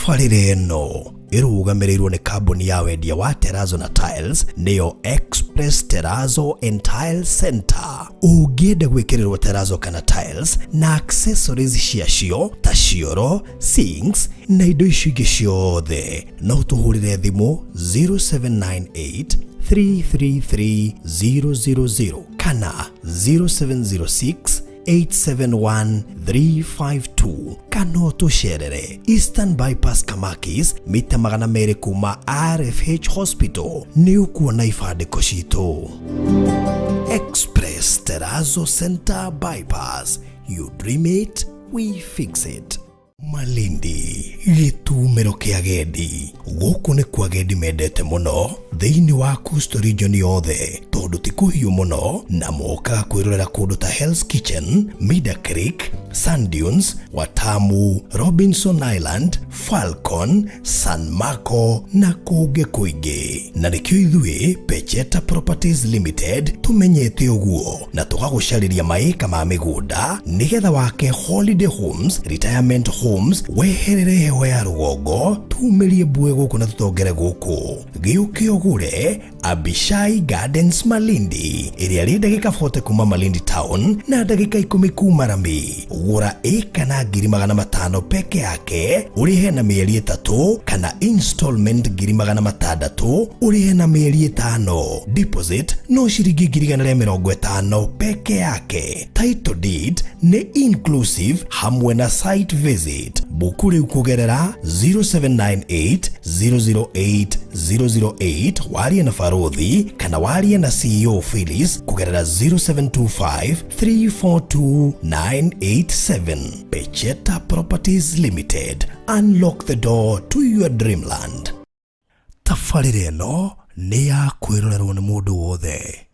Tafarire no irugamirĩirwo nĩ kambuni ya wendia wa terrazzo na tiles nĩyo Express Terrazzo and Tile Center. Ũngĩenda gwĩkĩrĩrwo terrazzo kana tiles na accessories ciacio ta cioro, sinks na indo icio ingĩ ciothe, no tũhũrĩre thimũ 0798 333 000 kana 0706 871 352 kana tucerere Eastern Bypass Kamakis mita 200 kuma RFH Hospital ni ukuona ifadiko citũ. Express Terrazzo Center Bypass, you dream it, we fix it. Malindi gĩtumĩro kĩa agendi gũkũ nĩ kwa agendi mendete mũno thĩinĩ wa Coastal Region yothe tondũ ti kũhiũ mũno na mokaga kwĩrorera kũndũ ta Hell's Kitchen, Mida Creek, Sand Dunes, Watamu, Robinson Island, Falcon, San Marco na kũngĩ kũingĩ. Na nĩkĩo ithuĩ Pecheta Properties Limited tũmenyete ũguo na tũgagũcarĩria maĩka ma mĩgũnda nĩgetha wake holiday homes, retirement homes, weherere heho ya rũgongo, tumĩrie mbue gũkũ na tũtongere gũkũ. Gĩũke ũgũre Abishai Gardens Malindi ĩrĩa rĩ ndagĩka 40 kuma Malindi Town na ndagĩka 10 kuma Rami. Gũra ĩka na 500 peke yake ũrĩhe na mĩeri 3 kana installment 600 ũrĩhe na mĩeri 5. Deposit no ciringi 150 peke yake. Title deed nĩ inclusive hamwe na site visit. Buku rĩu kũgerera 0798 008 008 warie na Farothi kana warie na CEO Phyllis kũgerera 0725 342 987. Pecheta Properties Limited, unlock the door to your dreamland. Tafarire no nĩ ya kwĩrorerwo nĩ mũndũ wothe.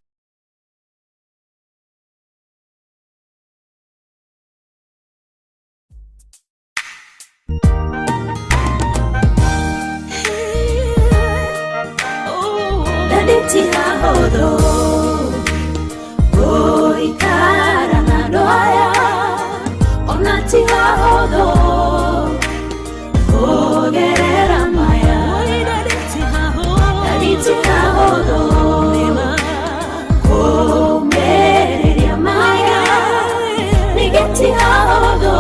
Daditi hahodo goikara na doya onati hahodo gogerera maya daditi hahodo gomereria maya nigeti hahodo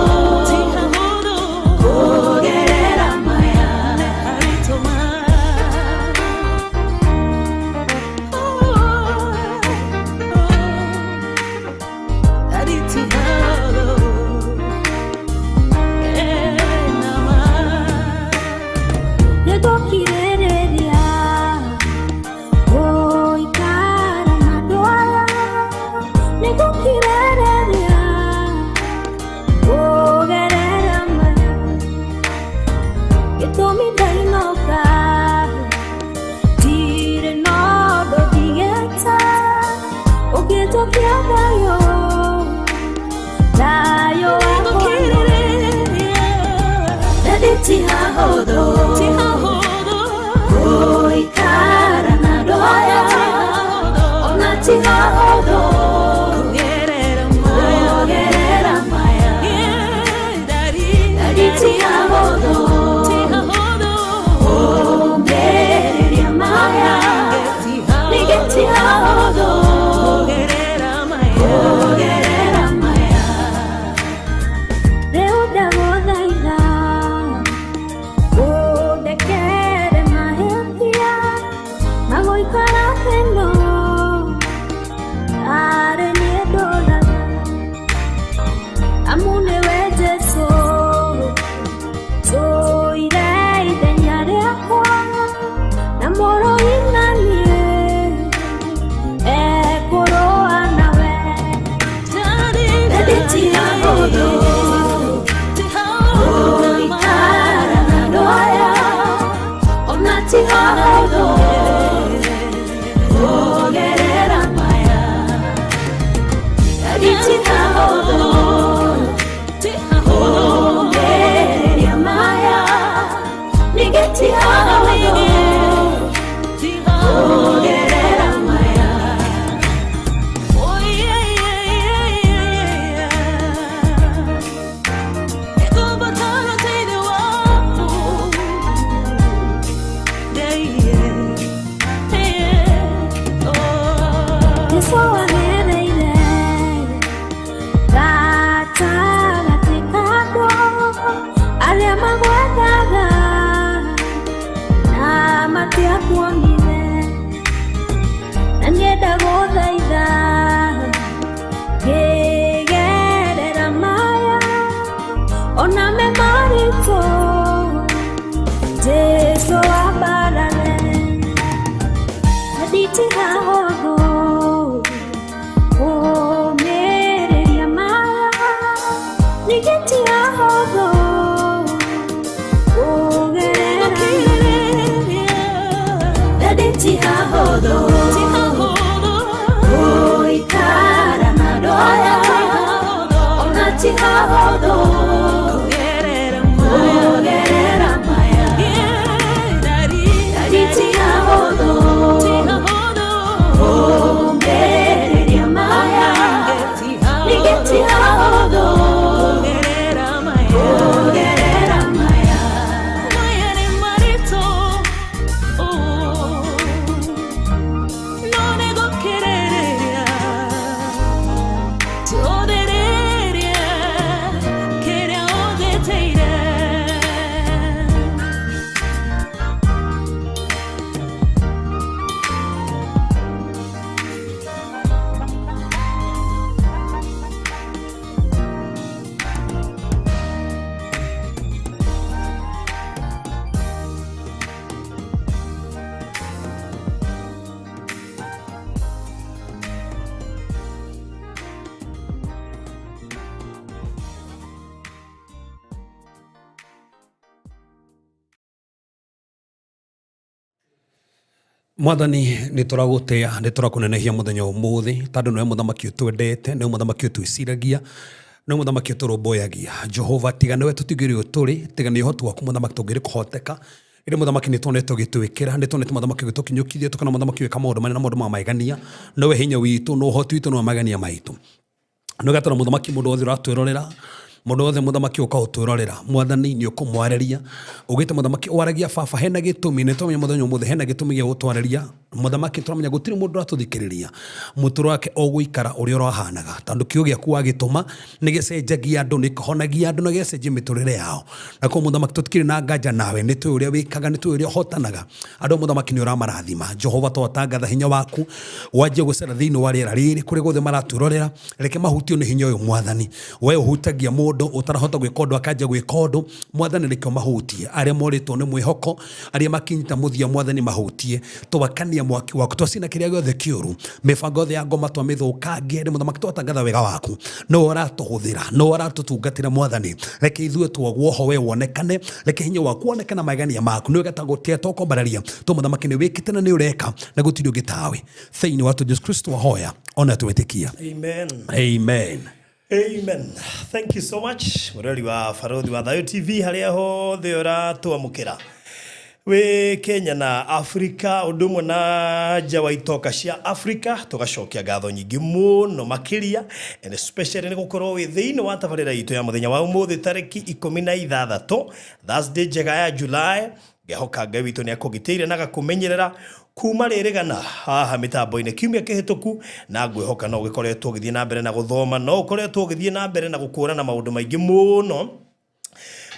gatagatĩ ka andũ arĩa magwethaga na matiakuonire, na nyenda gũthaitha kĩgerera maya ona me maritũ, Jesũ ambarare na ti hahũthũ kũũmĩrĩria maya, ningĩ ti hahũthũ kũgerera na ti hahũthũ gũikara na andũ aya, ona ti hahũthũ kũgerera maya, ti hahũthũ kũũmĩrĩria maya, ningĩ ti hahũthũ kũgerera maya. Maya nĩ maritũ, no nĩ gũkĩrĩrĩria tũthĩrĩrie kĩrĩa ũgĩteire. Mwathani nĩ tũragũtĩa, nĩ tũrakũnenehia mũthenya ũmũthĩ tondũ nĩwe mũthamaki ũtwendete, nĩwe mũthamaki ũtwĩciragia, nĩwe mũthamaki ũtũrũmbũyagia. Jehova, tiga nĩwe tũtigĩrĩ ũtũrĩ, tiga nĩ ũhoti waku mũthamaki tũngĩrĩ kũhoteka. Ĩrĩ mũthamaki nĩ tuonete ũgĩtwĩkĩra, nĩ tuonete mũthamaki ũgĩtũkinyũkithia, tũkona mũthamaki wĩka maũndũ manene na maũndũ ma magegania. Nowe hinya witũ, no ũhoti witũ, no magania maitũ. Nĩ gatũra mũthamaki mũndũ wothe ũratwĩrorera, mũndũ wothe mũthamaki ũka ũtwĩrorera, Mwathani nĩ ũkũmwarĩria. Ũgĩte mũthamaki waragia baba, hena gĩtũmi, nĩ tũmenya mũthenya ũmũthĩ hena gĩtũmi gĩa gũtwarĩria. Mũthamaki tũramenya gũtirĩ mũndũ ũratũthikĩrĩria, mũtũro wake o gũikara ũrĩa ũrahanaga, tondũ kiugo gĩaku wagĩtũma nĩ gĩcenjagia andũ, nĩ kĩhonagia andũ na gĩcenjia mĩtũrĩre yao. Na kwa mũthamaki tũtikĩrĩ na nganja nawe, nĩ tũĩ ũrĩa wĩkaga, nĩ tũĩ ũrĩa ũhotanaga. Andũ mũthamaki nĩ ũramarathima. Jehova, twatangatha hinya waku wanjie gũcera thĩinĩ wa rĩera rĩrĩ kũrĩa guothe maratwĩrorera, reke mahutio nĩ hinya ũyũ Mwathani. We ũhutagia mũndũ ũtarahota gwĩka ũndũ akanja gwĩka ũndũ, Mwathani reke mahutie. Arĩa morĩtwo nĩ mwĩhoko, arĩa makinyita mũthia, Mwathani mahutie. Tũbakania mwaki waku, twacina kĩrĩa gĩothe kĩũru, mĩbango yothe ya ngoma twamĩthũkangie. Rĩ mũthamaki twatangatha wega waku, no ũratũhũthĩra, no ũratũtungatĩra Mwathani. Reke ithuĩ twaguoho we wonekane, reke hinya waku wonekane na magania maku. Nĩwe gatagũtia tũkombararia, tũ mũthamaki nĩ wĩkĩte na nĩ ũreka, na gũtirĩ ũngĩ tawe. Thĩinĩ wa Jesũ Kristo wahoya, ona twĩtĩkia. Amen. Amen. Amen. Thank you so much. Murori wa Barothi wa Thayo TV haria hothe ũratwamũkĩra. We Kenya na Afrika, ũndũ ũmwe na nja wa itoka cia Afrika, tũgacokia ngatho nyingĩ mũno makĩria, and especially nĩ gũkorwo wĩ thĩinĩ wa tabarĩra itũ ya mũthenya wa ũmũthĩ tarĩki 16 Thursday njega ya July. Ngehoka Ngai witũ nĩ akũgitĩire na agakũmenyerera kuma rĩrĩgana haha mĩtambo-inĩ kiumia kĩhĩtũku, na ngwĩhoka no ũgĩkoretwo ũgĩthiĩ na mbere na gũthoma, no ũkoretwo ũgĩthiĩ na mbere na gũkũrana maũndũ maingĩ mũno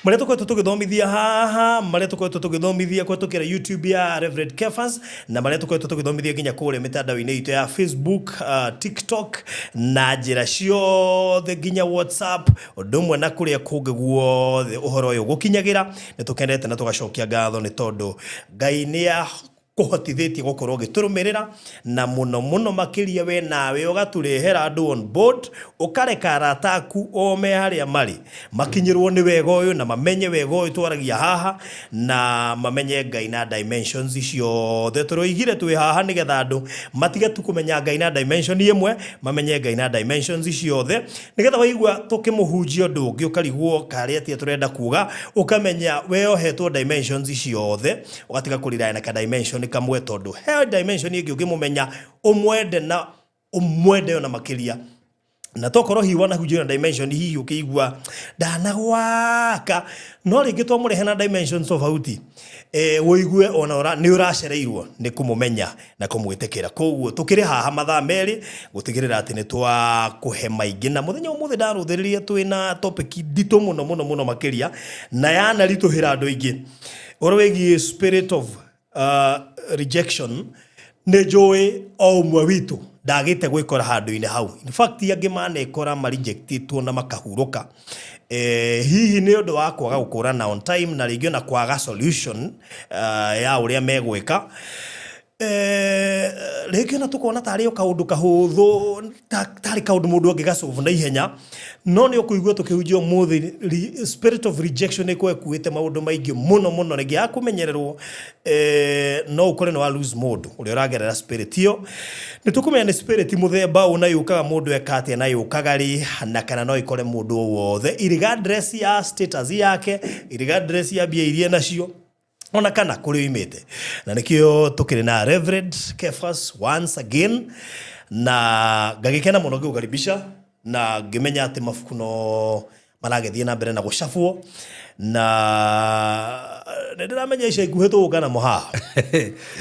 marĩa tũkoretwo tũgĩthomithia haha, marĩa tũkoretwo tũgĩthomithia kũhetũkĩra YouTube ya Reverend Kefas, na marĩa tũkoretwo tũgĩthomithia nginya kũrĩa mĩtandao-inĩ itũ ya Facebook, TikTok na njĩra ciothe nginya WhatsApp, ũndũ ũmwe na kũrĩa kũngĩ guothe ũhoro ũyũ gũkinyagĩra. Nĩ tũkenete na tũgacokia ngatho nĩ tondũ Ngai nĩ kuhotithĩtie gũkorwo gĩtũrũmĩrĩra, na mũno makĩria we nawe ũgatũrehera andũ on board, ũkareka arata aku ome harĩa marĩ makinyĩrwo nĩ wega ũyũ na mamenye wega ũyũ twaragia haha, na mamenye Ngai na dimensions ciothe tũroigire twĩ haha nĩgetha andũ matige tu kũmenya Ngai na dimension ĩmwe, mamenye Ngai na dimensions ciothe, nĩgetha waigua tũkĩmũhunjia ũndũ ũngĩ ũkarigwo karĩa atĩa tũrenda kuga, ũkamenya we ohetwo dimensions ciothe, ũgatiga kũrira na ka dimension kamwe, tondũ he dimension ĩngĩ ũngĩmũmenya ũmwende na ũmwende ona makĩria na tokorwo hiwa na hujira dimension hii ukigwa ndanagwaka no ringi twamurehe na dimensions tofauti woigue ona ora ni uracereirwo ni kumumenya na kumwitikira koguo tukiri haha mathaa meri gutigirira ati ni twa kuhe maingi na muthenya umuthi ndaruthiriria twina topic ndito muno makiria na yana rituhira andu ingi orwegi spirit of rejection ne joy o mwe witu ndagite gwikora handu-ini hau in fact yangi manekora marejectitwo na makahuruka hihi ni undu wa kwaga gukurana on time na ringio na kwaga solution ya uria megwika ringio na tukona tari kaundu kahuthu tari kaundu mundu angigasolve na ihenya no ni ukuigua tukihunjio muthi spirit of rejection ni kwekuite maundu maingi muno ringi akumenyererwo no ukore no lose mode uri uragerera spirit hiyo ni tukumenya ni spirit muthemba una yukaga mundu ekate na yukaga ri na kana no ikore mundu wothe regardless ya status yake regardless ya bia irie nacio ona kana kuri imete na nikio tukiri na Reverend Kefas once again na ngagikena muno gukaribisha na ngimenya ati mafukuno maragethie na mbere na gucafwo na ndiramenya ica ikuhetwo kana moha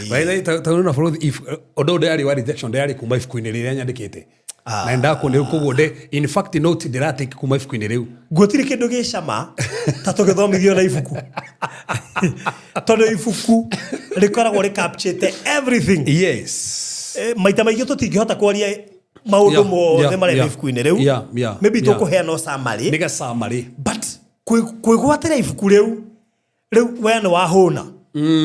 by the tauna for if odo diary wa rejection diary kuma ifuku-ini riria nyandikite na ndako ni kuguo de in fact note dirate kuma ifuku-ini riu gutiri kindu gicama ta tugithomithio na ifuku tondu ifuku rikoragwo ri capture everything yes maita maingĩ tutingĩhota kwaria maundu mothe marĩa ifuku-ini riu maybe tukuheana summary niga summary but kwigwatira ifuku riu we ni wahuna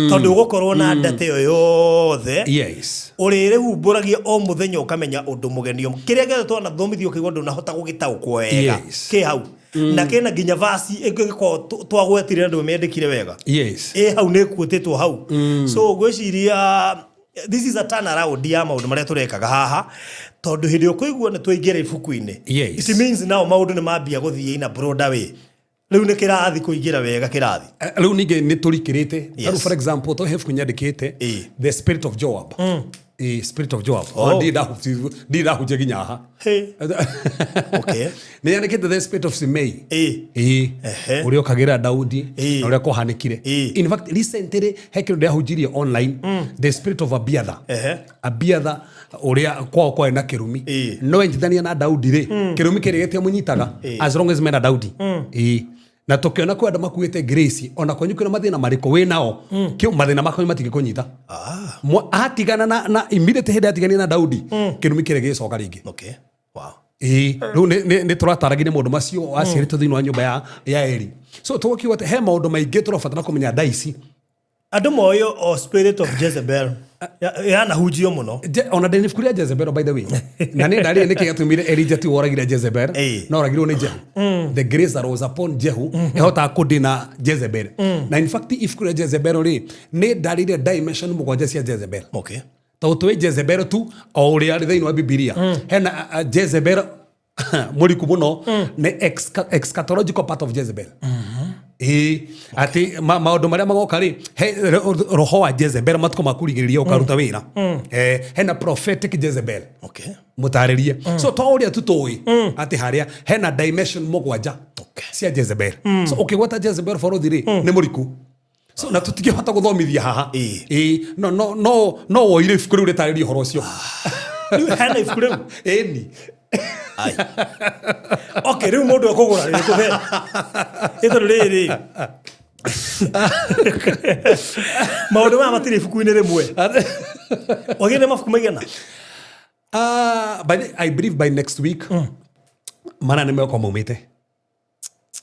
tondu gukorwo na ndate yo yothe yes urire humburagia o muthenya ukamenya undu mugenio kiria gĩothe twana thomithio kĩgwa ndunahota gũgĩtaũkwo wega kĩ hau na kena nginya vasi ĩngĩkorwo twagwetire andũ mendekire wega yes hau nĩ kuotĩtwo hau so gwĩciria this is a turn around ya maundu maria turekaga haha tondu hindi ukuigua ni twaingĩra ifuku-ini yes. It means now maundu ni mambia guthii in a broader way riu ni kirathi kuingira wega kirathi riu ninge ni turikirite taru for example to have kunyandikite the spirit of Joab spirit of Joab dida hujeginya ha okay ni yandikite the spirit of Simei uri okagira Daudi na uri kohanikire in fact recently hekiro ndia hujirie online the spirit of Abiatha uria kwa ina kirumi no enjithania na Daudi ri kirumi kirigete munyitaga as long as mena Daudi na tukiona kwa andũ makuĩte grace ona kwanyu kwĩna mathĩna marĩkũ wĩ nao kĩu mathĩna makwanyu matingĩkũnyita atigana na immediate hĩndĩ atigania na Daudi kĩrumi kĩrĩa gĩcoka rĩngĩ okay wow rĩu nĩ tũrataragire maũndũ macio aciarĩtwo thĩinĩ wa nyũmba ya Eli so tũgũkiuga atĩ he maũndũ maingĩ tũrabatara kũmenya daici andũ moyo o spirit of Jezebel yana hujio muno ona ndeni fukuria Jezebel by the way na nĩ ndarĩ nĩ kĩgatumire Elijah ti woragire Jezebel no oragirwo nĩ Jehu the grace that was upon Jehu ehota kũndina Jezebel na in fact ifukuria Jezebel ri nĩ ndarĩire dimension mũgwanja cia Jezebel okay tawtwe Jezebel tu o ũrĩa arĩ thĩinĩ wa Biblia hena Jezebel mũriku mũno nĩ eschatological part of Jezebel ati maundu maria magoka ri roho wa Jezebel matuko makurigiriria ukaruta wira hena prophetic Jezebel okay mutaririe so to uria tutoi ati haria hena dimension mogwanja cia Jezebel so ukigwata Jezebel for thiri ni muriku so na tutingihota guthomithia haha no woire ifuku riu ritaririe horo cio hena ifuku riu ni ai okay riu mundu akugura ri tuhe ito riri maundu ma matiri ifuku-ini rimwe ogene mafuku maigana I believe by next week mana nimeko maumite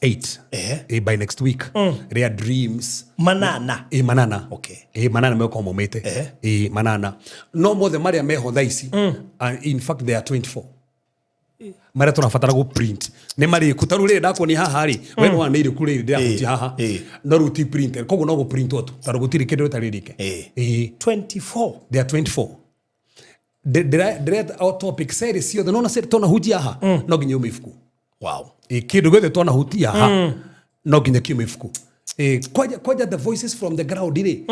8 by next week their dreams manana manana okay manana nimeko maumite manana no mothe maria meho thaici in fact they are 24 mara tunafatara go print ne mari kutaru ri ndako ni haha ri we no ane iri kuri ndi ahuti haha no ruti printer kogo no go print oto taru gutiri kindu taririke 24 they are 24 the topic series sio no na ser tona huti haha no ginyo mifuku wow kindu gothe tona huti haha no ginyo kimifuku kwaja the voices from the ground ri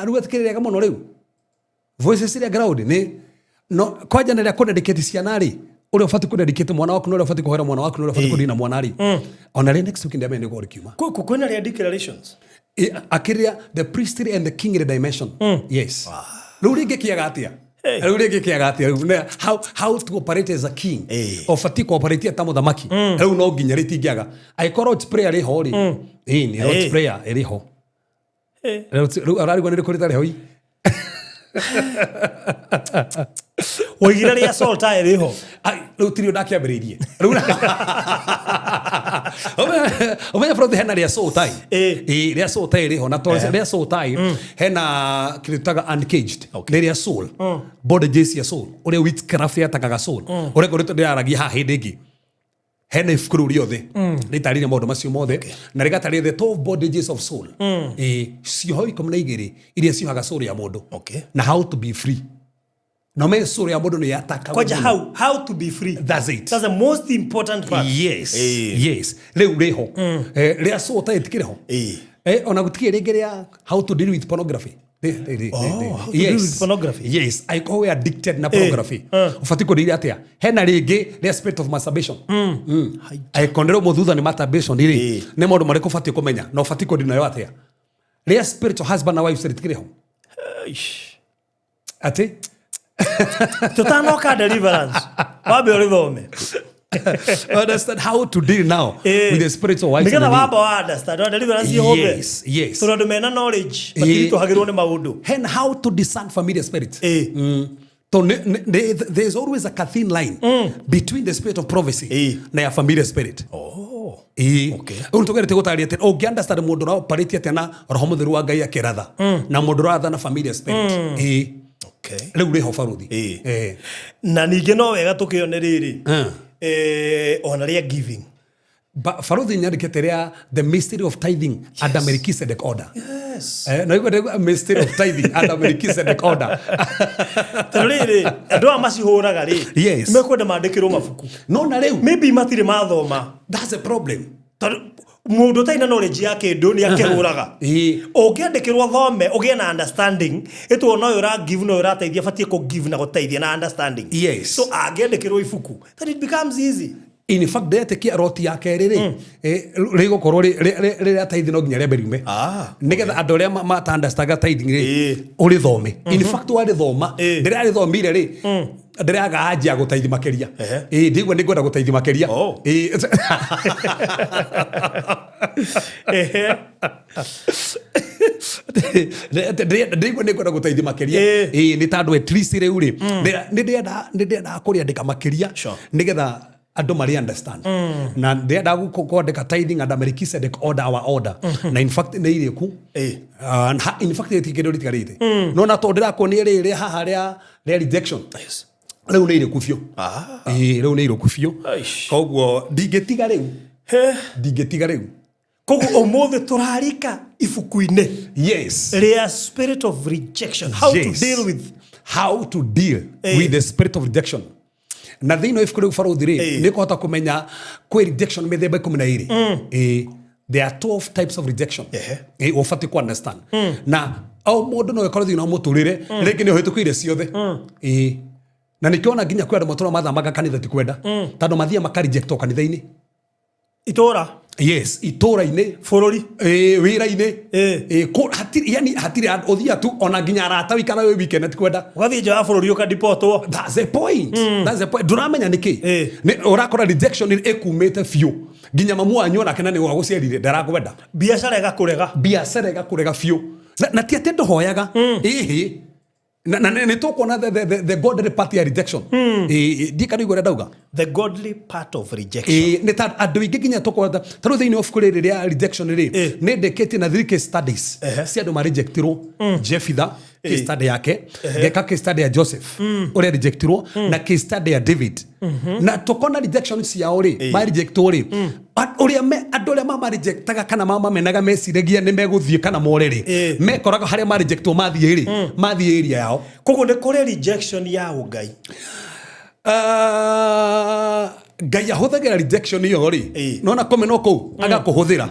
ruat kirega kama no riu voices ria ground ni no kwaja na ria kondedicate ciana ri uria ufati ku dedicate mwana waku no uria ufati kuhera mwana waku no uria ufati kudina mwana ri ona ri next week ndame ni gori kiuma kwina ria declarations akiria the priestly and the kingly dimension yes ruri kiaga atia ruri kiaga atia how to operate as a king ofati ko operate ta muthamaki riu no nginya ritingiaga I call prayer ri ho ri ni Lord's prayer ri ho riu ararigwa ni rikurita ri ho Oigira ria Saul ta iriho riu tirio ndakiambiririe riu omenya bro hena ria Saul tai ria Saul tai iriho na to ria Saul tai hena kiritaga uncaged ni ria Saul body jesi ya Saul uria witchcraft yatakaga Saul uria kurito ndiaragia ha hindi ingi hena ifukuru riothe ritarire maundu macio mothe na rigatarire the 12 bondages of soul cioho ikumi na igiri iria ciohaga soul ya mundu na how to be free no me soul ya mundu ni yataka kwaja how to be free that's it that's the most important part yes riu riho ria soul ta itikireho ona gutiki ringiria how to deal with pornography how to deal with pornography yes I call we addicted na pornography ufati ko dira atia hena ringi the spirit of masturbation I kondero muthutha ni masturbation iri ne mundu mariko fati kumenya no ufati ko dina yo atia the spiritual husband and wife siritikireho ati tutanoka deliverance wabe orithome understand how to deal now with the spiritual wife because waba understand deliverance hobe yes so ndo mena knowledge bakirito hagirwo ni maundu and how to discern familiar spirits so there is always a thin line between the spirit of prophecy na ya familiar spirit okay untogerete gutaria te ogi understand mundu ra parity atena roho mutheru wa Ngai akiratha na mundu ratha na familiar spirit okay riu riho faruthi na ninge no wega tukionere riri ona ria giving but faruthi nyandikete ria the mystery of tithing under Melchizedek order yes no iko mystery of tithing under Melchizedek order riri ndo amacihuraga ri yes mekwenda mandikirwo mabuku no na riu maybe matire mathoma that's a problem mundu taina knowledge yake ndo ni akihuraga ungiandikirwo thome ugie na understanding etwo no ura give no ura teithia fatie ko give na guteithia na understanding yes so angiandikirwo ibuku that it becomes easy in fact ndete kia roti yake riri rigo korwo ri ataithi no nginya reberiume nigetha andu ria ma understand tithing ri uri thome in fact wari thoma ndira ri thomire ri ndiraga ajia gutaithi makeria ndigwa ningwenda gutaithi makeria ndigwa ningwenda gutaithi makeria ni tandu at least riu ri ndenda kuriandika makeria nigetha ado mari understand na ndenda gukodeka tithing and Melchizedek order our order na in fact ne ire ku in fact itikido ritigarite no na to ndirako ni ire haha ria rejection yes riu ne ire kufio riu ne ire kufio koguo ndingetiga riu koguo omothe turarika ifuku-ine yes ria spirit of rejection how to deal with the spirit of rejection na thino if kuri faruthiri ni kohota kumenya kwi rejection methemba 12 there are 12 types of rejection ufati ku understand na au mundu no ekoro thina muturire ringi ni uhitukuire ciothe na nikiona nginya kwenda mutoro mathamaga kanitha ti kwenda tando mathia makarejecto kanitha-ini itora yes itora-ini bururi wira-ini hatiri uthia tu ona nginya arata wikana we weekend ti kwenda ugathie nja wa bururi ukadipotwo that's the point duramenya niki ni urakora rejection ikumite few nginya mamu anyu na kena ni wa guciarire ndarakwenda biacara igakurega few na ti atendo hoyaga na ni tukuona the godly part ya rejection dikani igore dauga the godly part of rejection ni ta andu ingi nginya tukuona taru thini of kuri ria rejection ri ni ndekete na 3 case studies si andu ma rejectirwo Jephthah case study yake geka case study ya Joseph ore rejectirwo na case study ya David na tukona rejection ciao ri ba rejectwo ri uria andu ria mama rejectaga kana mama menaga meciragia ni meguthie kana moreri mekoraga haria ma rejectwo mathie ri mathie area yao koguo ni kore rejection ya Ngai Ngai ahũthagĩra rejection iyo ri nona komeno kou agakuhuthira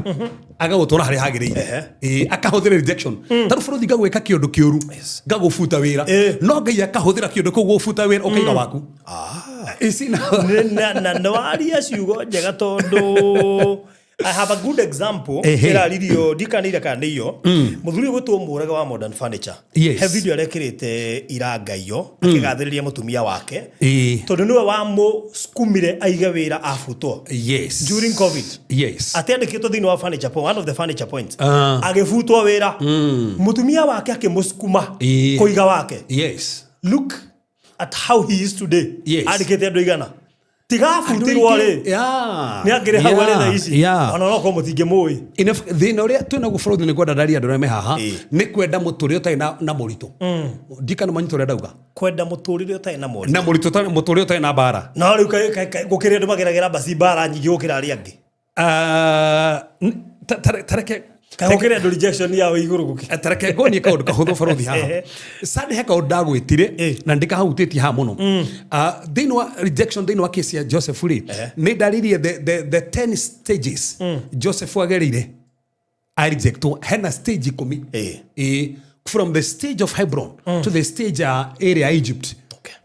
agagutwara hari hagirire akahũthĩra rejection taru bũrũri ngagwĩka kĩũndũ kĩũru ngagũbuta wĩra no Ngai akahũthĩra kĩũndũ kĩu gũbuta wĩra ũkaiga waku isi na waria ciugo njega tondu I have a good example iraririo ndikanire kana iyo muthuri gwitwo muraga wa Modern Furniture he video arekirite irangayo akigathiriria mutumia wake tondu niwe wa mu skumire aige wira afutwo during covid atendekitwo thini wa furniture point one of the furniture points agifutwo wira mutumia wake akimuskuma kuiga wake look at how he is today adikite ndo igana tigafutirwo ri ni angire hawale na ici ona no ko mutinge muyi thina uria twina gubũrũri ni kwenda ndaria andũ me haha ni kwenda mũtũrĩre ũtarĩ na mũritũ ndikana manyito ũrĩa ndauga kwenda mũtũrĩre ũtarĩ na mũritũ na mũritũ mũtũrĩre ũtarĩ na mbara no rĩu gũkĩrĩ andũ mageragĩra basi mbara nyingĩ gũkĩra arĩa angĩ tareke Kahokere ndo rejection yawe iguru guki. Atareke goni ka undu kahutho bũrũri haha. Sade heka ndagwĩtire na ndikahutĩtie ha mũno. Thĩinĩ rejection thĩinĩ wa case ya Joseph Lee nĩ ndaririe the 10 stages Joseph agerire I reject hena stage 10 from the stage of Hebron to the stage area Egypt.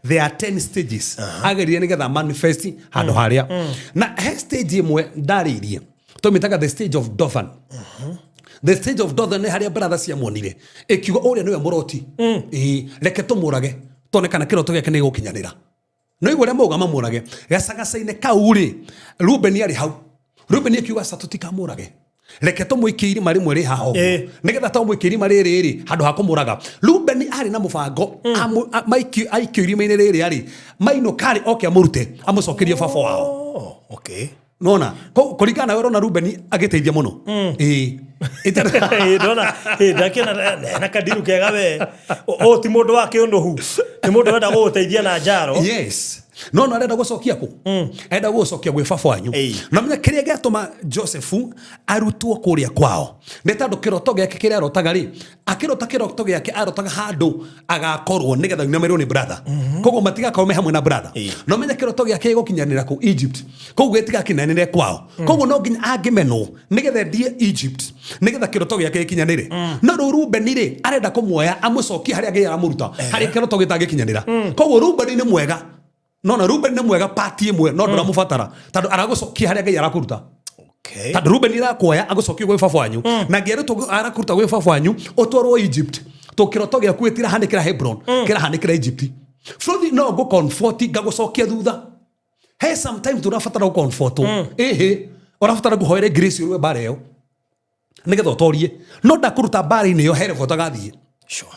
There are 10 stages. Agerire nigetha manifest handũ harĩa. Na he stage imwe ndaririe. Tũmĩtaga the stage of Dothan. The stage of Dothan nĩ harĩa brothers yamonire. Ekiuga ũrĩa nĩwe mũroti. Reke tũmũrage. Tonekana kĩroto gĩake nĩ gũkinyanĩra. No igũrĩa mauga mamũrage. Gacagaca-inĩ kau rĩ. Ruben arĩ hau. Ruben akiuga sa tũtikamũrage. Reke tũmũikie irima rĩmwe rĩ haha ũguo. Nĩgetha tũmũikie irima rĩrĩ rĩ handũ ha kũmũraga. Ruben arĩ na mũbango aikio irima-inĩ rĩrĩ arĩ. Mainũka rĩ oke amũrute amũcokerie baba wao. Okay. Nona kuringana na Rona Ruben agiteithia muno ndona ndakena na kadiru kega we o ti mundu wake undu hu ni mundu wenda guteithia na njaro no arenda gucokia ku enda gucokia gwe baba wanyu na menya kiria gatuma Joseph arutwo kuria kwao ni tandu kiroto giake kiria arotaga ri akirota kiroto giake arotaga handu agakorwo nigetha nyamerwo ni brother koguo matiga kaume hamwe na brother no menya kiroto giake gukinyanira ku Egypt koguo getiga kinanire kwao koguo no nginya angimenwo nigetha die Egypt nigetha kiroto giake gikinyanire na Ruben ri arenda kumuoya amucokie haria ngai aramuruta haria kiroto gitagikinyanira koguo Ruben ni mwega Nona Ruben nĩ mwega party imwe no ndũramũbatara tondũ aragucokia harĩa ngai arakuruta. Okay. Tondũ Ruben irakuoya agucokie gwĩ baba wanyu na ngĩerwo arakuruta gwĩ baba wanyu ũtwarwo Egypt. Tũkĩroto gĩaku gĩtirahanĩkĩra Hebron kĩrahanĩkĩra Egypt. Bũrũri no ngũcomfort ngagucokia thutha. He sometimes tũrabatara gũcomfort. Ũrabatara kũhoera grace ũrwe mbara ĩyo. Nĩgetha ũtorie. No ndakuruta mbara-inĩ ĩyo here bota gathiĩ. Sure.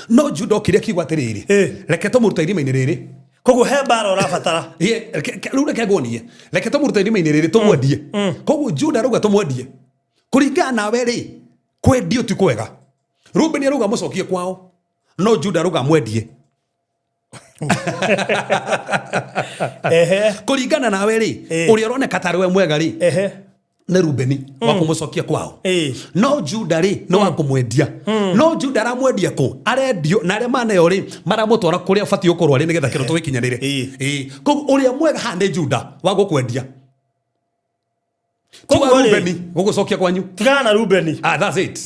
No Juda okire kiuga atĩrĩrĩ. Reke tũmũruta irima-inĩ rĩrĩ. Koguo he mbara ũrabatara. Rĩu reke ngonie. Reke tũmũruta irima-inĩ rĩrĩ tũmwendie. Koguo Juda arauga tũmwendie. Kũringana nawe rĩ, kwendio ti kwega. Ruben arauga mũcokie kwao. No Juda arauga mwendie. Kũringana nawe rĩ, ũrĩa ũroneka tarĩ we mwega rĩ. Na Rubeni wa kumucokia kwao. No Juda ri no wa kumwendia. No Juda aramwendia ku arendio na arĩa maneyo ri maramutwara kuria abatie ukorwo ari nigetha kiroto gikinyanire. Koguo uria mwega hande Juda wa gukwendia. Koguo Rubeni gugucokia kwanyu. Tigana na Rubeni. That's it.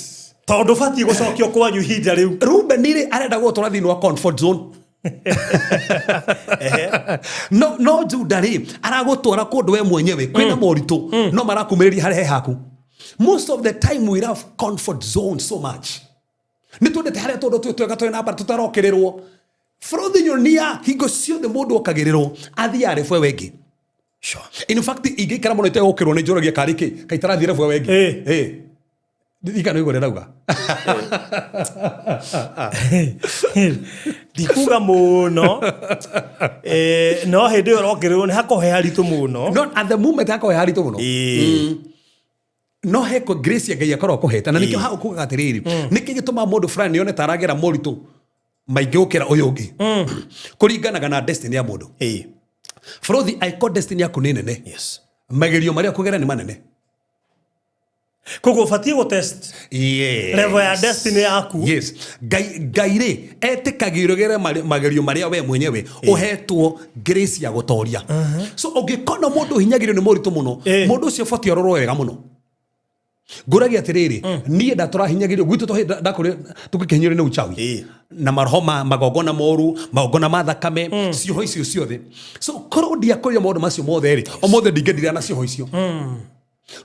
Tondu batie gucokio kwanyu hinda riu. Rubeni ri arenda gutwara thini wa comfort zone. No Juda ri aragutwara kundu we mwenyewe kwina moritu no marakumeria hare haku. Most of the time we have comfort zone so much. Ni twendete hare tondu twega twena bara tutarokererwo. From the yonia hingo ciothe mundu okagererwo athi arefu wengi. Sure. In fact igikara muno itegukirwo ni njuragia kariki kaitara thire fwe wengi. Ikano igore rauga. Dikuga muno. No hende orokerwo ni hakohe haritu muno. Not at the moment hakohe haritu muno. No heko grace ya ngai akorwo kuheta na nikio ha ukuga atiriri. Niki gituma mundu fulani yone taragera moritu maingĩ gũkĩra ũyũ ũngĩ. Kũringanaga na destiny ya mũndũ. Bũrũri aiko destiny yaku nĩ nene. Yes. Magerio marĩa kũgera nĩ manene. Kogo fatie go test. Yes. Level ya destiny yaku. Yes. Gaire etikagirogere magerio maria we mwenyewe uhetwo grace ya gutoria. So ungikona mundu hinyagirio ni muritu muno, mundu ucio fati ororo wega muno. Nguragi atiriri nie ndatura hinyagirio gwitu ndakore tukikinyire ni uchawi. Na marhoma magogona moru, magogona mathakame, cio icio ciothe. So korwo ndia koria maundu macio mothe ri, omothe ndingedira na cio icio.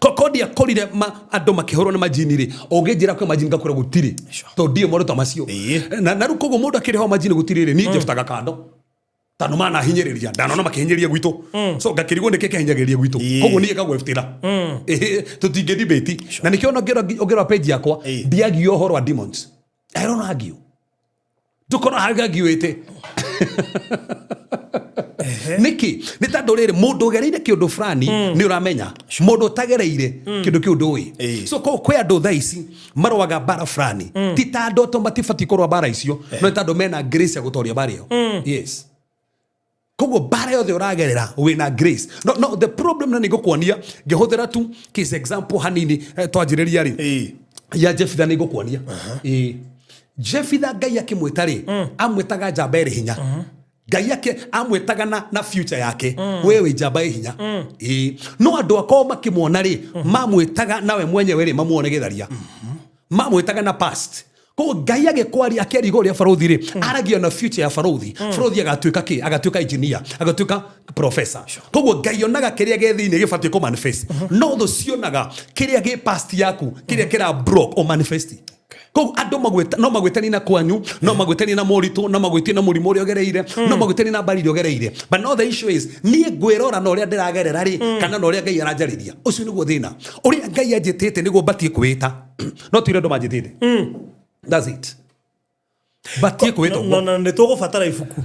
Kokodia korire andu makihorwo na majini ri ogenjira kwe majini gakora gutiri to die moru ta macio na rukogo mundu akiriho majini gutiri ri ni jeftaga kando tano mana hinyiriria ndanona makihinyiria gwitu so ngakirigwo nike hinyagiria gwitu kogo nie kagweftira tutinge debate na nikiona ogera page yakwa ndiagi ohoro wa demons I don't argue tukona hagagiwete Niki nitandorere mundu gereire kiundu fulani ni uramenya mundu tagereire kindu kiundu wi so kwe andu thaici maroaga bara fulani ti tando automatically korwa bara icio no tando mena grace ya gutoria bara yo yes kogo bara yo the uragerera wina grace no the problem na nigukuonia ngihuthira tu case example hanini twanjiriria ri ya Jefitha nigukuonia Jefitha Ngai akimwita ri amwitaga njamba iri hinya Ngai yake amwetaga na future yake wewe njamba hinya no andu akao makimwona ri mamwetaga nawe mwenyewe ri mamuone githaria mamwetaga na past ko Ngai agekwari akerigo ria Farothi ri aragio na future ya Farothi agatuika engineer agatuika professor koguo Ngai onaga kiria gethini gibatie ko manifest no tho cionaga kiria ge past yaku kiria kira broke o manifesti ko ando magweta no magwetani na kwanyu no magwetani na morito no magwetani na murimo uri ogereire no magwetani na bari ogereire but no the issue is nie gwirora no ria ndiragerera ri kana no ria Ngai aranjariria ucio niguo thina uri Ngai anjitite niguo batie kwita no tire ndo manjitite that's it batie kwita no ne togo fatara ifuku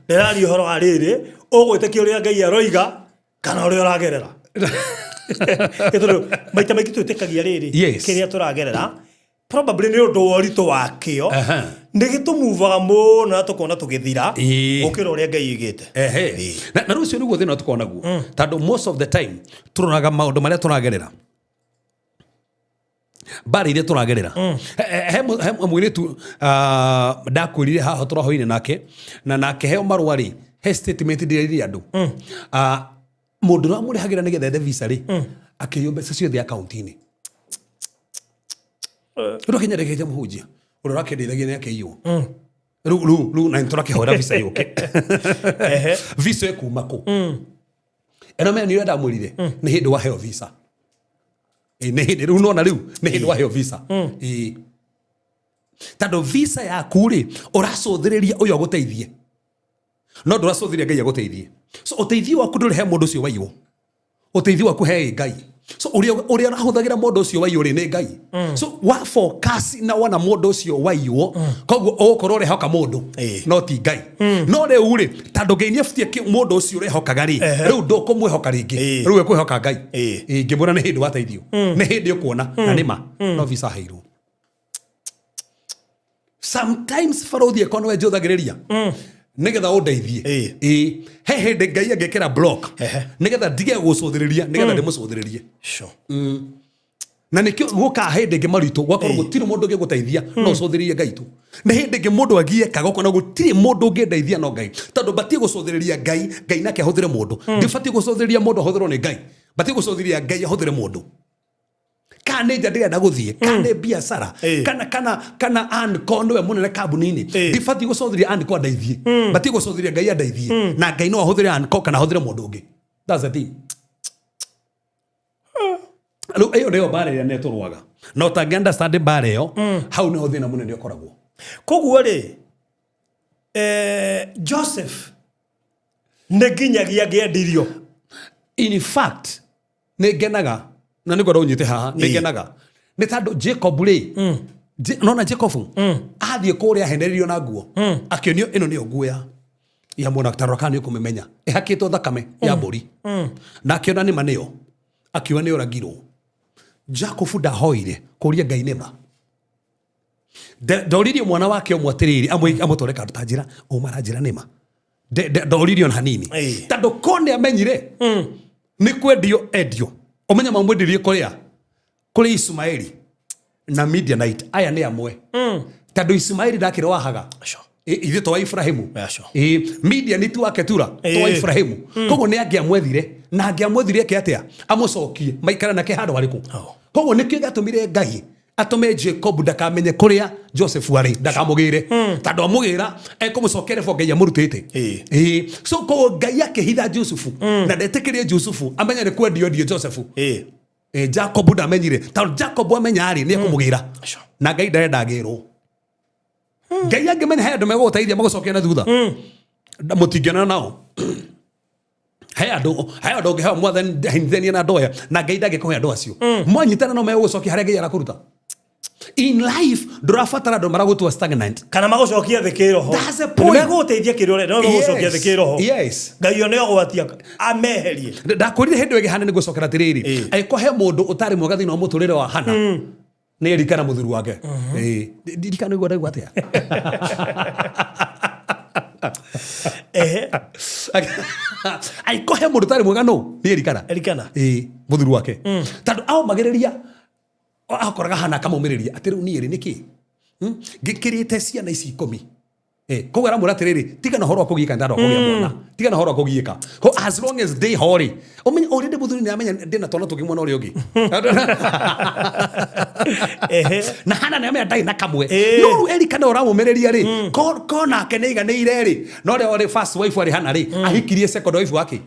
ndirari horo ariri ugwite uria Ngai aroiga kana uri uragerera maita maiki twitikagia riri kiria turagerera probably ni undu worito wakio ndigitumuvaga muno tukona tugithira ukira uria Ngai igite na rucio niguo thina tukona guo tando most of the time turonaga maundu maria turagerera bari ile turagerera he mwiritu ndakwirire haha turahoine nake na nake heo marwari he statement ndiriria andu mundu no muri hagira nigethe visa ri akiyombe cio the account ini ro kinya regeje muhujia ro rakendeithagia ni akiyo ru na ntura kihora visa yoke visa kuma ko eno me ni wenda murire ni hindi wa heo visa ni hindi ru no na riu ni hindi wa heo visa tando visa ya kuri uracothiriria uyo guteithie no nduracothiria Ngai aguteithie so uteithio waku nduri he mundu cio waiwo uteithio waku he Ngai so uria rahuthagira mundu cio waiwo ri ni Ngai so wa focus na wana mundu cio waiwo koguo ukorwo ri hoka mundu no ti Ngai no le uri tando Ngai ni afutie mundu cio ri hokaga ri riu ndukumwihoka ringi riu ekwihoka Ngai ngimura ni hindi wateithio ni hindi ukuona na nima no visa hairu sometimes Farothi ekonwe jothagiriria nigetha undeithie he hindi Ngai angekira block nigetha ndige gucuthiriria nigetha ndimucuthiririe na nikio guka hindi nge marito gwakorwo gutiri mundu ngiguteithia no ucuthiririe Ngai tu na hindi nge mundu agie kagoko na gutiri mundu ngedeithia no Ngai tando batie gucuthiriria Ngai nake ahuthire mundu ndibatie gucuthiriria mundu ahuthirwo ni Ngai batie gucuthiriria Ngai ahuthire mundu kane jadira ndaguthie kane biashara kana anko no we munene kabunini ndibati gucothiria anko ndaithie bati gucothiria Ngai ndaithie na Ngai no ahuthire anko kana ahuthire mundu ungi that's the thing alo ayo ndio bare ya netorwaga no ta understand bare yo how no thina munene ukoragwo koguo ri Joseph neginyagia gendirio in fact negenaga na nigora unyite haha nigenaga ni tando Jacob ri nona Jacob athie kuria henderio na nguo akionio ino ni nguo ya mwana taroka kumemenya ihakitwo thakame ya mburi na akiona ni maneo akiwa ni oragirwo Jacob ndahoire kuria Ngai nema ndoririo mwana wake omwatiriri amutoreka rutanjira umaranjira nema ndoririo hanini tando kone amenyire ni kwendio edio omenya mamwendirie kuria kuri Ismaili na Midianite aya ni amwe tando Ismaili ndakire wahaga ithe to Ibrahimu Midianite wake tura to Ibrahimu kogo ni angiamwethire na angiamwethire ke atia amucokie maikara nake handu hariku kogo nikio gatumire Ngai atome Jacob ndakamenye kuria Joseph wari ndakamugire tando amugira ekumucokere fo Ngai amurutite so kogo Ngai akihitha Joseph na ndetekirie Joseph amenya ni kwendio Joseph Jacob ndamenyire tando Jacob amenya ari ni ekumugira na Ngai ndarenda agirwo Ngai angemenya he andu megoteithia magucokia na thutha mutingena nao he andu ngehe mwathani hinthenia na ndoya na Ngai ndangikuhe andu acio mwanyitana no megucokia haria Ngai arakuruta in life ndurabatara andu maragutwa stagnant kana magucokia thiki roho that's the point meguteithia kirore no magucokia thiki roho Ngai one ogwatia ameherie ndakurire hindu ege Hana ni gucokera tiriri aikohe mundu utari mwega thini wa muturire wa Hana ni erikana muthuru wake dirikana igwa ndagwa atia aikohe mundu tari mwega no ni erikana muthuru wake tando ao magiriria akoraga Hana kamumiriria ati riu ni eri niki ngikirite ciana ici 10 kogo ara muratiriri tiga na horo akugika ndaro kugia mwana tiga na horo akugika ko as long as they hori omenye already muthuri ni amenya ndina tona tukimwana uri ugi na Hana ni amenya dai na kamwe no erikana ora mumereria ri ko na keneiga ni ireri no ri first wife ari Hana ri ahikirie second wife wake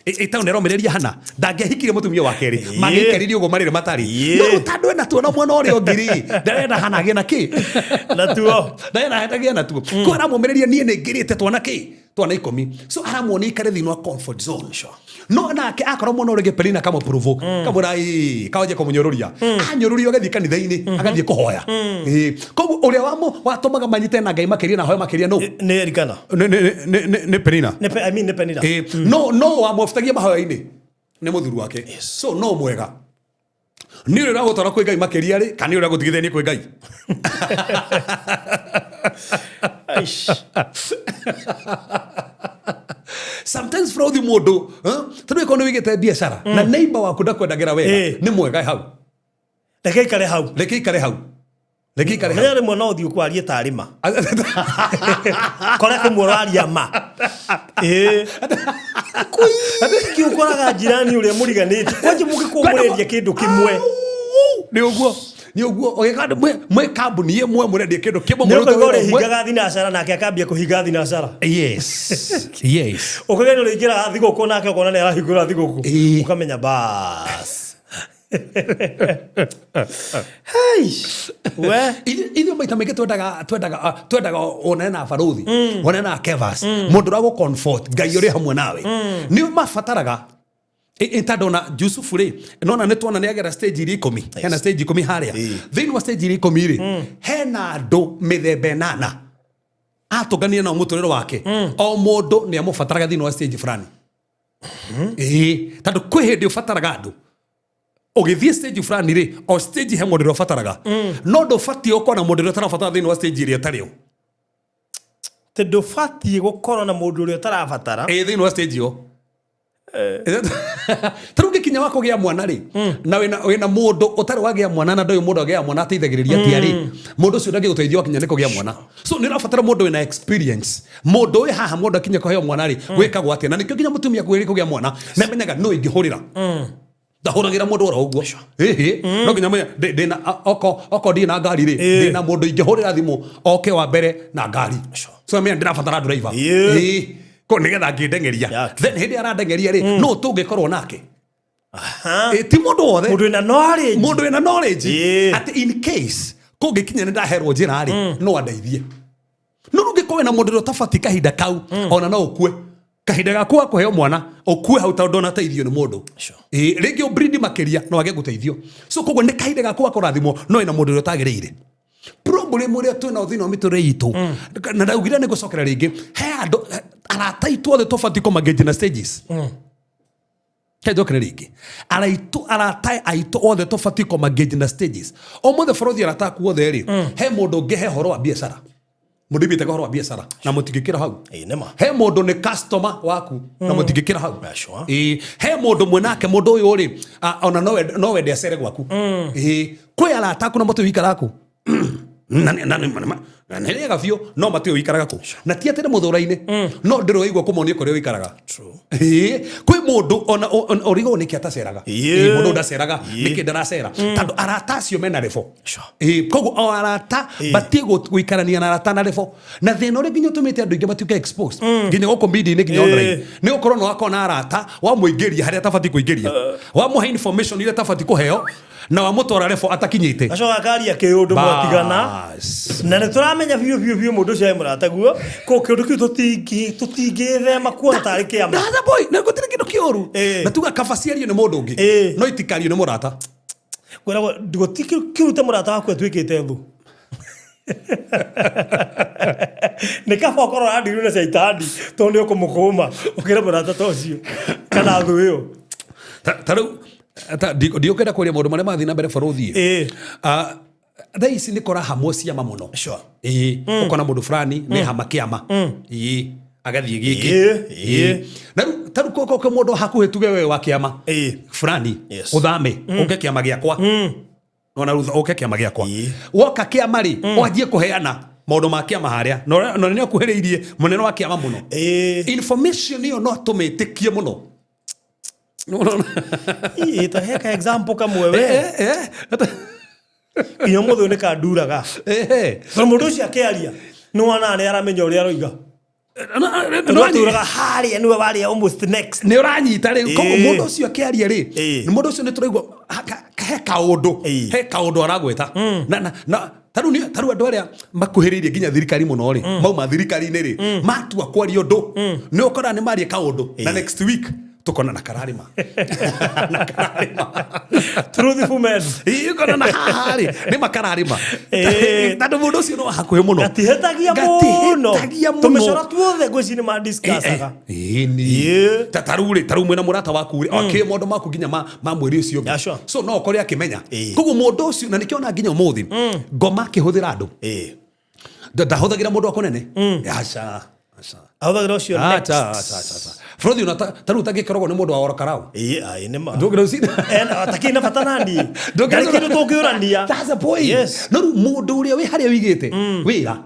ita nero mereria Hana ndangehikire mutumia wake ri magikeririe ugo marire matari no tando na tuona mwana uri ongiri ndarenda Hana agena ki na tuo ndarenda hatagia na tuo ko ara mumereria nie ne ngirite tuona ki tuona 10 so ara muone ikare thino comfort zone no nake akoro mwana uri Penina kama provoke kamurai kaje kumunyororia anyorurio gathi kanitha-ini agathie kuhoya kogu uria wamo watumaga manyite na Ngai makeria na hoya makeria no ne erikana ne Penina I mean ne Penina no amofutagia mahoya-ini ne muthuru wake so no mwega ni uri ragutwara kwi Ngai makeria ri kana uri gutigithania kwi Ngai sometimes fraud modo tano ikono wigete biashara na neighbor waku ndakwendagira wega ni mwega hau leke ikare hau Nere mwana uthio kwarie tarima kore kumuraria ma kiukoraga jirani uria muriganite kwanje mugikumureria kindu kimwe ni uguo ogekanda mwe kambuni yemwe murendia kindu kimwe muruta higaga thinacara nake akambia kuhiga thinacara yes ukagenda uringira thiguku nake ukona ni arahingura thiguku ukamenya bas hey we ithu maita maingi twendaga onana na baruthi onana na Kevas mundu rago comfort Ngai uri hamwe nawe ni mafataraga itadona Yusufu ri nona ne tuona ni agera stage 10 hena stage 10 haria thini wa stage 10 ri hena andu mithembe 8 atugania na muturiro wake o mundu ni amufataraga thini wa stage fulani tando kwi hindi ufataraga andu ogithie stage fulani ri o stage he mundu ufataraga no ndo fati okona mundu utarafatara thini wa stage ri atario tendo fati gukora na mundu uri utarafatara thini wa stage yo taruge kinya wako gia mwana ri na wena mundu utari wagia mwana na ndoyo mundu agia mwana ateithagiriria tiari mundu cio ndagi guteithio kinya niko gia mwana so ni rafatara mundu wena experience mundu we haha mundu kinya koheo mwana ri wekagwo atia na nikyo kinya mutumia kwiri kugia mwana na menyaga no ingihurira ndahuragira mundu ora uguo no kinya menya ndina oko ndina ngari ri ndina mundu ingihurira thimu oke wa mbere na ngari so menya ndirafatara driver ko nigetha ngindengeria then hindi arandengeria ri no tungikorwo nake ti mundu wothe mundu ina knowledge at in case kungikinya ni ndaherwo njira ri no andeithie no nungikorwo na mundu utafati kahinda kau ona no ukue kahinda gaku akuheo mwana ukue hau tondu na teithio ni mundu ringi ubreed makeria no age guteithio so koguo ni kahinda gaku akurathimo no ina mundu utagiriire problem uria twina uthina wa miture itu na ndaugire ni gucokera ringi he andu arataitwo the tofati ko magage na stages kajokera ringi aratai aito othe tofati ko magage na stages o mothe forothi arataku othe ri he mundu ngehe horo wa biashara mudibite kohoro wa biashara na mutigikira hau nema he mundu ni customer waku na mutigikira hau Sure. he mundu mwenake mundu uyu ri ona no wende acere gwaku kwi arata ku na mutu wikaraku na nega fio no matio wikaraga ku na ti atire muthuraine no ndiro igwa kumonie kore wikaraga kwi mundu ona origo ni kiataceraga mundu ndaceraga niki ndaracera tando arata acio mena refo koguo arata batie guikarania na arata na refo na thina uri nginya tumite andu ingi batuke exposed nginya goko media ni nginya online ni ukorwo no akona arata wa muingiria haria tabati kuingiria wa muhe information ile tabati kuheo na wa mutwara refo atakinyite acoka karia kiundu mwatigana na ni turamenya biu mundu cio murata guo ko kiundu kiu tutingithema kuona tari kiama dada boy na gutire kindu kioru na tuga kabaciario ni mundu ungi no itikario ni murata kwera gutikiruta murata waku atwikite thu ni kaba ukorwo andiru na caitani tondu ukumukuma ukira murata tocio kana thu iyo taru ndiokenda kuria maundu maria mathi na mbere borothi thaa ici nä kora hamwe ciama må no ukona må ndå fulani nä hama kä ama agathiä gä kä tarä må ndå hakuhä tuge we wa kä ama fulani å thame å ke kä ama gä akwa ona å ke kä ama gä akwa woka kä ama rä wanjie kå heana maundu ma kiama haria no nä akuhä munene wa kiama muno information iyo no tå mä tä kie må no ita heka example kamwe we iyo muthu ni kanduraga no mundu ucio akiaria ni wana ni aramenya uria aroiga no turaga haria niwe wari almost next ni uranyita ri ko mundu ucio akiaria ri ni mundu ucio ni turaigwa he kaundu aragweta na taru andu aria makuhiririe nginya thirikari muno ri mauma thirikari-ini ri matua kwaria undu ni ukora ni marie kaundu na next week tukona na kararima truthful men ikona na hahari ni makararima tando mundu ucio no hakuhe muno gatihetagia muno tumecora tuothe gwicini ma discussaga taru mwena murata waku ri okay mundu maku nginya ma mweri ucio so no ukore akimenya koguo mundu ucio na nikiona nginya umuthi ngoma kihuthira andu ndahuthagira mundu akonene aca ahuthagira ucio Frodi taru tagikoragwo ni mundu wa orokarao ni ma ndugira ucina atakina batanandi ndugira kindu tungiurania that's a point no mundu uria wi haria wigite wira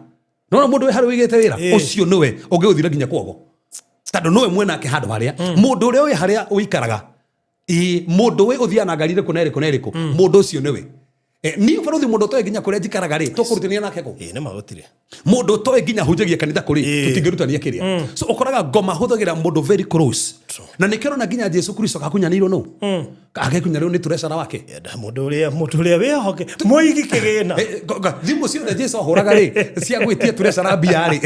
no mundu wi haria wigite wira ucio niwe ungiuthira nginya kwogo tando nowe mwena ke handu haria mundu uria wi haria uikaraga mundu wi uthiana ngarire kuneriku mundu ucio niwe ni Frodi mundu toe nginya kuria njikaraga ri tukurutania nake ko ni magutire mundu toe nginya hunjagia kanitha kuri tutingirutania kiria so ukoraga ngoma huthagira mundu very close na nikirona nginya Jesu Kristo kakunyanirwo no agekunyarwo ni turecera wake mundu uria wihoke muigi kigina thimu ciothe Jesu ahuraga ri cia gwitia turecera mbia ri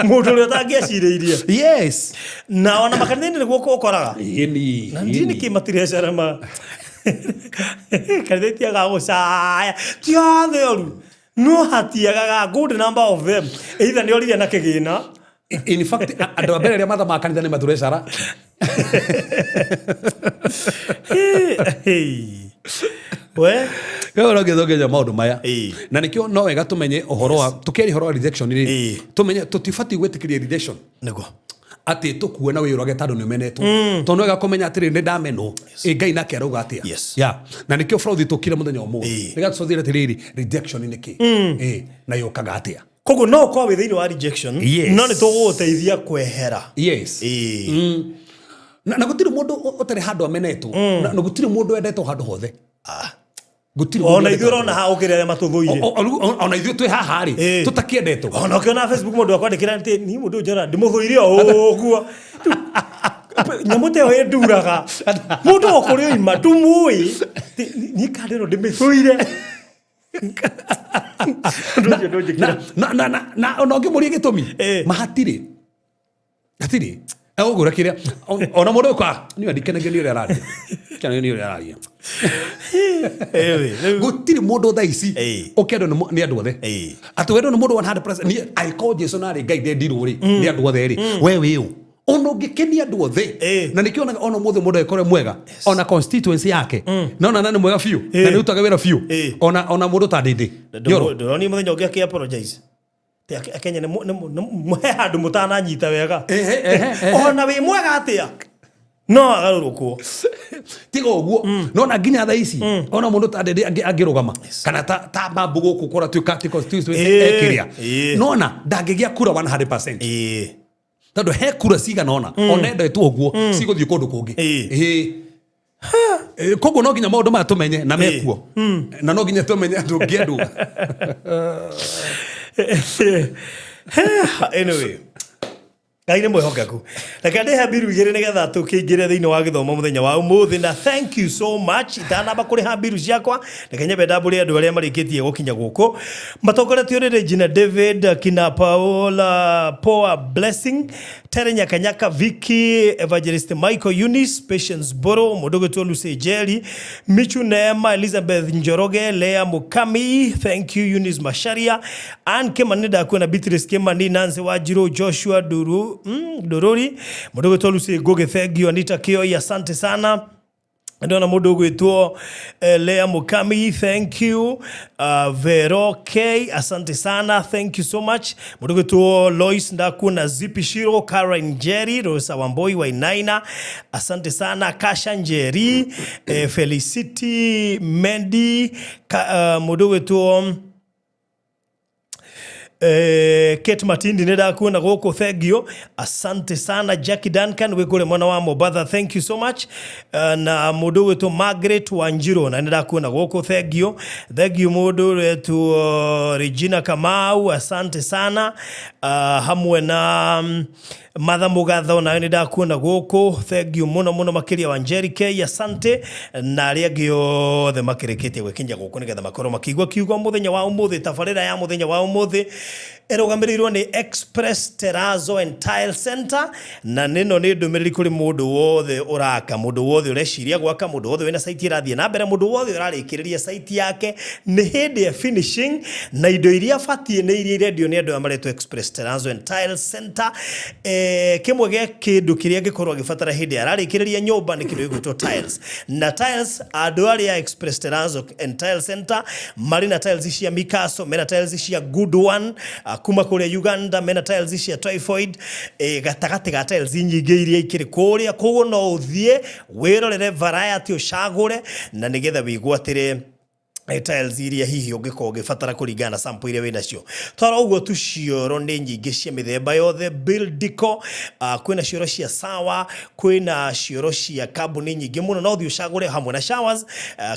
mundu uria tangiaciriirie yes na ona makanitha-ini niguo ukoraga ni na ndini kimatirecera ma kanitha gagucaya tiothe oru no hatiagaga good number of them either ni oriria na kigina in fact andu a mbere ria matha ma kanitha ni maturecera we Gora githogeja maundu maya na nikio no wega tumenye uhoro wa tukeri horo rejection ri tumenye tutifati gwetikiria rejection nego ati tukuona wirage tando ni menetwo tono wega kumenya atiri ni ndameno ngai nake arauga atia na nikio Frodi tukire muthenya umu niga tuthire atiriri rejection ni ki na yokaga atia koguo no kwa within wa rejection no ni tuguteithia kwehera na gutire mundu utari handu amenetwo na gutire mundu endetwo handu hothe gutire ona ithuĩ rona ha ukire matuthuire ona ithuĩ twi haha ri tutakiendetwo ona ukiona Facebook mundu akwandikira nti ni mundu njora ndimuthuire uguo nyamute o enduraga mundu okurio ima tumui ni kandero ndimithuire na ona ungimuria gitumi mahatiri atiri ogura kiria ona mundu kwa ni andikenagia ni uria araria kana ni uria araria gutiri mundu thaa ici ukendo ni andu othe ati wendo ni mundu 100% ni I call Jesu na ri ngai ndirwo ri ni andu othe ri we wiu ono ngikenia andu othe na nikiona ona muthe mundu ekore mwega ona constituency yake na ona nani mwega fiu na ni utaga wira fiu ona mundu ta ndindi ndoni muthenya ungi aki apologize Kenya nĩ handũ mũtananyita wega ona wĩ mwega atĩa no agarũrũkwo tiga ũguo nona nginya thaa ici ona mũndũ ta ndende angĩrũgama kana ta mambu gũkũ kũra tuĩka constituency ekiria nona ndangĩgĩa kura 100% tondũ he kura cigana ona onendetwo ũguo cigũthiĩ kũndũ kũngĩ koguo no nginya maũndũ maya tũmenye na mekuo na no nginya tũmenye andũ ngĩendwo anyway Ngai nĩ mwĩhokeku. Reke ndĩhe mbiru igĩrĩ nĩgetha tũkĩingĩre thĩinĩ wa gĩthomo mũthenya wa ũmũthĩ na thank you so much. Itanamba kũrĩha mbiru ciakwa reke nyambe ndambũre andũ arĩa marĩkĩtie gũkinya gũkũ. Matongoretio nĩ Regina David, kina Paola Poa Blessing, Tere Nyakanyaka, Vicky, Evangelist Michael Eunice, Patience Boro, Mũndũ Lucy Jerry, Michu Neema, Elizabeth Njoroge, Lea Mukami, thank you Eunice Masharia, Ann Kimani ndakwena, Beatrice Kimani, Nancy Wajiro, Joshua Dorori, Mũndũ Lucy Goge, thank you Anita Kioi, asante sana. Ndona mũndũ gwĩtwo Lea Mukami, thank you. Vero K, asante sana, thank you so much. Mũndũ gwĩtwo Lois Ndakuna, Zipi Shiro, Karen Jerry, Rosa Wamboi Wainaina, asante sana. Kasha Njeri, Felicity Mendy, mũndũ gwĩtwo Kate Matindi nenda kuona goko, thank you, asante sana. Jackie Duncan wekore mwana wa Mobatha, thank you so much. Na mũndũ wetu Margaret Wanjiro na nenda kuona goko, thank you mũndũ wetu Regina Kamau, asante sana. Hamwe na Matha Mugatho na nenda kuona goko, thank you muno makiria wa Njeri K, asante. Na arĩa angĩ othe makĩrĩkĩtie gwĩkinya gũkũ nĩgetha makorwo makigwa kiugo mũthenya wa ũmũthĩ. Tabarĩra ya mũthenya wa ũmũthĩ erũgamĩrĩirwo nĩ Express Terrazzo and Tile Center, na nĩno nĩ ndũmĩrĩri kũrĩ mũndũ wothe ũraka, mũndũ wothe ũreciria gwaka, mũndũ wothe wĩna site ĩrathiĩ na mbere, mũndũ wothe ũrarĩkĩrĩria site yake nĩ hĩndĩ ya finishing, na indo iria batiĩ nĩ iria irendio nĩ andũ maretwo Express Terrazzo and Tile Center. Kĩmwe gĩa kĩndũ kĩrĩa angĩkorwo agĩbatara hĩndĩ ya ararĩkĩrĩria nyũmba nĩ kĩndũ gĩgwĩtwo tiles, na tiles andũ arĩa Express Terrazzo and Tile Center marĩ na tiles cia Mikaso, mena tiles cia Good One, kuma kũrĩa Uganda, mena tiles cia Typhoid, gatagati ga tiles nyingĩ iria ikĩrĩ kũrĩa, koguo no ũthiĩ wĩrorere variety ũcagũre na nĩgetha wĩgwatĩre tiles iria hihi ũngĩkorwo ũgĩbatara kũringana na sample iria wĩna cio. Twara ũguo tu cioro nĩ nyingĩ cia mĩthemba yothe, build deco, kwĩna cioro cia sawa, kwĩna cioro cia kambuni nyingĩ mũno, no ũthiĩ ũcagũre hamwe na showers,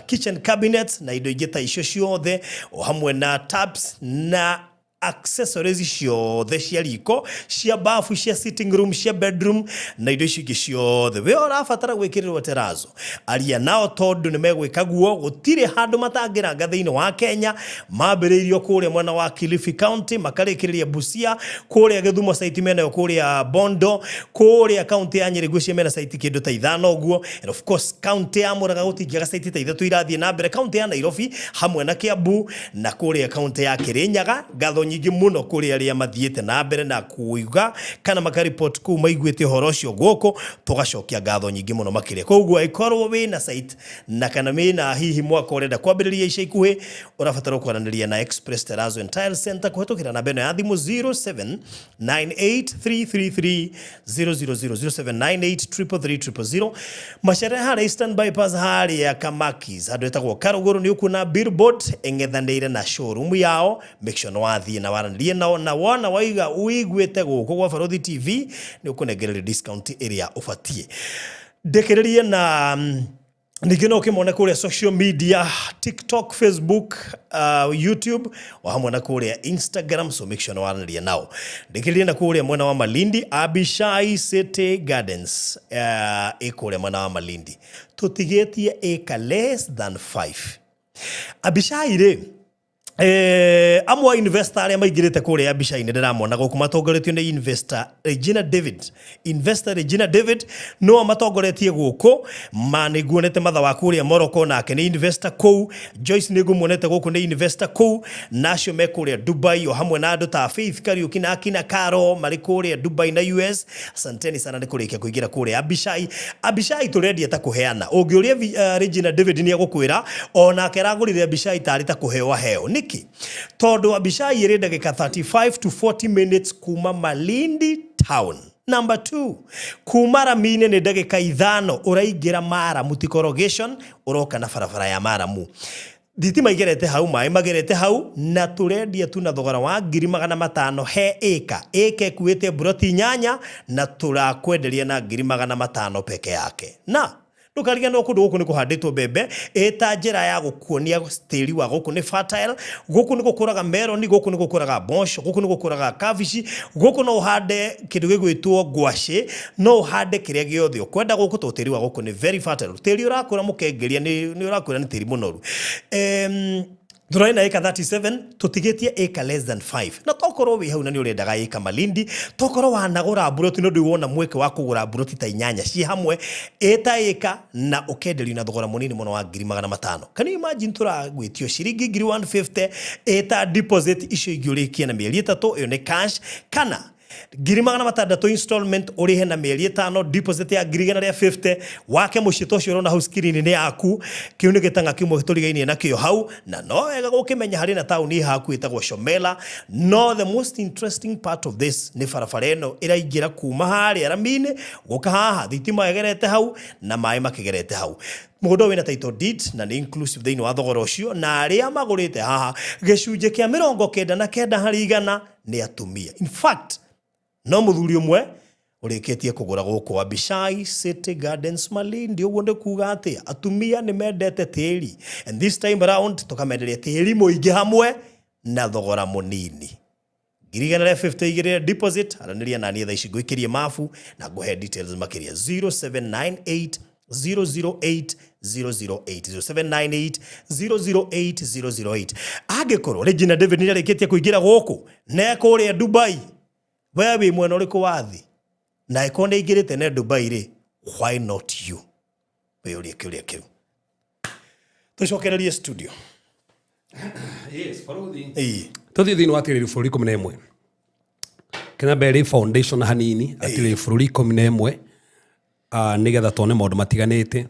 kitchen cabinets na indo ingĩ ta icio ciothe, o hamwe na taps na accessories ciothe cia riko, cia bafu, cia sitting room, cia bedroom na indo icio ingĩ ciothe. We ũrabatara gwĩkĩrĩrwo Terrazzo, aria nao tondũ nĩ megwĩka guo. Gũtirĩ handũ matangĩranga thĩinĩ wa Kenya, mambĩrĩirio kũrĩa mwena wa Kilifi County, makarĩkĩrĩria Busia, kũrĩa Gĩthumo site mena kũrĩa Bondo, kũrĩa county ya Nyeri gwĩcia mena site kĩndũ ta 5 ũguo, and of course county ya Murang'a gũtingĩaga site ta 3 irathiĩ na mbere, county ya Nairobi hamwe na Kiambu, na kũrĩa county ya Kirinyaga, Gatho nyingĩ muno kũrĩa arĩa mathiĩte na mbere na kuiga kana makaripoti kũu maiguĩte ũhoro ũcio gũkũ, tũgacokia ngatho nyingĩ mũno makĩria. Koguo aikorwo wĩna site na kana wĩna hihi mwaka ũrenda kwambĩrĩria ica ikuhĩ, ũrabatara kwaranĩria na Express Terrazzo and Tile Center kũhetũkĩra namba ĩno ya thimũ 0798333000, 0798333000. Macharia harĩa Eastern Bypass harĩa Kamakis, handũ ĩtagwo Karũgũrũ, nĩ ũkuona billboard ĩng'ethanĩire na showroom yao. Make sure wathiĩ na waranĩrie nao, na wona waiga uiguĩte gũkũ gwa Barothi TV nĩ ũkũnengerera discount ĩrĩa ũbatiĩ. Ndekĩrĩrie na ningĩ no ũkĩmone kũrĩa social media, TikTok, Facebook, YouTube, o hamwe na kũrĩa Instagram, so make sure waranĩrie nao. Ndekĩrĩrie na kũrĩa mwena wa Malindi, Abishai City Gardens, kũrĩa mwena wa Malindi, tũtigĩtie acre less than 5. Abishai rĩ, amwe investor arĩa maingĩrĩte kũrĩa Abishai ndĩramona gũkũ matongoretio nĩ investor Regina David no matongoretie gũkũ, nĩguonete matha wa kũrĩa Morocco nake nĩ investor kũu, Joyce nĩngũmuonete gũkũ nĩ investor kũu, nacio me kũrĩa Dubai, o hamwe na andũ ta Faith Kariuki na Akina Karo marĩ kũrĩa Dubai na US. Asanteni sana nĩ kũrĩkia kũingĩra kũrĩa Abishai tũrendia ta kũheana. Ũngĩũria Regina David nĩ agũkwĩra onake aragũrire Abishai tarĩ ta kũheo aheo. Nĩkĩ niki todo Abishai ire ndagika 35 to 40 minutes kuma Malindi town. Number 2, kuma Ramine ni ndagika 5 uraigira Maramu corrugation uroka na barabara ya Maramu. Thitima igerete hau, mai magerete hau, na turendia tu na thogora wa 500 he eka. Eka ekuite broti nyanya na turakwenderia na 500 peke yake. Na ndukariga no kundu guku ni kuhanditwo bebe eta njira ya gukuonia tiri wa guku ni fertile, guku ni gukuraga melon, guku ni gukuraga bosho, guku ni gukuraga kabici, guku no uhande kindu gigwitwo ngwaci, no uhande kiria giothe ukwenda guku to tiri wa guku ni very fertile. Tiri urakura mukengeria ni urakura ni tiri munoru. Turaina eka 37 tutigetie eka less than 5 na tokoro wi hau na ni urendaga eka Malindi tokoro wanagura buroti no ndiwona mweke wa kugura buroti ta inyanya ci hamwe eta eka na ukenderio na thogora munini muno wa 500. Can you imagine turagwitio ciringi 150 eta deposit icio igiurikia na mieri 3 iyo ni cash kana 600 installment urihe na mieri 5 deposit ya 150 wake mucito cio rona house screen ni yaku kiu ni gitanga kimwe giturigainie na kio hau na no wega gukimenya hari na tauni haku itagwo Shomela. No, the most interesting part of this ni barabara ino iraigira kuma hari Aramine guka haha thitima egerete hau na mai makigerete hau. Mudo wina title deed na ni inclusive thini wa thogora ucio na aria magurite haha gicunje kia 99 hari igana ni atumia. In fact, no muthuri umwe ureketie kugura guku Abishai City Gardens Malindi uguo ndi kuga ati atumia ni mendete tiri, and this time around tukamenderia tiri muingi hamwe na thogora munini. 150 igire deposit araniria nani tha ici gwikirie mafu na guhe details makiria 0798 008 008 0798 008 agekorwo Regina David ni areketie kuingira guku ne kuria Dubai. Wewe mwena uriku wathi na ikonde igirite ne Dubai ri, why not you? Wewe uri kiu tucokererie studio. Yes, faruthi tuthi thini wa tiriri fururi 11 kena beri foundation hanini atiri fururi 11 nigetha tone maundu matiganite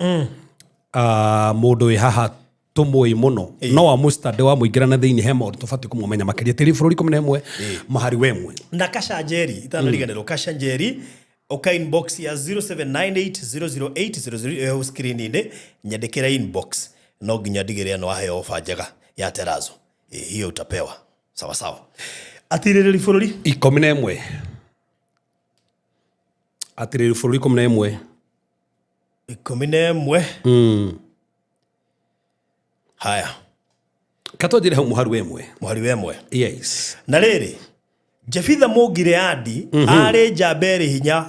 mundu wi haha tumui muno no wa mustade wa muingirana thiini he maundu tufati kumumenya makiria tiri fururi 11 mahari wemwe na Kasha Njeri itanariganiro Kasha Njeri oka inbox ya 0798 screen ine nyandikira inbox no ginya digire no ahe ofa njega ya terazo hiyo utapewa sawa sawa. Atiriri fururi 11 atiriri fururi 11 haya katojire hau muhari wemwe yes na riri Jefitha Mugireadi ari jambere hinya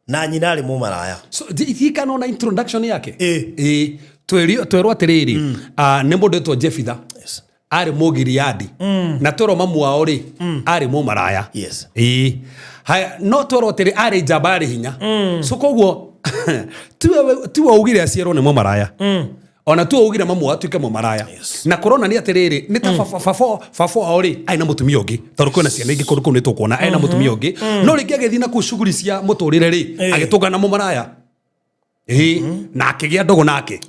na nyinari mumaraya so ithika no na introduction yake twerwo atiriri ni mundu etwo Jefitha ari Mugireadi na twero mamu wao ri ari mumaraya yes haya no twero atiri ari jambare hinya so koguo tuwe ugire aciero ni mumaraya ona tu ugira mamu atuike mumaraya na corona ni atiriri ni ta fafo auri aina mutumia ungi toru kwina ciana ingi kuru ni tukuona aina mutumia ungi no ringi agethina ku shughuli cia muturire ri agitugana mumaraya na akigia ndogo nake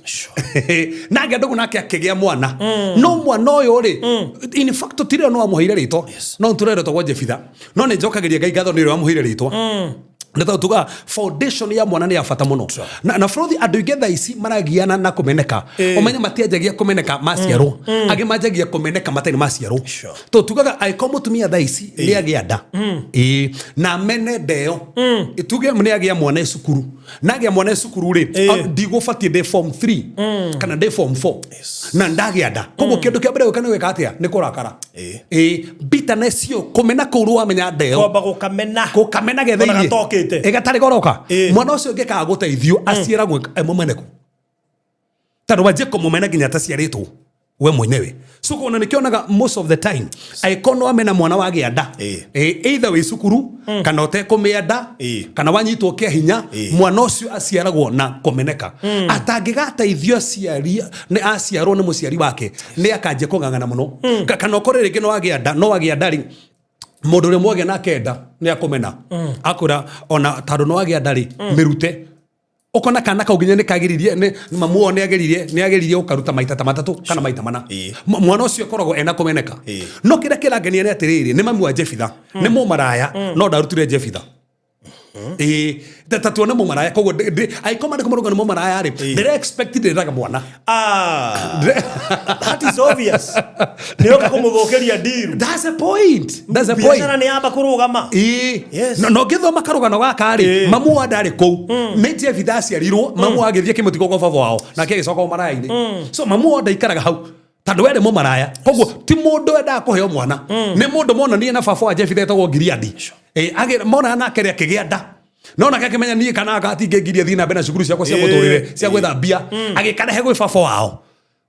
na akigia ndogo nake akigia mwana no mwana uyu ri in fact tire no amuhire ritwa no turere to Jefitha no ni njokagiria ngai gatho ni ro amuhire ritwa Neta tuga foundation ya mwana ni ya fata muno na frothi andu igetha ici maragiana na kumeneka omenya matiajagia kumeneka maciaro age majagia kumeneka matani maciaro to tugaga aiko mutumia tha ici ni agianda na mene deo ituge mne agia mwana cukuru na agia mwana cukuru ri ndigufati de form 3 kana de form 4 na ndagianda koguo kindu kia mbere ukane weka atia ni kurakara bitterness yo kumena kuru amenya deo kwamba gukamena gethe egatari goroka mwana ucio ngeka guteithio acieragwe mumeneku taro waje ko mumena ginya taciaritwo we mwenyewe so kona nikionaga most of the time aikono amena mwana wa gianda either we cukuru kana ote kumienda kana wanyitwo kia hinya mwana ucio acieragwo na kumeneka atangigateithio aciari ni aciarwo ni muciari wake ni akanje kungangana muno kana okorere kino wa gianda no wa gianda ri mundu ri mwage na kenda ni akumena akura ona taro no agia ndari mirute ukona kana kau nginya nikagiririe ni mamuo ni agiririe ukaruta maita ta matatu kana maita mana mwana ucio koragwo ena kumeneka no kira kirangenia ni atiriri ni mamu wa Jefitha ni mu maraya no ndarutire Jefitha tatu na mu maraya kogo ai komanda komuruga ni mu maraya ri they expected iraga mwana that is obvious ni oka kumuthokeria deal. That's the point biashara ni aba kurugama yes no githoma karugano gaka ri mamu wa ndari kou ni Jefitha aciarirwo mamu agithie kimutiko kwa baba wao na kigicoka mu maraya-ini so mamu wa ndaikaraga hau tando were mu maraya koguo ti mundu enda kuheo mwana ni mundu monanie na baba wa Jefitha etagwo Gileadi agira mona na kere kigia nda nona kake menya nie kana agatinge ngiria thina bena cukuru ciakwa cia muturire cia gwetha mbia agikarehe gwi baba wao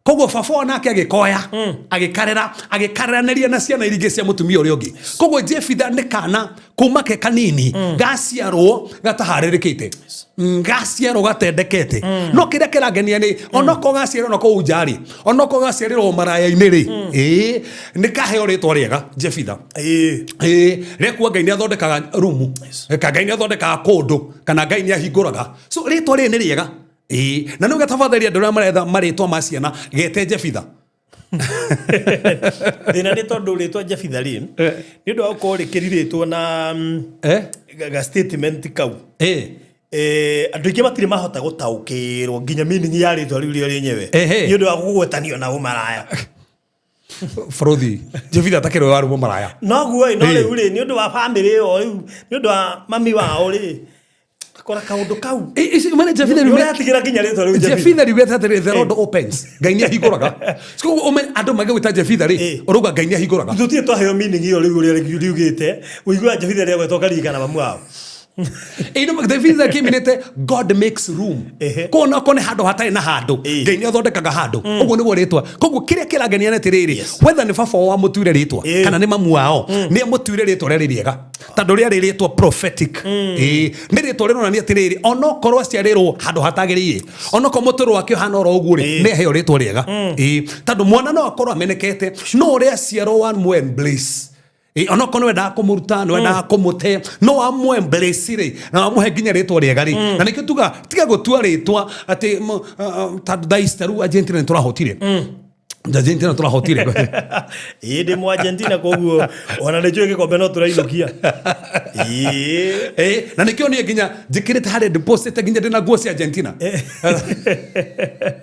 koguo baba nake agikoya agikareranĩria na ciana iringi cia mutumia uria ungi koguo Jefitha ni kana kuma ke kanini gaciarwo gataharirikite gaciarwo gatendekete no kiria kirangenia ni onoko gaciarwo noko unjari onoko gaciarirwo maraya-ini ri ni kaheo ritwa riega Jefitha rekwa Ngai ni athondekaga rumu Ngai ni athondekaga kundu kana Ngai ni ahinguraga so ritwa ri ni riega na nuga tafadhali andå arĩa maretha marĩtwa ma ciana gete Jefitha thina nĩ tondũ rĩtwa Jefitha rĩ nĩ ũndũ wa gũkorwo rĩkĩrirĩtwo na ga statement kau andũ aingĩ matirĩ mahota gũtaũkĩrwo nginya meaning ya rĩtwa rĩu rĩo rĩenyewe nĩ ũndũ wa gũgwetanio na ũmaraya Frothi Jefitha atakĩrwo warĩ mũmaraya noguo no rĩu rĩ nĩ ũndũ wa family ĩyo rĩu nĩ ũndũ wa mami wao rĩ kora kaundu kau mane Jefitha atigira nginya ritwa riu Jefitha riu the road opens Ngai ni ahinguraga so ome andu magwita Jefitha ri uruga Ngai ni ahinguraga tutie twaheo meaning iyo riu riugite uigua Jefitha ria gwetwo karigana mamu wao Jefitha kiminete God makes room kona kone handu hatari na handu Ngai ni athondekaga handu uguo niguo ritwa koguo kiria kirangenia na tiriri whether ni baba wa mutuire ritwa kana ni mamu wao ni mutuire ritwa ria riega tandu ria ritwa prophetic ni ritwa rinonania tiriri onokorwo aciarirwo handu hatagirire onoko muturu wake hana oro uguo ri ni heo ritwa riega tandu mwana no akorwo amenekete no ria aciarwo one more bliss onoko no enda kumuruta no enda kumute no amwe embrace ri na amuhe nginya ritwa riega ri na nikio tuga tiga gutua ritwa ati tandu daistaru Argentina turahotire Argentina turahotire ndi mu Argentina koguo ona nä njå gikombe no turainukia na nikio nie nginya njikirite hare deposit nginya ndina nguo cia Argentina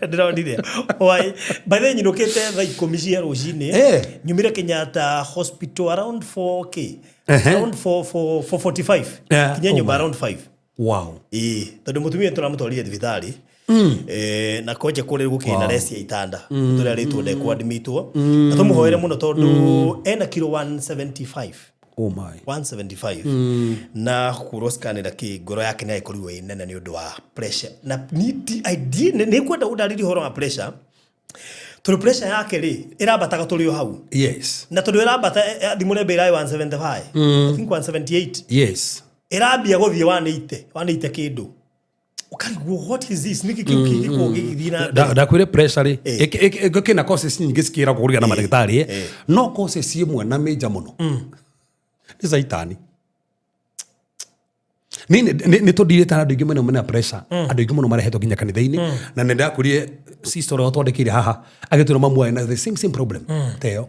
ndironire wai by the nyinukite thaa 10 cia rucini nyumire Kenyatta hospital around 4k around 445 kinya nyumba around 5 wow tondu mutumia turamutwarire thibitari na koje kule gukina resi ya itanda tuli ritwo de kuadmitwo na tumuhoere muno tondu ena kilo 175 oh my 175 na kuroskanira ki ngoro yake ni aikoriwo inene ni undu wa pressure na ni kwenda udalili horo wa pressure tuli pressure yake ri irabataga tulio hau yes na tuli irabata thimure bei 175 I think 178 yes irabia guthie 180 kindu ukarigwo what is this niki kiko githina da kwire pressure kina causes nyingi sikira kuria na madagitari no causes imwe na major muno ni saitani ni to direta andu ingi muno na pressure andu ingi muno marehetwo nginya kanitha-ini na nenda kurie sister ro twandikire haha agitwira mamu na the same problem teo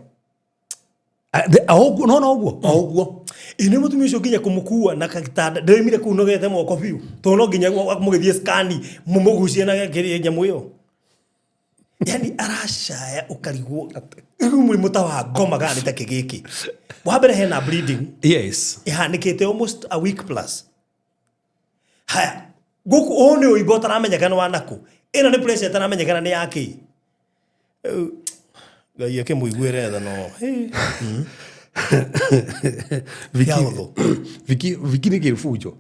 no oguo ine mutumia ucio nginya kumukua na kagitanda ndiremire ku nogete moko biu to no nginya mugithie scan mumugucie na nyamu iyo yani arashaya ukarigwo muri mutawa ngoma gani takigiki wabere hena bleeding yes ihanikite almost a week plus haya guku one uibo taramenyekana wanaku ino ni pressure taramenyekana ni yake Ngai yake muiguire tha no Viki ni kifujo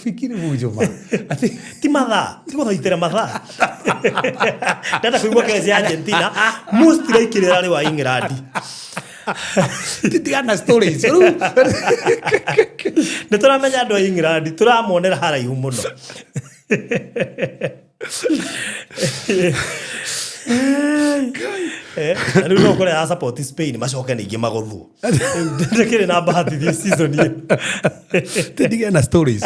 Viki ni fujo ma ti matha ti guthaitira matha ndenda kuigua kesi ya Argentina most laikirira ri wa England titigana stories nä tå ramenya andå a England tå ramonera haraihu må no Riu no kore a support Spain macoke ningi magothu. Ndekere na bahati this season ye. Tindige na stories.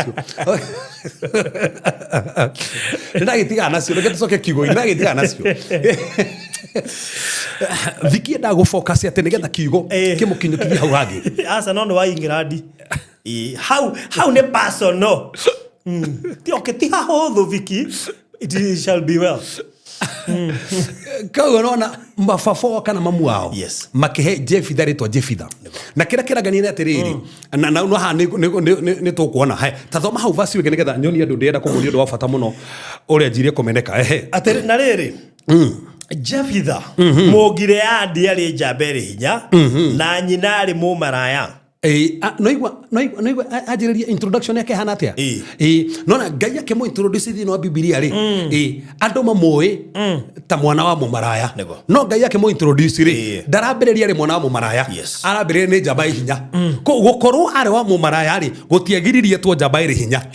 Ndagitiga nacio reke tucoke kiugo ndagitiga nacio. Viki enda go focus ate nigetha kiugo kimukinyukiria hau hagi. Arsenal no wa England. How ne personal. Ti oketi ha hothu Viki. It shall be well. Kau unaona mafafo kana mamu wao makihe Jefitha ritwa Jefitha na kira kiragani na tiriri na no ha ni tukuona hai tathoma hau vasi wege nigetha nyoni andu ndenda kuguri undu wa bata muno uria njire kumeneka atiri na riri Jefitha mugire andi ari njambere hinya na nyina ari mumaraya no ajiriria introduction yake hana atia nona Ngai yake mo introduce thino wa Biblia ri andu mamoi ta mwana wa mumaraya no Ngai yake mo introduce ri ndarambereria ri mwana wa mumaraya arambereria ni njamba hinya ko gukorwo ari wa mumaraya ri gutiagiririe tu njamba iri hinya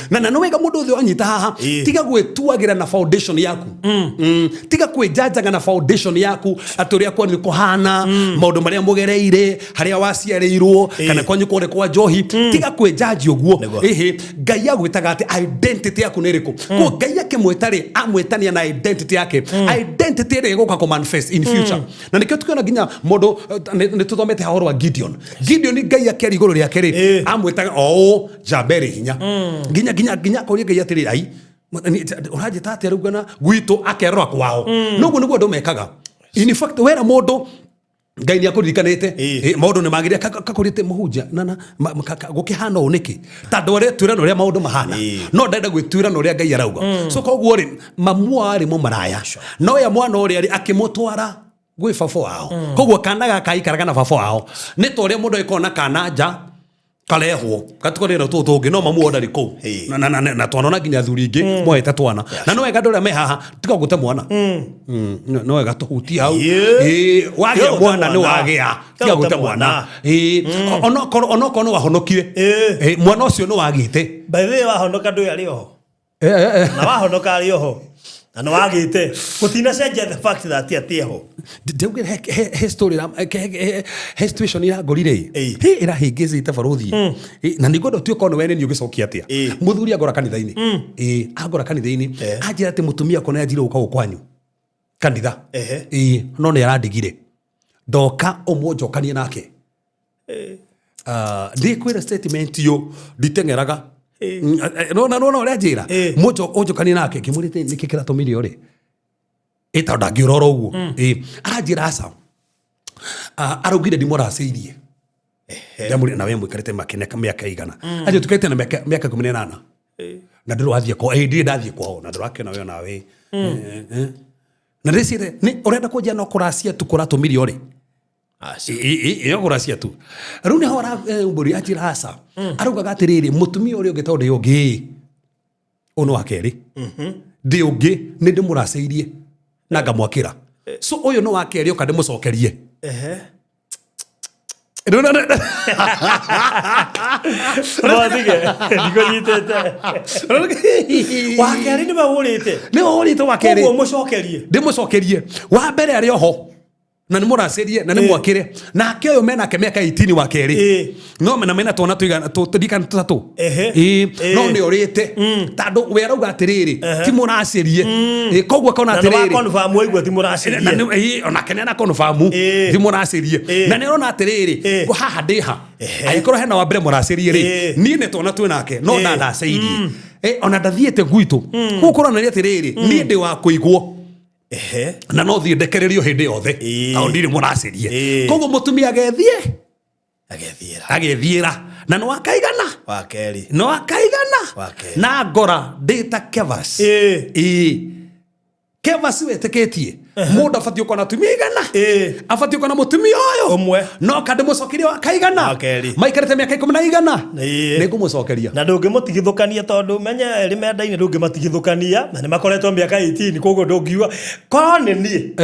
na no wega mundu thio anyita haha tiga gwetuagira na foundation yaku tiga kwejajaga na foundation yaku aturia kwa ni kuhana maundu maria mugereire haria waciareirwo kana kwanyu kore kwa Johi tiga kwejaji oguo Ngai agwitaga ati identity yaku niriko ko Ngai yake mwetari amwetania na identity yake identity ire igoka ko manifest in future na nikyo tukiona ginya modo nituthomete hahoro wa Gideon ni Ngai yake iguru riake ri amwetaga jaberi hinya ginya ko Ngai atiri ai uraje tate rugana gwito akerwa kwao nugo niguo ndomekaga in fact wera modo Ngai ni akurikanite maundu ni magiria kakurite muhunja na gukihana uniki tando ri twira no ria maundu mahana no ndenda gwitwira no ria Ngai arauga so koguo ri mamu ari mu maraya no ya mwana uri ari akimutwara gwi fafo wao koguo kana gakaikaraga na fafo wao ni to ria mundu ikona kana nja kalehwo katukorera tutungi no mamu odari ko na twanona ginya thuri ingi moete twana na no wega ndore me haha tika gute mwana no wega tuhuti hau wagia mwana ni wagia tika gute mwana onoko no wahonokire mwana ucio no wagite by the way wahonoka ndu yari oho na wahonoka ari oho na no wagite kutina cenjia the fact that atieho ndeuge he situation ira ngorire ira hingizite baruthi na nigondo tuiko no wene ni ugicokia atia muthuri agora kanitha-ini agora kanitha-ini ajira ati mutumia kona ajira uka kwanyu kanitha no ne arandigire ndoka umwonjokanie nake ndikwira statement yo nditengeraga no ria njira mojo onjokani nake kimurite nikikira tumiri ori eta ndangirora uguo aranjira asa araugire ndimuraceirie ndamuri na we mwikarite makineka miaka igana aje tukaite na miaka 18 na ndiro athie kwa ndi ndathie kwao na ndiro akena we nawe na resire ni urenda kujia no kuracia tukura tumiri ori iyo kuracia tu runi hora mburi ajira asa arugaga atiriri mutumia uri ugitonde yongi uno wakeri ndi ungi ni ndimuraceirie na ngamwakira so uyu no wakeri ukande mucokerie wakeri ni mahurite wakeri uguo mucokerie ndimucokerie wa mbere ari oho na ni muracerie na ni mwakire na akioyo mena ke miaka 18 wa keri no mena tona tuigana tudikana tutatu no ni orite tando we arauga atiriri ti muracerie koguo kona atiriri na confirm weigua ti muracerie na ona kenena confirm ti muracerie na ni ona atiriri haha ndiha aikoro hena wa mbere muracerie ri ni ne tona tu nake no ndaceirie ona ndathiete gwitu gukora na atiriri ni ndi wa kuigwo na no thie ndekererio hindi yothe au ndiri muracerie koguo mutumia agethiera na no akaigana wakeri no akaigana na ngora ndita Kevas Kevas wetiketie mundu abatie ukona tumia igana abatie ukona mutumia uyu umwe no kande mucokeria akaigana maikarite miaka 10 ningumucokeria na ndungimutigithukania tondu menye rimenda-ini ndungimatigithukania na ni makoretwo miaka 18 koguo ndungiuga kone nie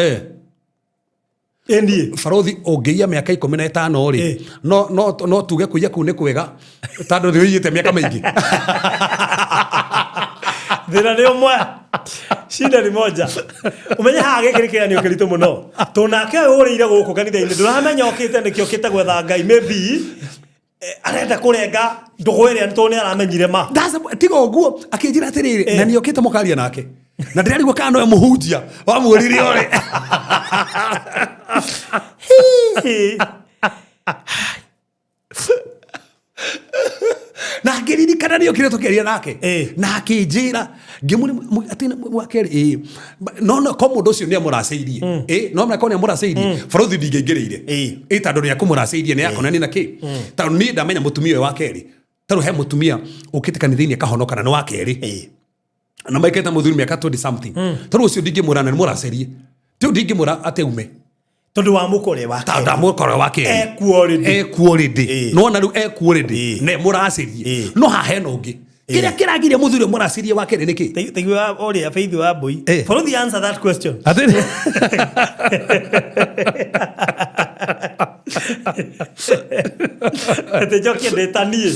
Endi Farothi ongeia miaka 15 ri no tuge kuya ku ni kwega tando ni yite miaka maingi Thina ni umwe. Shida ni moja. Umenya hage kirikira ni ukirito muno. Tonake urire guku kanitha-ini nduramenya okite nikio kitagwetha Ngai maybe arenda kurenga ndugwire ntone aramenyire ma. Tigo guo akinjira atiriri na ni okite mukaria nake. Na ndirarigwo kana no muhunjia wa mwirire ore. Na ngiriri kana ni okire tukeria nake na akinjira ngimuri atina wakeri no ko mundu ucio ni amuraceirie no mna ko ni amuraceirie Farothi ndingengirire tando ni akumuraceirie ni yakona ni naki tando ni ndamenya mutumia wa keri tando he mutumia ukite kanitha-ini akahonoka na ni wa keri na maiketa muthuri miaka 20 something tando ucio ndingimura na ni muraceirie tu ndingimura ate ume tondu wa mukore wa keri tada mukore wa keri equality no na ru equality ne muracirie no ha heno ngi kiria kiragiria muthuri muracirie wa keri niki tegwa ori a Faith wa boy for the answer that question ate joke de tanie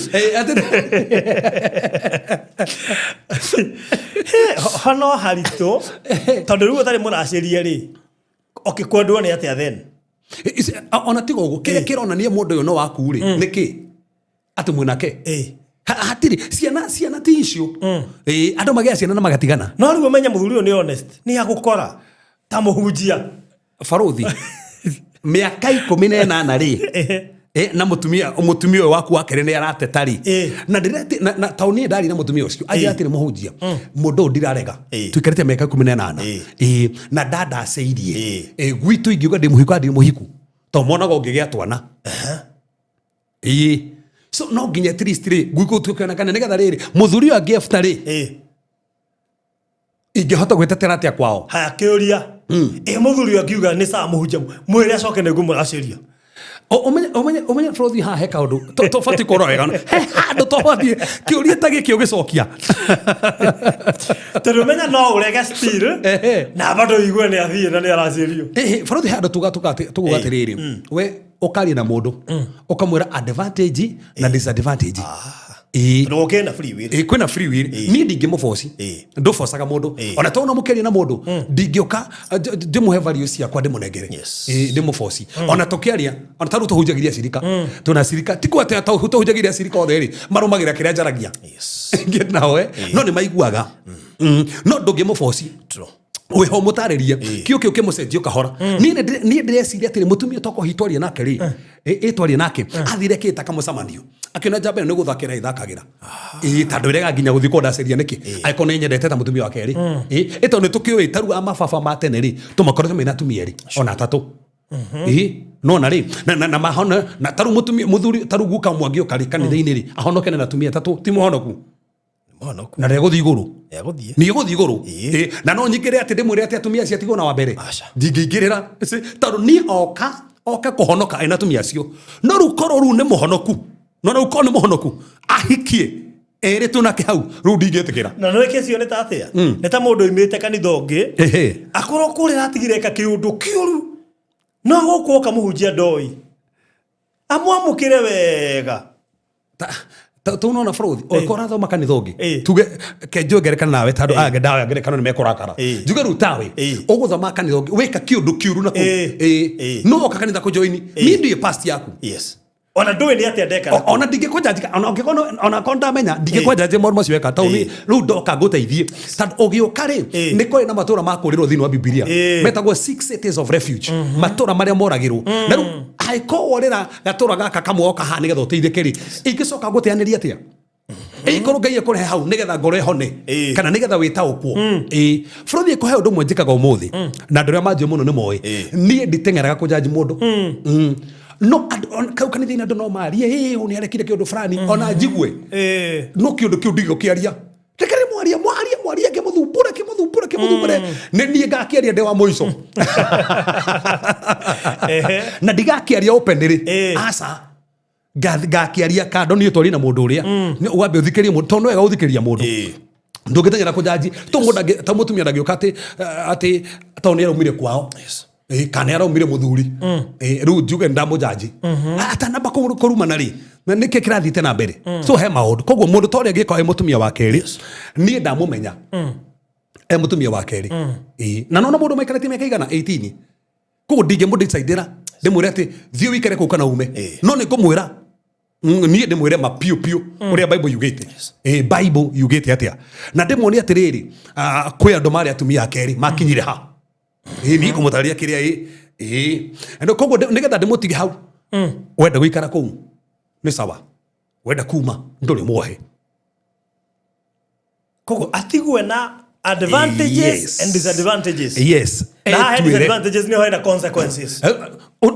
hano harito tondu ru utari muracirie ri okikondwo ni atia then ona tigogo kiria kironania mundu yo no waku ri niki ati mwanake hatiri ciana ti icio andu magia ciana na magatigana no ru umenya muthuri ni honest ni agukora ta muhunjia Farothi miaka 18 ri na mutumia waku wa kere ni arateta ri na ndirete na tauni ndari na mutumia ucio aje atire muhunjia mundu ndirarega tuikarite miaka 18 na dada aceirie gwitu ingiuga ndi muhiku to monaga ungigia twana so no nginya at least ri gwiko tukana kana nigetha riri muthuri wa gift ri ingihota gwetetera atia kwao haya kiuria muthuri akiuga ni saa muhunjia mwire acoke niguo muraciria omenya Farothi ha he kaundu to fati koro wega he handu to fati kiuria ta giki ugicokia turumenya no urega still na bado igwe ni athie na ni aracirio Farothi handu tugatiriri we ukaria na mundu ukamwira advantage na disadvantage no kena free will kwena free will ni ndingimufoci ndufocaga mundu ona to no mukeria na mundu ndingioka ndimuhe value ciakwa ndimunengere ndimufoci ona tukiaria ona taru tuhunjagiria cirika tuna cirika tiko ate tuhunjagiria cirika otheri marumagira kiria njaragia get nawe no ni maiguaga no ndungimufoci we ho mutariria kio kimucenjio kahora ni ndireciria atiri mutumia toko hitwaria nake ri etwaria nake athire kita kamucamanio akiona jambe ni guthakira ithakagira tando irega nginya guthiko ndaceria niki aikona nyendete ta mutumia wake ri eto ni tukioi taru amababa matene ri tumakoretwo mena tumia ri ona tatu no na ri na mahona na taru mutumia muthuri taru guka mwangio kari kanitha-ini ri ahonoke na tumia tatu ti muhonoku na rego iguru ni guthi iguru na no nyikire ati ndimwire ati atumia cia tigo na wa mbere ndingingirira taru ni oka kuhonoka ina tumia cio no rukoro ru ni muhonoku no ruko ni muhonoku ahikie ere tunake hau ru ndingetikira na no ikecio ni tatia ni ta mundu imite kanitha ungi akoro kuri atigire ka kiundu kiuru no gukuoka muhunjia ndoi amwamukire wega tuno na Farothi okora thoma kanitha ungi tuge kenjo ngerekana nawe tando age dawa ngerekana ni mekorakara juga rutawe uguthoma kanitha ungi weka kiundu kiuru na no kanitha ko join ni ndiye past yaku ona ndoi ni atia ndeka ona ndingikwenja ona ungikono ona konda menya ndingikwenja mormo ciweka tauni ru ndoka nguteithie tando ugioka ri ni kuri na matura makurirwo thini wa Biblia metagwo 6 cities of refuge matura maria moragirwo na ru aiko worera gatura gaka kamwoka ha nigetha uteithike ri ingicoka nguteaniria atia ikoro ngai ekore hau nigetha ngore hone kana nigetha witaukwo Farothi ko he undu mwe njikaga umuthi na nduria manjio muno ni moe nie nditengeraga kujaji mundu no kau kanitha-ini andu no marie uni arekire kiundu fulani ona njigwe no kiundu kiu ndigo kiaria rekere mwaria kimuthumbure ni nie ngakiaria ndi wa muico na ndigakiaria open ri asa ngakiaria kando ni utwari na mundu uria ni ugambe uthikirie mundu tono wega uthikiria mundu ndungitengera kujaji to mundu ta mutumia ndagioka ati tauni araumire kwao kana araumire muthuri riu njuge ndamujaji atanamba kurumana ri na nike kirathite na mbere so he maundu koguo mundu tore ngiko mutumia wa keri nie ndamumenya mutumia wa keri na nona mundu maikarete miaka igana 18 koguo ndingimudicaidira ndimwire ati thio wikare kuu kana ume no nikumwira nie ndimwire ma piu uria bible yugite bible yugite atia na ndimwonia atiriri kwi andu mari atumia akeri makinyire ha ni kumutaria kiria ndo koguo nigetha ndimutige hau wenda guikara kuu ni sawa wenda kuma nduri mwohe koguo atigwe na advantages and disadvantages na disadvantages ni hoena consequences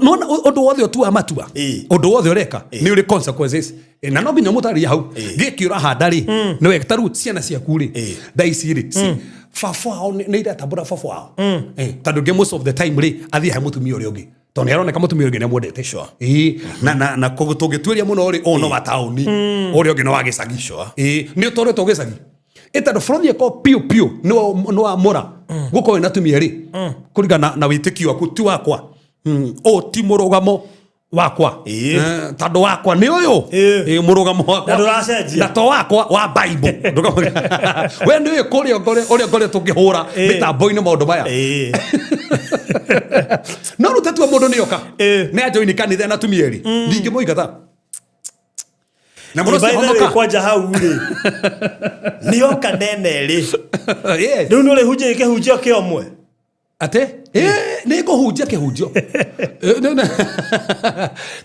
no odo wothe tu amatua odo wothe ureka ni uri consequences na no binya mutari hau gikira handari ni wektaru ciana ciaku ri daiciri fafao ni ira tabura fafao tando ge most of the time ri athi ha mutumia uri ungi to ni aroneka mutumia uri ne mwendete na kogutugituria muno ri ono wa tauni uri ungi no wa gicagi ni utore to gicagi ita frondi ko piu no amora guko ina tumia ri kurigana na witikio aku ti wakwa o ti murugamo wakwa tando wakwa ni uyu murugamo wakwa nduracenjia na to wakwa wa bible we ni uyu kuri ngore tukihura mitambo-ini maundu maya no rutatu mundu ni oka ni ajoini kanitha na tumieri ndingi muigata na muno honoka kwaja hau ri ni oka nene ri riu ni uri huje kehunjio kiomwe ate ni kuhunjia kihunjio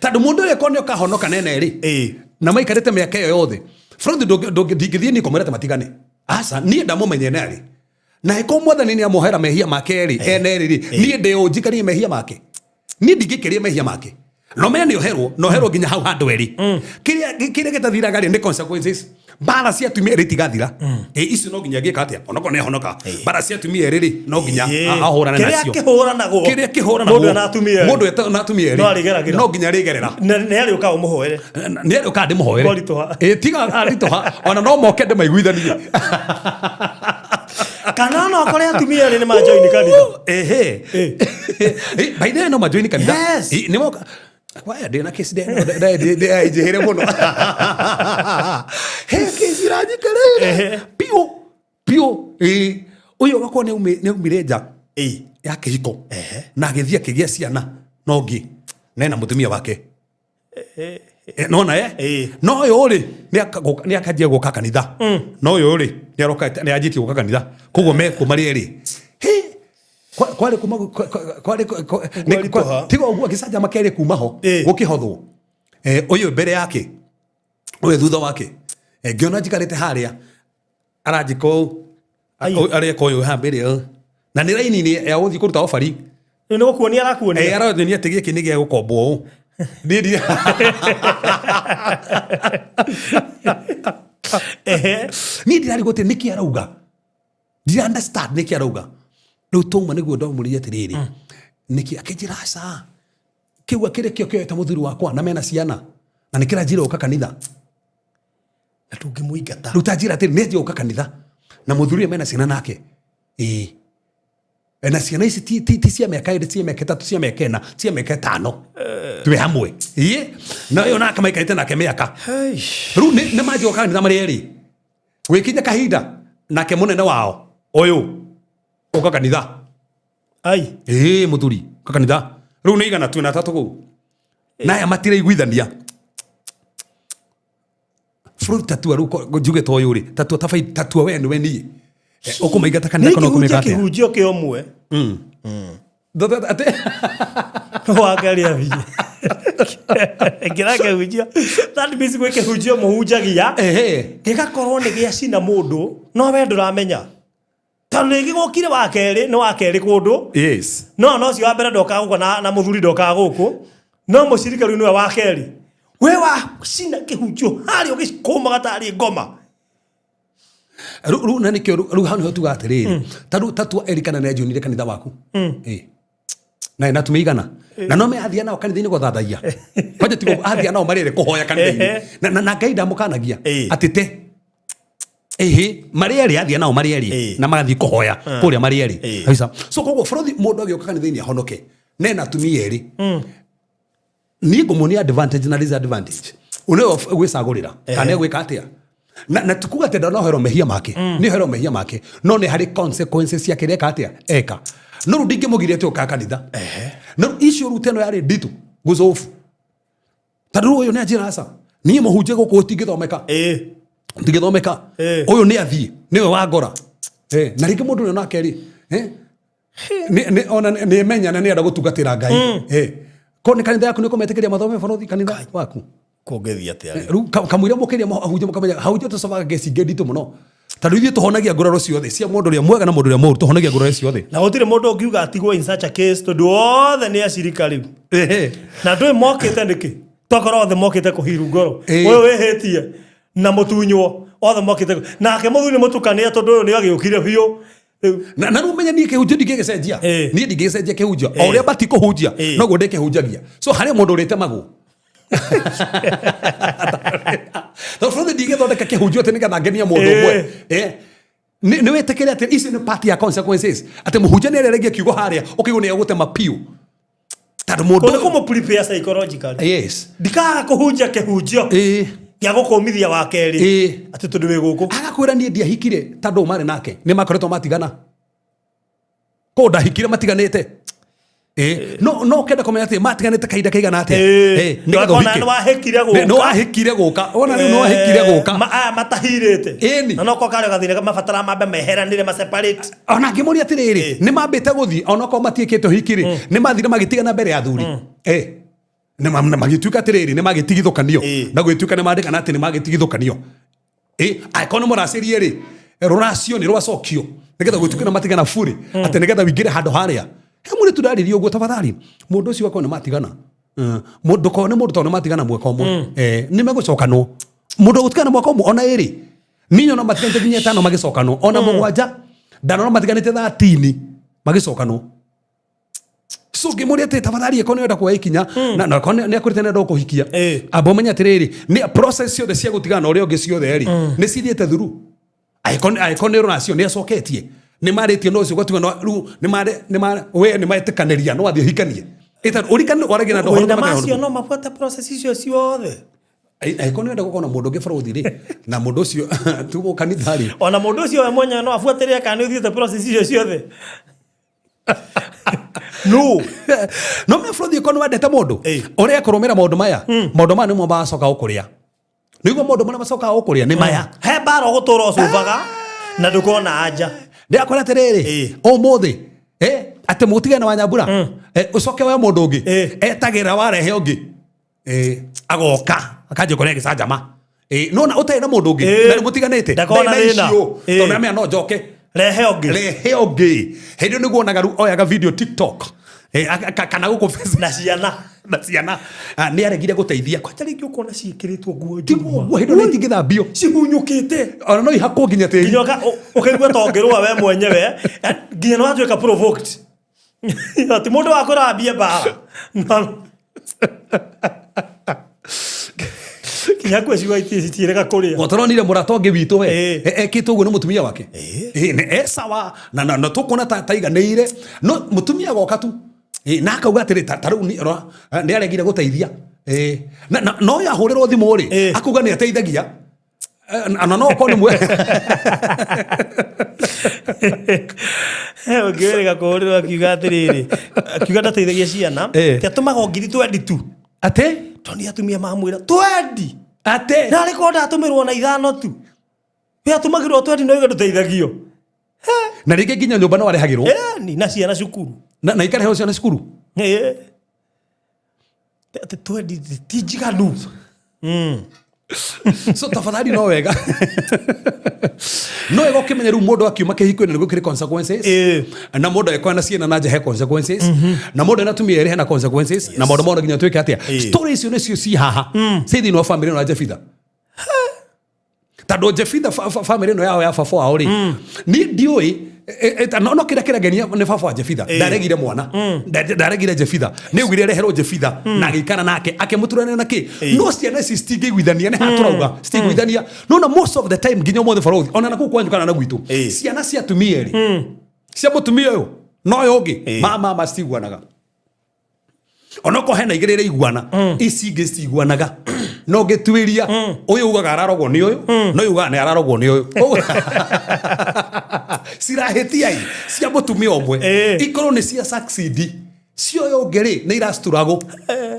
tando mundu ri konio kahonoka nene ri na maikarite miaka iyo yothe front ndingithie ni komerete matigane asa ni ndamumenye nari na iko mwathani ni amuhera mehia make ri ri ni ndeyunjikanie mehia make ni ndingikirie mehia make no menya ni oherwo nginya hau handu eri kiria gitathiraga ri ni consequences bara cia tumia ri tigathira icio no nginya gika atia onoko ne honoka bara cia tumia ri no nginya ahurana nacio kiria kihurana mundu na tumia mundu na tumia ri no nginya rigerera ne ari uka umuhoere ne ari uka ndimuhoere tiga aritoha ona no moke ndimaiguithanie kana no kore atumia ri ni ma join kanitha by the no ma join kanitha ni moka waya ndina kesi de aijehire muno kesi rajikare pio uyo gakwa ne umire nja ya kihiko na githia kigia ciana no ngi nena mutumia wake nona no yo ri ni akajia guka kanitha no yo ri ni aroka ni ajiti guka kanitha koguo me kumari eri kwale tigo ugu akisaja makere kumaho gukihothwo uyu mbere yake uyu thutha wake ngiona jikarite haria arajiko ari ko uyu hambere na ni raini ni ya uthi kuruta ofari ni gukuonia arakuonia arathenia tigi kini gia gukombo nidi ni dirari gote niki arauga di understand niki arauga no toma niguo ndomuria atiriri niki akijira sa kiwa kire kio ta muthuri wakwa na mena ciana na nikira njira uka kanitha na tungimuingata rutajira atiri neje uka kanitha na muthuri mena ciana nake na ciana ici ti cia miaka iri cia miaka 3 cia miaka 4 cia miaka 5 twe hamwe na yo naka maikarite nake miaka ru ni maji uka kanitha mari eri wikinya kahinda nake munene wao uyu uka kanitha muthuri uka kanitha riu ni igana 3 ku naya matire iguithania fruit tatua ru juge to yuri tatua tafai tatua we ni ukumaigata kanitha kono kumeka ate kihunjio kiomwe ate wakaria vi ngirake hujia that means gweke hujio muhunjagia gigakorwo ni gia cina mundu no we nduramenya tano ngi gokire wakeri no wakeri kundu no cio wa mbere ndoka guko na muthuri ndoka guku no mucirika riu niwe wakeri we wa cina kihunjio hari ugikoma gatari ngoma ru nani kio ru hanu tu gatiriri tatua erikana na jonire kanitha waku na natumeigana na no me athia nao kanitha-ini guthathaia kwaje tigo athia nao marire kuhoya kanitha-ini na ngai ndamukanagia atite marieri athia nao marieri na magathi kuhoya kuria marieri haisa so koguo borothi mundu agioka kanitha-ini ahonoke nena atumia eri ni ngumunia advantage na disadvantage uneyo gwicagurira kana gwika atia na tukuga tenda no hero mehia make ni hero mehia make no ni hari consequences ya kireka atia eka no rudinge mugirie te ukaka kanitha no issue ruteno yari ditu guzofu tadu uyu ni ajira asa ni muhunje guku tingithomeka tingithomeka uyu ni athie niwe wangora na ringi mundu na keri ni ona ni menya na ni enda gutungatira Ngai ko ni kanitha yaku ni kumetekeria mathome borothi kanitha waku kongethia atia kamwira mukiria ahunje mukamenya haunje tucobaga gesi ngeditu muno tadu ithie tuhonagia ngororo ciothe cia mundu ria mwega na mundu ria moru tuhonagia ngororo ciothe na gutire mundu ungiuga atigwo in such a case tondu othe ni acirika riu na ndui mokite niki tokoro othe mokite kuhiru ngoro wewe wehetie na mutunywo othe mokite nake muthu ni mutukania tondu uyu ni agiukire biu na rumenya ni kehunjia ndigecenjia ni ndigecenjia kehunjia o ria bati kuhunjia no gode kehunjagia so hari mundu urite magu no borothi ndigethondeka kehunjio ati nigetha ngenia mundu umwe ni wetekere ati ici ni part ya consequences ati muhunjia ni areregia kiugo haria ukigwo ni agutema piu tadu mundu ko kumu prepare psychologically yes ndikaga kuhunjia kehunjio ya gukumithia wa keri ati tondu wi guku agakwira ni ndiahikire tadu mari nake ni makoretwo matigana ko ndahikire matiganite no kenda komenya ati matiganite kaida kaigana ate ni wakona no wahekire guka no wahekire guka ona ni no wahekire guka matahirite na no ko kare gathire mabatara mambe meheranire ma separate ona ngimuri atiriri ni mambite guthi ona ko matiekete hikiri ni mathire magitigana mbere ya thuri ni magituka atiriri ni magitigithukanio na gwituka ni mandikana ati ni magitigithukanio aikono muraciri ri ruracio ni rwacokio nigetha gwituka na matigana furi ati nigetha wingire handu haria muri tudaririo guo tafadhali mundu ucio wako ni matigana mundu ko ni mundu to ni matigana mweka omwe ni megucokano mundu gutikana mweka omwe ona eri ninyo no matigana nginya 5 magicokano ona mugwanja ndano no matiganite 13 magicokano so ngimuri ati tafadhali eko ni enda kwa ikinya na ko ni akurite nenda kuhikia abo menya atiriri ni process yothe cia gutigana uri ongi ciothe eri ni cithiete thuru aiko ni runacio ni acoketie ni maritie no cio gotwa no ru ni mare we ni maitikaneria no athie hikanie eta urikane oragina ndo hono macio no mafuata process icio ciothe aiko ni enda gukona mundu ngi borothi ri na mundu ucio tugo kanithari ona mundu ucio we mwenye no afuatiria kana uthiete process icio ciothe no me borothi iko no wendete mundu uria kurumira maundu maya ni mo bacoka ukuria niguo maundu mara bacoka ukuria ni maya he baro gutura ucubaga na ndukona anja ndakora atiriri umuthi ati mutigana wa Nyambura ucoke we mundu ungi etagira warehe ungi agoka akaje kone gicanjama no na utai na mundu ungi na mutiganite ndakona rina to na me no njoke rehe ungi hindu niguo nagaru oyaga video TikTok kana guko Facebook na ciana ni aregire guteithia kwacha ringi ukona ciikiritwo nguo nguo hindu ni tingithambio cihunyukite ona no ihako nginya tiri nyoka ukirigwa tongerwa we mwenyewe nginya no atuika provoked ati mundu wakurambia bara kinya kwa ciwa itireka kuria gotoronire muratonge witu we ekitwo guo ni mutumia wake ni sawa na tukona taiganeire no mutumia goka tu na akauga atiri taru ni aregire guteithia no yahurirwo thimu ri akuga ni ateithagia ana no ko ni mwe ogerega kuhurirwo akiuga atiriri akiuga ndateithagia ciana tiatumaga ngiri 22 ate toni atumia mamwira 20 ate na rekoda atumirwo na ithano tu we atumagirwo 20 no iga nduteithagio na ringi nginya nyumba no arehagirwo ni na ciana cukuru na ikareho ciana cukuru ate 20 tijiganu so tafadhali no wega no ego kimenyeru mundu akiuma kihiko ni gukire consequences na mundu ekwana ciana na jahe consequences na mundu natumia ere na consequences na mundu mundu nginya tweke atia stories icio nicio ci haha cithi no family no Jefitha tado Jefitha family no yao ya fafo auri ni ndioi no kira genia ne baba wa Jefitha ndaregire mwana ndaregire Jefitha ne ugire reherwo Jefitha na gikana nake akemuturana nake no ciana ici citingĩiguithania nĩ haturauga citingĩiguithania no most of the time nginya mothe barothi ona na kwanjukana na gwitu ciana cia tumia ri cia mutumia uyu no yo ngi mama ciguanaga onoko hena igirire iguana ici ingi ciguanaga no gitwiria uyu ugaga ararogwo ni uyu no ugaga ni ararogwo ni uyu sirahetia i cia mutumia omwe ikoro ni cia succeed cio yo ngeri ni irasturago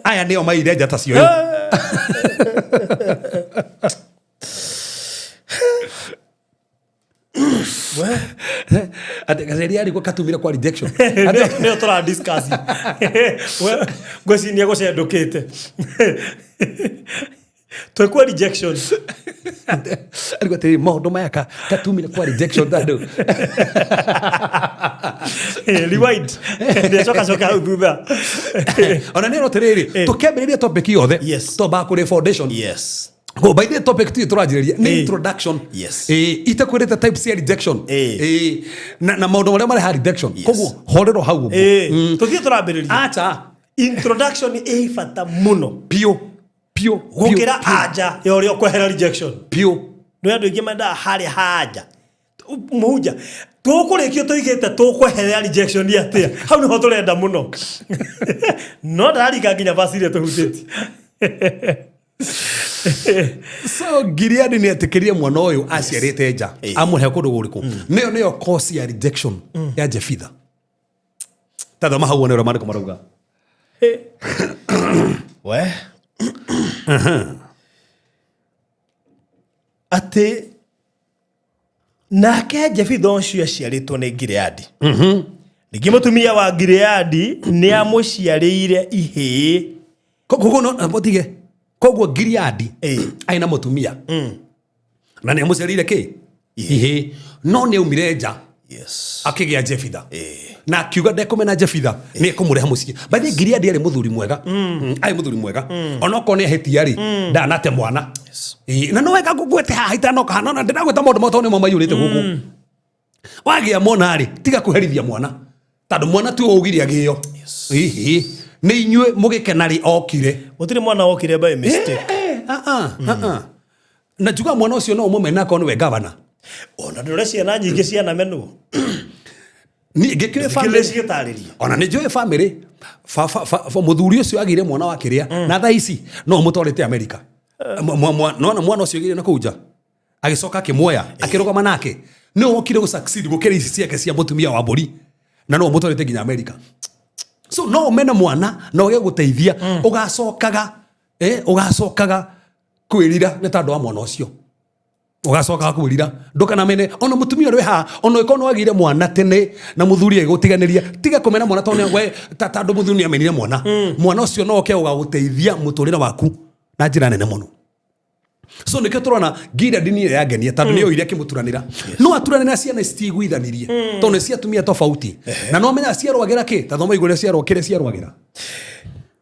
aya nio maire njata cio yo ate gazeria ari katumira kwa rejection ate ne tora discuss gwecinia gucendukite twekwa rejection alikuwa tiri maundu maya katumira kwa rejection dado rewind ndio choka thutha ona nero tiriri tukembereria topic yothe to ba kuri foundation go by the topic tu turajiria ni introduction itakwirite type C rejection na maundu maria mari ha rejection koguo horero hau tuthie turambiriria acha introduction fata muno pio gukira aja yori okwehera rejection pio no andu ingi menda hari haja muja tukurikio tuigite tukwehera rejection ni atia hau ni ho turenda muno no ndarika nginya basire tuhutiti so Gileadi ni atikirie mwana uyu aciarite nja amuhe kundu guriku niyo cause ya rejection ya Jefitha tathoma hau wonera mariko marauga we ate nake Jefitha ucio aciaritwo ni Gileadi ningi mutumia wa Gileadi ni amuciarire ihii koguo no botige koguo Gileadi aina mutumia na ni amuciarire ki ihii no ni umire nja akigia Jefitha na akiuga ndekumena Jefitha ni kumureha mucii bathi Gileadi ari muthuri mwega ai muthuri mwega onoko ni hetia ri ndanate mwana na no wega ngugwete haha itanoka hanona ndinagweta maundu motone mama yurite guku wagia mwana ri tiga kuherithia mwana tando mwana tu ugiria agio ni inyue mugikenari okire gutire mwana okire by mistake na juga mwana ucio no umumena ko ni we governor ona ndore ciana nyingi ciana menu ni ngikire family ona ni joe family muthuri ucio agire mwana wa kiria na tha ici no mutwarite America mwana ucio agire na kuja agicoka kimwoya akirugama nake no okire gu succeed gukira ici ciake cia mutumia wa mburi na no mutwarite nginya America so no mena mwana no ge guteithia ugacokaga kwirira ni tando wa mwana ucio ugacoka kwirira ndukana mene ona mutumia uri ha ona ikono agire mwana tene na muthuri egutiganiria tiga kumena mwana tone we tando muthuri amenire mwana ucio no ke ugaguteithia muturira waku na njira nene muno so nikio turona Gileadi ni yagenia tando ni oiria kimuturanira no aturanira na ciana citiguithanirie tone cia tumia tofauti na no menya ciarwagira ki tathoma igure ciarwagira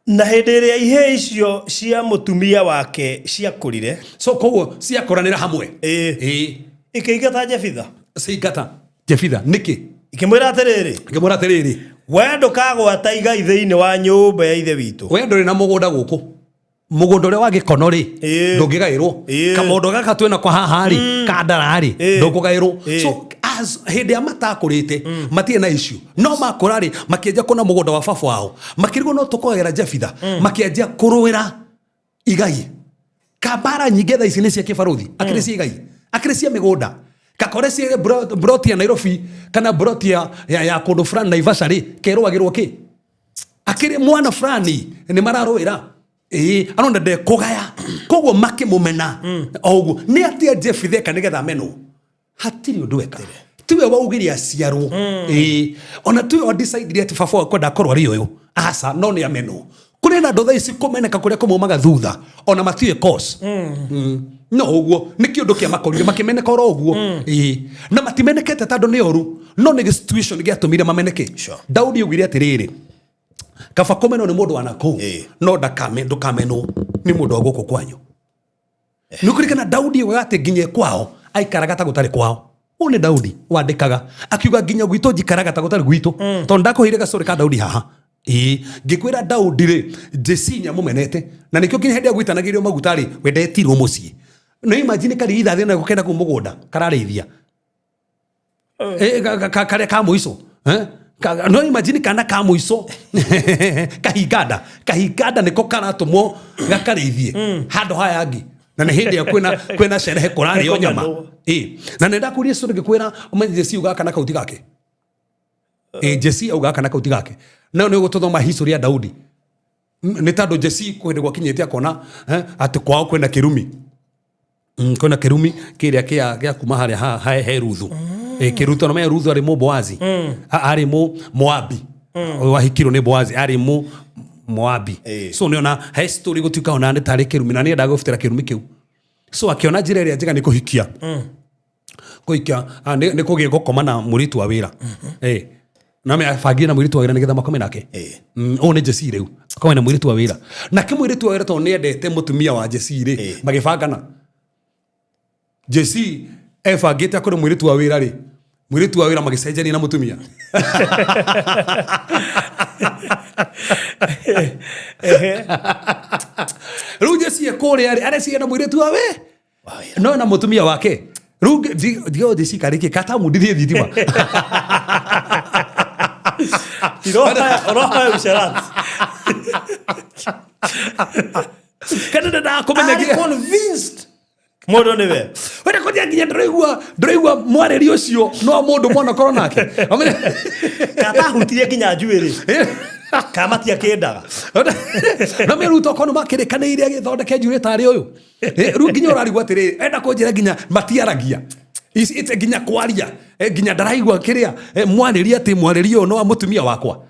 na hindiria ihe icio cia mutumia wake ciakurire so koguo ciakoranira hamwe ikiigata Jefitha ciigata Jefitha niki ikimwira atiriri we ndukagwata igai thiini wa nyumba ya ithe witu we nduri na mugunda guku mugunda uri wa gikono ri ndungigairwo kamondo gaka twena kwa haha ri kadara ri ndungigairwo so as hindi amatakurite matie na issue no makora ri makienja kuna mugunda wa baba wao makirigo no tukogera Jefitha makienja kuruira igai kabara nyingetha ici ni cia kibaruthi akirisi igai akirisi migunda kakoresi broti ya Nairobi kana broti ya kundu fulani Naivasha ri kerwagirwo ki akiri mwana fulani ni mararoira anonda de kogaya koguo makimumena oguo ni atia Jefitha kanigetha meno hatiri ndweka tiwe waugiria ciarwo ona tiwe decide ati baba kwenda korwa ari uyu asa no ni ameno kurena ndotha ici kumeneka kuria kumumaga thutha ona matie course no uguo ni kiundu kia makorire makimeneka oro uguo na matimenekete tando ni oru no ni situation giatumire mameneke Daudi ugire atiriri kaba komeno ni mundu anaku no ndukameno ni mundu oguko kwanyu nukurikana Daudi wegate ginye kwao aikaraga ta gutari kwao One Daudi wandikaga akiuga nginya gwito njikaraga ta gutari gwito tondu ndakuhire gacore ka Daudi haha ngikwira Daudi ri Jesse nyamumenete na nikio kinya hindi agwitanagirio maguta ri wendetirwo mucii no imagine kari ithathi na gukenda ku mugunda kararithia kare ka muico no imagine kana ka muico kahigada niko karatumwo gakarithie hando haya ngi na ne hindi kwena sherehe kurari yo nyama na nenda kuria curi gikwira umenye Jesse uga kana kauti gake Jesse uga kana kauti gake na ne gututhoma history ya Daudi ni tando Jesse kwende gwakinyete akona ati kwao kwenda Kirumi kwenda Kirumi kiria kia kuma haria he Ruthu Kiruto no me Ruthu ari mu Boazi ari mu Moabi wahikiro ni Boazi ari mu Moabi so niona he story gutuika ona ni tari Kirumi na ni ndagofitira Kirumi kiu so akiona njira iria njega ni kuhikia kuhikia ni kugie gukoma na muritu wa wira na me afangie na muritu wa wira nigetha makome nake o ne Jesse riu akome na muritu wa wira na kimuritu wa wira to ni endete mutumia wa Jesse ri magibangana Jesse efangite akore muritu wa wira ri muritu wa wira magicenjania na mutumia Ru Jesse ekore ari sie na muritu wa we no na mutumia wake ru dio Jesse kariki kata mudithie thitima Roha usharat kana da komenyagia convinced modo niwe wena koja nginya ndroigua mwareri ucio no mundu mwana korwo nake kata hutirie nginya njuiri kamatia kendaga na me ruto kono makirikaniire agithondeke njuiri tari uyu ru nginya urarigwa atiri enda kunjira nginya matiaragia ite nginya kwaria nginya ndaraigua kiria mwareri ati mwareri uyu no mutumia wakwa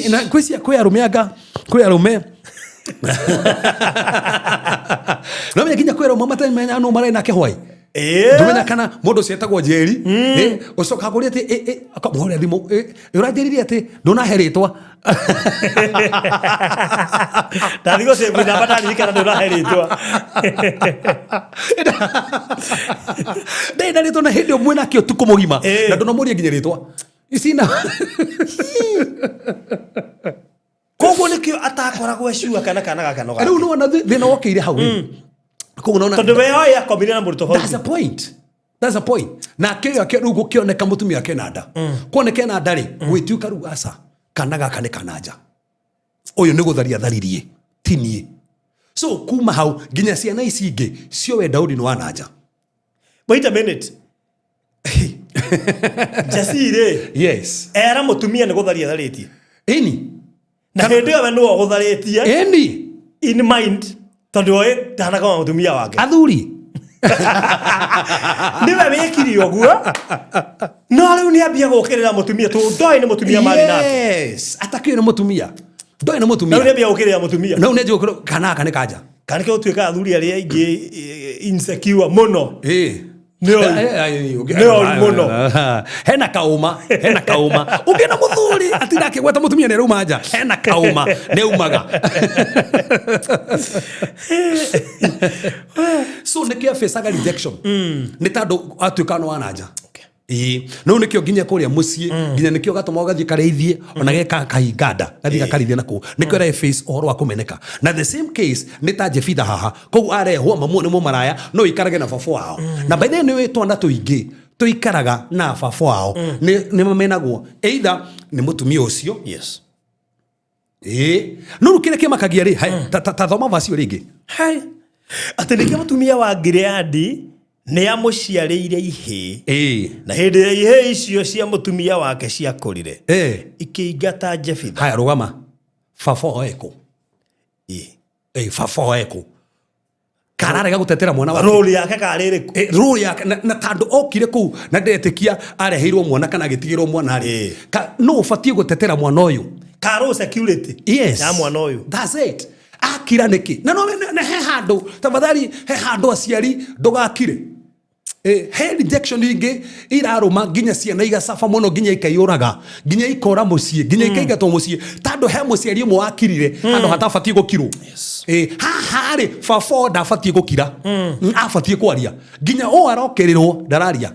na kwisia kwi arume no me nginya kwera mamata mena no mara nake hwai ndumenya kana mundu cietagwo Njeri ucoka kuri ati akamhore thimu urajeririe ati ndunaheritwa tarigo se bina batari kana ndunaheritwa ndenda rito na hindi umwe nakio tuko mugima na ndunamuria nginya ritwa isina koguo nikio atakoragwo ecua kana gaka no riu no na thina wokeire hau koguo no na tondu we oya kombina na murito tofauti that's a point na kio rugo kioneka mutumia kenada kuoneka na ndari gwituka ru asa kana gaka ne kananja uyu ni gutharia tharirie tinie so kuma hau nginya ciana ici ingi cio we Daudi no wananja wait a minute Jesse yes era mutumia ni gutharia tharitie eni na hindi we no gutharitie eni in mind tondu we tana kama mutumia wake athuri niwe wekiri oguo no riu ni ambia gukirira mutumia tu ndoi ni mutumia mari nake yes atakire mutumia ndoi ni mutumia no ni ambia gukirira mutumia no neje ukiro kana kanja kana ke utuika athuri aria ingi insecure muno no muno hena kauma ugena muthuri atina kigweta mutumia ne ruma nja hena kauma ne umaga so nekia faceaga rejection ni tando atuika no wananja no nikio nginya kuria mucii nginya nikio gatuma ugathie kareithie ona geka kahingada gathika karithie nako nikio re face ohoro wa kumeneka na the same case ni ta Jefitha haha kogu arehwo mamu ni mumaraya no ikarage na baba wao na by the way ni twana tuingi tuikaraga na baba wao ni mamenagwo either ni mutumia ucio yes no rukire kimakagia ri ta thoma vacio ringi ati nikio mutumia wa Gileadi ni amuciarĩire ihĩ na hĩndĩ ya ihĩ icio cia mutumia wake ciakorire ikĩingata Jefitha haya rugama baba eko baba eko kararega gutetera mwana wake role yake karĩrĩku role yake na tando okire ku na ndetikia areheirwo mwana kana gitigirwo mwana ri no ufatie gutetera mwana uyu karo security ya mwana uyu that's it akira niki na no he handu tafadhali he handu aciari ndugakire he rejection ingi iraruma nginya ciana igacafa muno nginya ikaiuraga nginya ikora mucie nginya ikaigatwo mucie tando he muciari umwe wakirire handu hatafatie gukirwo haha ri baba ndafatie gukira afatie kwaria nginya o arokerirwo ndararia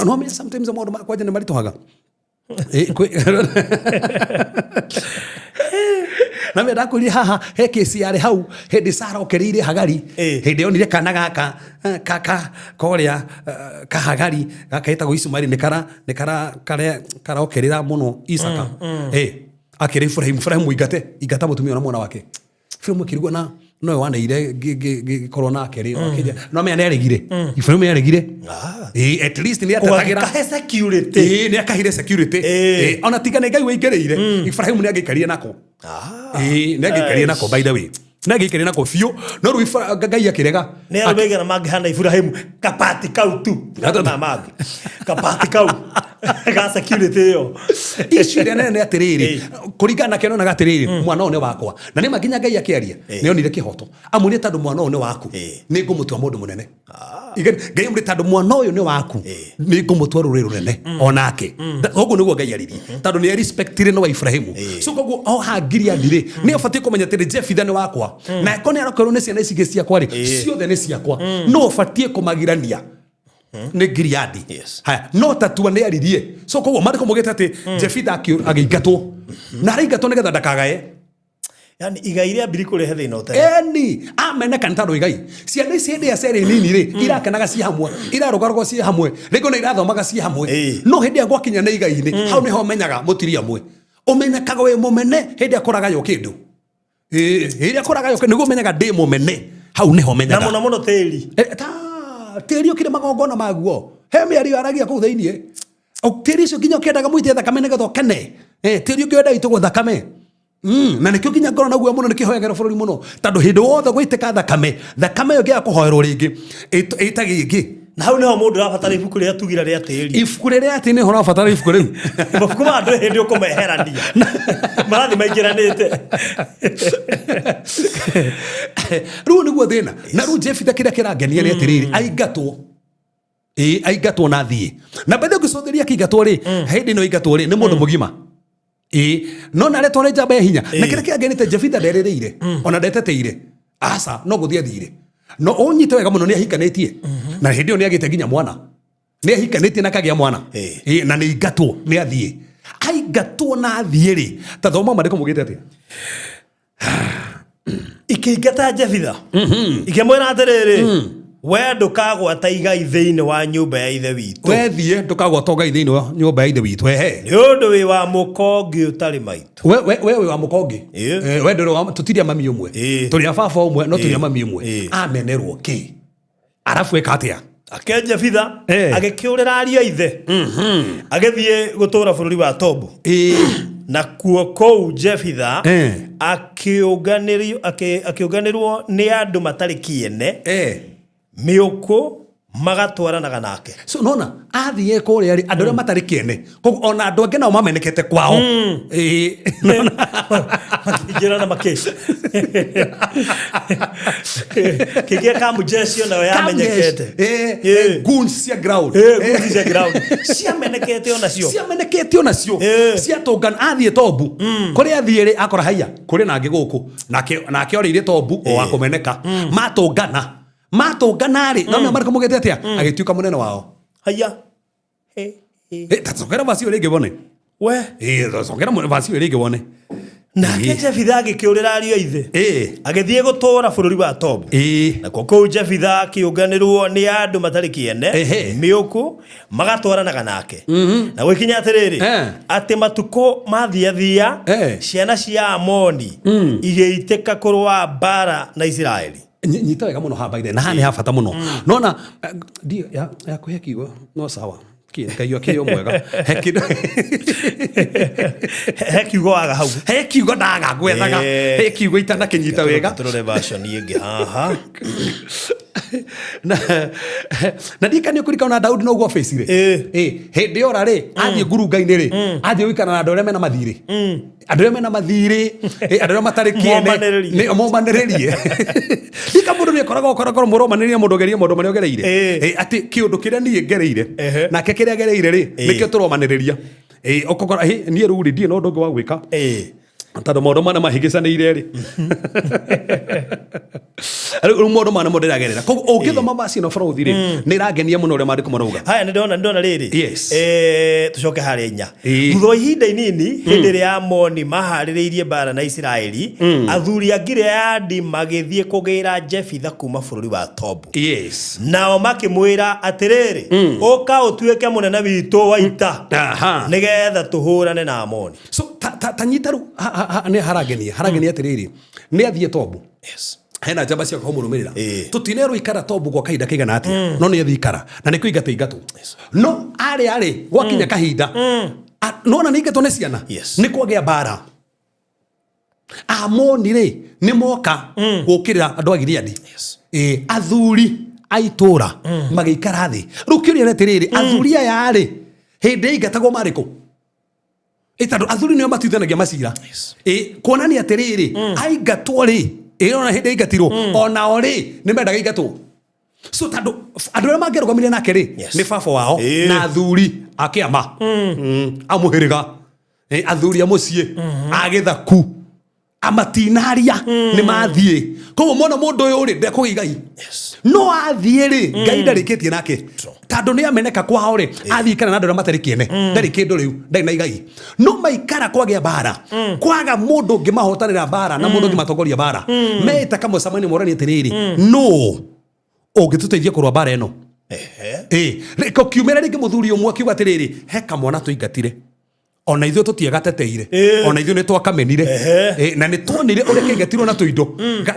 no me sometimes maundu makwa nje nĩ maritũhaga na me ndakwĩrire haha he kesi yarĩ hau hĩndĩ Sarah okereire Hagari hĩndĩ onire kana gaka korĩa kahagari gaka ĩtagwo Ismaili nĩ karaokerera mũno Isaka akĩrĩ Ibrahim ingata mũtumia na mwana wake Ibrahim akĩrigwo na nowe waneire gĩkorwo nake rĩ no me nĩaregire Ibrahim nĩaregire at least nĩatetagĩra kahe security nĩakahire security ona tiga nĩ Ngai waingĩrĩire Ibrahim nĩangĩkarire nako nĩangĩkarire nako by the way nĩangĩkarire nako biũ no rĩu Ngai akĩrega nĩarũmĩgana mangĩhana Ibrahim kapati kau tu kapati kau ga security yo issue nene nĩ atĩrĩrĩ kũringana nake nonaga atĩrĩrĩ mwana ũyũ nĩ wakwa na nĩ makinya Ngai akĩaria nĩonire kĩhoto amwĩre tondũ mwana ũyũ nĩ waku nĩ ngũmũtua mũndũ mũnene Ngai amwĩre tondũ mwana ũyũ nĩ waku nĩ ngũmũtua rũrĩrĩ rũnene onake ũguo nĩguo Ngai aririe tondũ nĩ respectire no wa Ibrahimu so koguo o ha Gileadi nĩ abatie kũmenya atĩrĩ Jefitha nĩ wakwa na ko nĩ arokorwo nĩ ciana ici ciakwa ciothe nĩ ciakwa no abatie kũmagirania nĩ Gileadi haya no tatua nĩ aririe so koguo marĩko mugĩte atĩ Jefitha agĩingatwo na araingatwo nĩgetha ndakagae yani igai rĩa mbiri kũrehe thĩna ũtarĩ eni ameneka ntando igai ciana ici hĩndĩ ya cere nini rĩ irakenaga ci hamwe irarugarugwo ci hamwe rĩngĩ nĩ irathomaga ci hamwe no hĩndĩ ya gwakinya nĩ igai-inĩ hau nĩho menyaga mũtiri amwe ũmenyekaga wĩ mũmene hĩndĩ akoraga yo kĩndũ hĩndĩ akoraga yo kĩndũ nĩguo menyaga ndĩ mũmene hau nĩho menyaga na mũno tĩri tĩri ũkĩrĩ magongona maguo he mĩario aragia kũu thĩiniĩ tĩri ũcio nginya ũkĩendaga mũite thakame nĩgetha ũkene tĩri ũngĩ wenda itũgwo thakame na nĩkĩo nginya ngoro naguo mũno nĩkĩhoyagĩra bũrũri mũno tondũ hĩndĩ wothe gũitĩka thakame ĩyo ĩngĩaga kũhoerwo rĩngĩ ĩtagĩ ĩngĩ na hau nĩho mũndũ arabatara ibuku rĩrĩa tugira rĩa tĩri ibuku rĩrĩa atĩ nĩho ũrabatara ibuku rĩu mabuku ma andũ hĩndĩ ũkũmeherania marathi maingĩranĩte rĩu nĩguo thĩna na rĩu Jefitha kĩrĩa kĩrangenia nĩ atĩrĩrĩ aingatwo na thiĩ na bethe ũngĩcũthĩria akĩingatwo rĩ hĩndĩ ĩno aingatwo rĩ nĩ mũndũ mũgima no na aretwo nĩ njamba ya hinya na kĩrĩa kĩangenĩte Jefitha nderĩrĩire ona ndeteteire aca no gũthiĩ athire no ũnyite wega mũno nĩ ahikanĩtie na hĩndĩ ĩyo nĩ agĩte nginya mwana nĩ ahikanĩtie na kagĩa mwana na nĩ aingatwo nĩ athiĩ aingatwo na athiĩ rĩ ta thoma maandĩko mugĩte atĩa ikĩingata Jefitha ikĩmwĩra atĩrĩrĩ we ndũkagwata igai thĩinĩ wa nyũmba ya ithe witũ we thiĩ ndũkagwata igai thĩinĩ wa nyũmba ya ithe witũ ehe nĩ ũndũ wĩ wa mũkongi ũtarĩ maitũ we wĩ wa mũkongi we ndũrĩ wa tũtirĩ mami ũmwe tũrĩ a baba ũmwe no tũrĩ mami ũmwe amenerwo kĩ arabu eka atĩa ake Jefitha agĩkĩũrĩra ariũ a ithe agĩthiĩ gũtũũra bũrũri wa Tobu na kuo kũu Jefitha akĩũnganĩrwo nĩ andũ matarĩ kĩene mĩũkũ magatwaranaga nake so nona athiĩ kũrĩa rĩ andũ arĩa matarĩ kĩene koguo ona andũ angĩ nao mamenekete kwao makĩingĩrana makĩci kĩgĩa kamũjecio nayo yamenyekete goons cia ground ciamenekete onacio ciatũngana athiĩ Tobu kũrĩa athiĩ rĩ akora haiya kũrĩ na angĩ gũkũ nake orĩire Tobu o wa kũmeneka matũngana rĩ no marĩko mugĩte atĩa agĩtuĩka mũnene wao haiya tacongera vacio rĩngĩ wone we tacongera vacio rĩngĩ wone nake Jefitha agĩkĩũrĩra ariũ a ithe agĩthiĩ gũtũũra bũrũri wa Tobu nakuo kũu Jefitha akĩũnganĩrwo nĩ andũ matarĩ kĩene mĩũkũ magatwaranaga nake na gwĩkinya atĩrĩrĩ atĩ matukũ mathiathia ciana cia Amoni igĩitĩka kũrũa mbara na Isiraeli nyita wega mũno habaithe na nĩ ha bata mũno nona ndio ya kũhe kiugo no sawa Kaio kĩo mwega he kiugo waga hau he kiugo ndaga gwethaga he kiugo itana kĩnyita wega tũrore version ĩngĩ haha na ndikani ũkũrika na Daudi no gwa face rĩ hĩndĩ ora rĩ athiĩ ngurunga-inĩ rĩ athiĩ wĩkana na andũ arĩa mena mathirĩ andũ arĩa mena mathirĩ andũ arĩa matarĩ kĩene nĩ momanĩrĩrie ndika mũndũ nĩ akoragwo mũromanĩrĩria mũndũ gerie mũndũ marĩa ũgereire atĩ kĩũndũ kĩrĩa niĩ ngereire nake kĩrĩa gereire rĩ nĩkĩo tũromanĩrĩria okogora niĩ rĩu rĩ ndiĩ no ũndũ ũngĩ wa gwĩka tando modo mana mahigicanĩire ri rĩu modo mana mo ndĩragerera koguo ũngĩthoma macini of Roads ri nĩ irangenia mũno ũrĩa maandĩko marauga. Haya ndona rĩrĩ Yes. tucoke harĩa inya thutha wa ihinda inini hĩndĩ ĩrĩa Amoni maharĩrĩirie mbara na Isiraeli athuri a Gileadi magĩthiĩ kũgĩra Jefitha kuma bũrũri wa Tobu. Yes. Nao makĩmwĩra atĩrĩrĩ ũka ũtuĩke mũnene witũ wa ita nĩgetha tũhũrane na Amoni. So tanyita rĩu nĩ harangenia atĩrĩrĩ nĩ athiĩ Tobu. Yes. Hena njamba cia kũmũrũmĩrĩra tũtinerwo ikara Tobu gwa kahinda kaigana atĩa no nĩ athiĩ ikara na nĩ kũingatwo no arĩ gwakinya kahinda nona nĩ ingatwo nĩ ciana nĩ kwagĩa mbara. Amoni rĩ nĩ moka gũkĩrĩra andũ a Gileadi athuri a itũũra magĩikara thĩ. Rĩu kĩũria nĩ atĩrĩrĩ athuri aya rĩ hĩndĩ ingatagwo marĩkũ? Tondũ athuri nĩo matuithanagia macira kuonania atĩrĩrĩ aingatwo rĩ ona hĩndĩ ingatirwo onao rĩ nĩ mendaga ingatwo. So tondũ andũ arĩa mangĩrũgamire nake rĩ nĩ baba wao na athuri a kĩama a mũhĩrĩga athuri a mũciĩ a gĩthaku amatinaria nĩ mathiĩ. Koguo mona mũndũ ũyũ rĩ ndekũgĩa Ngai no athiĩ rĩ Ngai ndarĩkĩtie nake tondũ nĩ ameneka kwao rĩ athiĩ ikara na andũ arĩa matarĩ kĩene ndarĩ kĩndũ rĩu ndarĩ na igai no maikara kwagĩa mbara kwaga mũndũ ũngĩmahotanĩra mbara na mũndũ ũngĩmatongoria mbara meta kamũcemanio morani atĩrĩrĩ no ũngĩtũteithia kũrũa mbara ĩno kiumĩra rĩngĩ mũthuri ũmwe akiuga atĩrĩrĩ he kamwana tũingatire ona ithuĩ tũtiagateteire ona ithuĩ nĩ twakamenire na nĩ tuonire ũrĩa kaingatirwo na tũindo